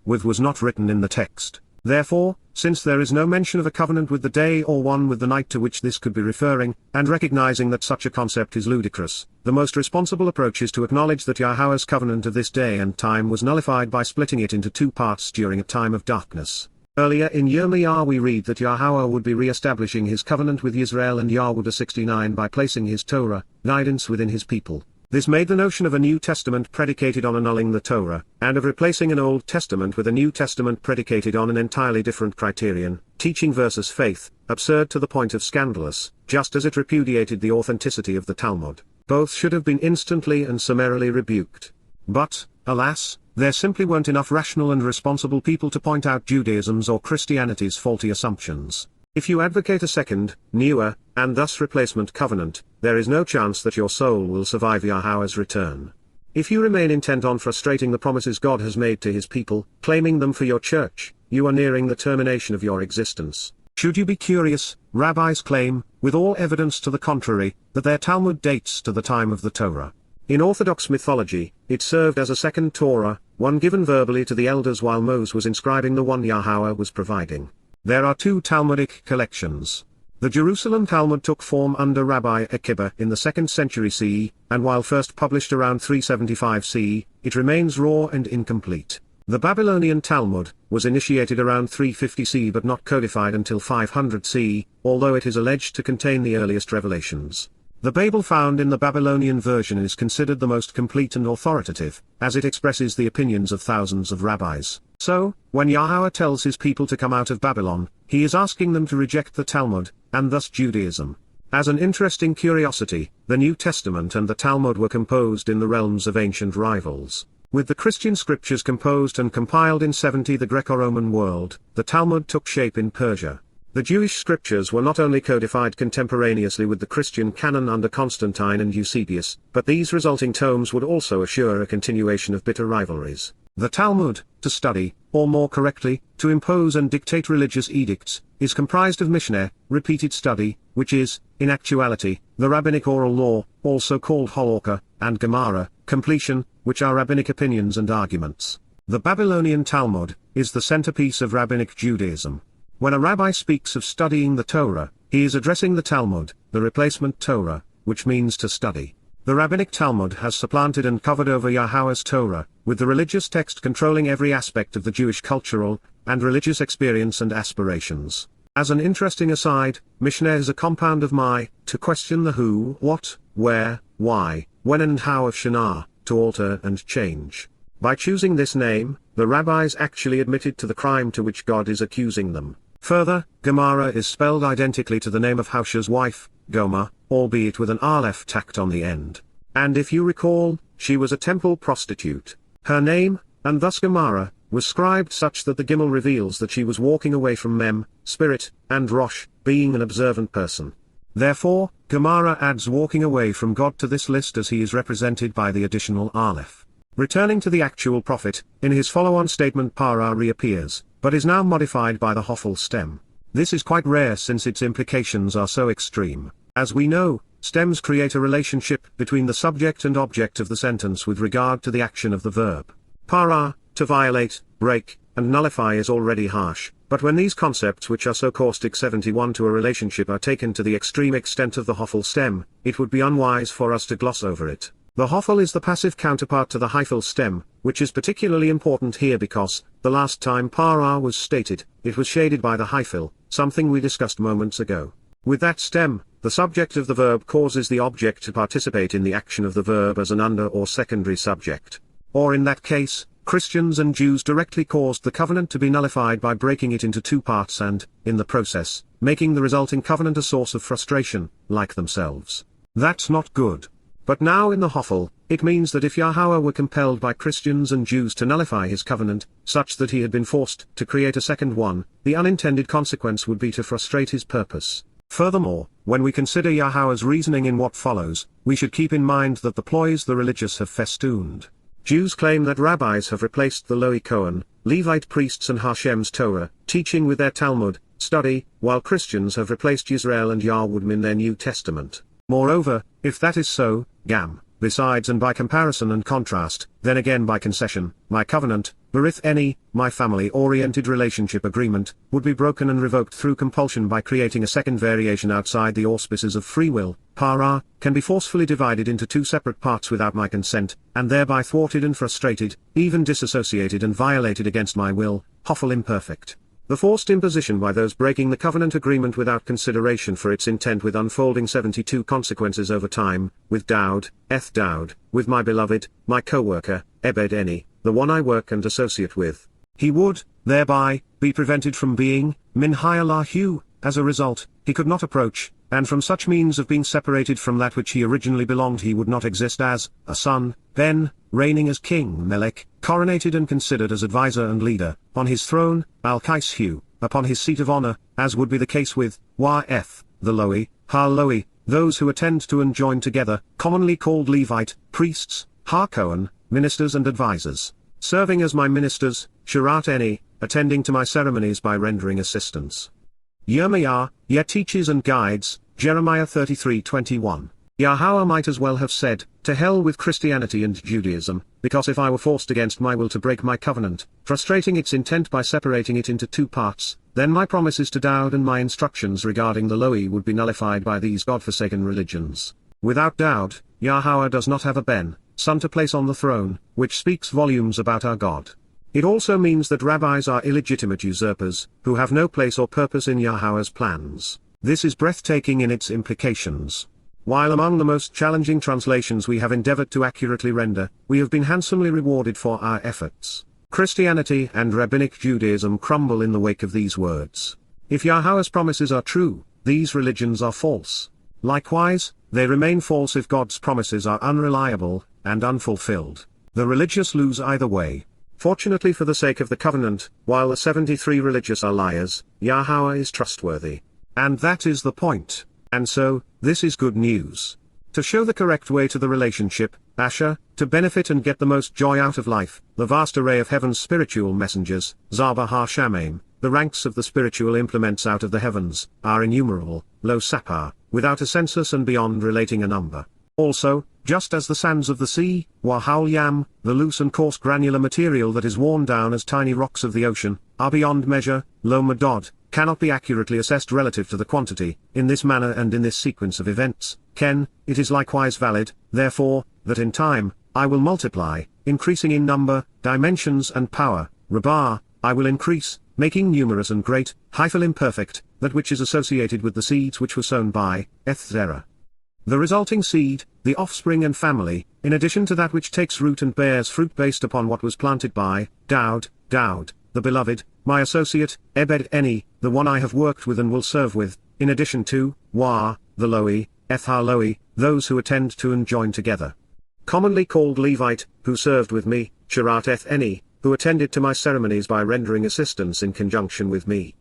with was not written in the text. Therefore, since there is no mention of a covenant with the day or one with the night to which this could be referring, and recognizing that such a concept is ludicrous, the most responsible approach is to acknowledge that Yahowah's covenant of this day and time was nullified by splitting it into two parts during a time of darkness. Earlier in Yirma'yah we read that Yahowah would be re-establishing his covenant with Yisrael and Yahuwdah 69 by placing his Torah, guidance within his people. This made the notion of a New Testament predicated on annulling the Torah, and of replacing an Old Testament with a New Testament predicated on an entirely different criterion, teaching versus faith, absurd to the point of scandalous, just as it repudiated the authenticity of the Talmud. Both should have been instantly and summarily rebuked. But, alas, there simply weren't enough rational and responsible people to point out Judaism's or Christianity's faulty assumptions. If you advocate a second, newer, and thus replacement covenant, there is no chance that your soul will survive Yahowah's return. If you remain intent on frustrating the promises God has made to his people, claiming them for your church, you are nearing the termination of your existence. Should you be curious, rabbis claim, with all evidence to the contrary, that their Talmud dates to the time of the Torah. In Orthodox mythology, it served as a second Torah, one given verbally to the elders while Moses was inscribing the one Yahowah was providing. There are two Talmudic collections. The Jerusalem Talmud took form under Rabbi Akiba in the 2nd century CE, and while first published around 375 CE, it remains raw and incomplete. The Babylonian Talmud was initiated around 350 CE but not codified until 500 CE, although it is alleged to contain the earliest revelations. The Babel found in the Babylonian version is considered the most complete and authoritative, as it expresses the opinions of thousands of rabbis. So, when Yahowah tells his people to come out of Babylon, he is asking them to reject the Talmud, and thus Judaism. As an interesting curiosity, the New Testament and the Talmud were composed in the realms of ancient rivals. With the Christian scriptures composed and compiled in 70 the Greco-Roman world, the Talmud took shape in Persia. The Jewish scriptures were not only codified contemporaneously with the Christian canon under Constantine and Eusebius, but these resulting tomes would also assure a continuation of bitter rivalries. The Talmud, to study, or more correctly, to impose and dictate religious edicts, is comprised of Mishneh, repeated study, which is, in actuality, the rabbinic oral law, also called Halakha, and Gemara, completion, which are rabbinic opinions and arguments. The Babylonian Talmud is the centerpiece of rabbinic Judaism. When a rabbi speaks of studying the Torah, he is addressing the Talmud, the replacement Torah, which means to study. The rabbinic Talmud has supplanted and covered over Yahowah's Torah, with the religious text controlling every aspect of the Jewish cultural and religious experience and aspirations. As an interesting aside, Mishneh is a compound of my, to question the who, what, where, why, when and how of Shana, to alter and change. By choosing this name, the rabbis actually admitted to the crime to which God is accusing them. Further, Gemara is spelled identically to the name of Husha's wife, Gomer, albeit with an aleph tacked on the end. And if you recall, she was a temple prostitute. Her name, and thus Gemara, was scribed such that the Gimel reveals that she was walking away from Mem, spirit, and Rosh, being an observant person. Therefore, Gemara adds walking away from God to this list as he is represented by the additional aleph. Returning to the actual prophet, in his follow-on statement para reappears, but is now modified by the hofel stem. This is quite rare since its implications are so extreme. As we know, stems create a relationship between the subject and object of the sentence with regard to the action of the verb. Para, to violate, break, and nullify is already harsh, but when these concepts which are so caustic 71 to a relationship are taken to the extreme extent of the hofel stem, it would be unwise for us to gloss over it. The hofel is the passive counterpart to the hyphal stem, which is particularly important here because, the last time para was stated, it was shaded by the hyphal, something we discussed moments ago. With that stem, the subject of the verb causes the object to participate in the action of the verb as an under or secondary subject. Or in that case, Christians and Jews directly caused the covenant to be nullified by breaking it into two parts and, in the process, making the resulting covenant a source of frustration, like themselves. That's not good. But now in the hofel, it means that if Yahowah were compelled by Christians and Jews to nullify his covenant, such that he had been forced to create a second one, the unintended consequence would be to frustrate his purpose. Furthermore, when we consider Yahowah's reasoning in what follows, we should keep in mind that the ploys the religious have festooned. Jews claim that rabbis have replaced the Lowy Cohen, Levite priests and Hashem's Torah, teaching with their Talmud, study, while Christians have replaced Yisrael and Yahweh in their New Testament. Moreover, if that is so, besides and by comparison and contrast, then again by concession, my covenant, berith any, my family-oriented relationship agreement, would be broken and revoked through compulsion by creating a second variation outside the auspices of free will, para, can be forcefully divided into two separate parts without my consent, and thereby thwarted and frustrated, even disassociated and violated against my will, hofel imperfect. The forced imposition by those breaking the covenant agreement without consideration for its intent with unfolding 72 consequences over time, with Dowd, with my beloved, my co-worker, Ebed Eni, the one I work and associate with. He would, thereby, be prevented from being, min hayalahu, as a result, he could not approach, and from such means of being separated from that which he originally belonged he would not exist as, a son, then, reigning as king Melech, coronated and considered as advisor and leader, on his throne, al-Kaishu, upon his seat of honor, as would be the case with, YF, the Lowy, Ha-Lowy, those who attend to and join together, commonly called Levite, priests, Ha-Kohen, ministers and advisors, serving as my ministers, Shirat Eni, attending to my ceremonies by rendering assistance. Yirma'yah, teaches and guides, Jeremiah 33:21. Yahowah might as well have said, "To hell with Christianity and Judaism, because if I were forced against my will to break my covenant, frustrating its intent by separating it into two parts, then my promises to Dowd and my instructions regarding the Lo'i would be nullified by these godforsaken religions." Without Dowd, Yahowah does not have a ben, son to place on the throne, which speaks volumes about our God. It also means that rabbis are illegitimate usurpers, who have no place or purpose in Yahowah's plans. This is breathtaking in its implications. While among the most challenging translations we have endeavored to accurately render, we have been handsomely rewarded for our efforts. Christianity and Rabbinic Judaism crumble in the wake of these words. If Yahowah's promises are true, these religions are false. Likewise, they remain false if God's promises are unreliable and unfulfilled. The religious lose either way. Fortunately for the sake of the covenant, while the 73 religious are liars, Yahowah is trustworthy. And that is the point. And so, this is good news. To show the correct way to the relationship, Asher, to benefit and get the most joy out of life, the vast array of heaven's spiritual messengers, Zabah ha-Shamayim, the ranks of the spiritual implements out of the heavens, are innumerable, lo sapar, without a census and beyond relating a number. Also, just as the sands of the sea, wahal yam, the loose and coarse granular material that is worn down as tiny rocks of the ocean, are beyond measure, lo madod, cannot be accurately assessed relative to the quantity, in this manner and in this sequence of events, it is likewise valid, therefore, that in time, I will multiply, increasing in number, dimensions and power, rabah, I will increase, making numerous and great, hyphal imperfect, that which is associated with the seeds which were sown by, Zerah. The resulting seed, the offspring and family, in addition to that which takes root and bears fruit based upon what was planted by, Dowd, the beloved, my associate, Ebed-Eni, the one I have worked with and will serve with, in addition to, Wah, the Lo'i, Eth-ha-Lo'i, those who attend to and join together. Commonly called Levite, who served with me, Sharat Eth-Eni, who attended to my ceremonies by rendering assistance in conjunction with me.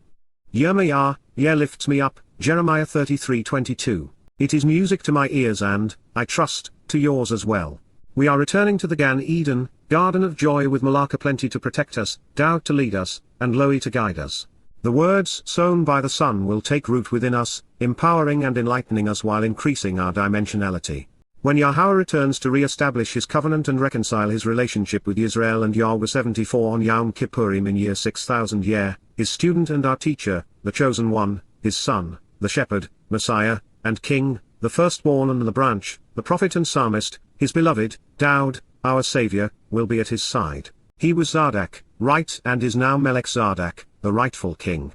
Yirma'yah, lifts me up, Jeremiah 33:22. It is music to my ears and, I trust, to yours as well. We are returning to the Gan Eden, garden of joy with Malach aplenty to protect us, Dowd to lead us, and Lo'i to guide us. The words sown by the Son will take root within us, empowering and enlightening us while increasing our dimensionality. When Yahowah returns to re-establish his covenant and reconcile his relationship with Yisrael and YYV6C1 on Yowm Kipurym in year 6000 his student and our teacher, the chosen one, his son, the shepherd, Messiah, and king, the firstborn and the branch, the prophet and psalmist, his beloved, Dowd, our Savior, will be at his side. He was Zadok, right, and is now Melech Zadok, the rightful king.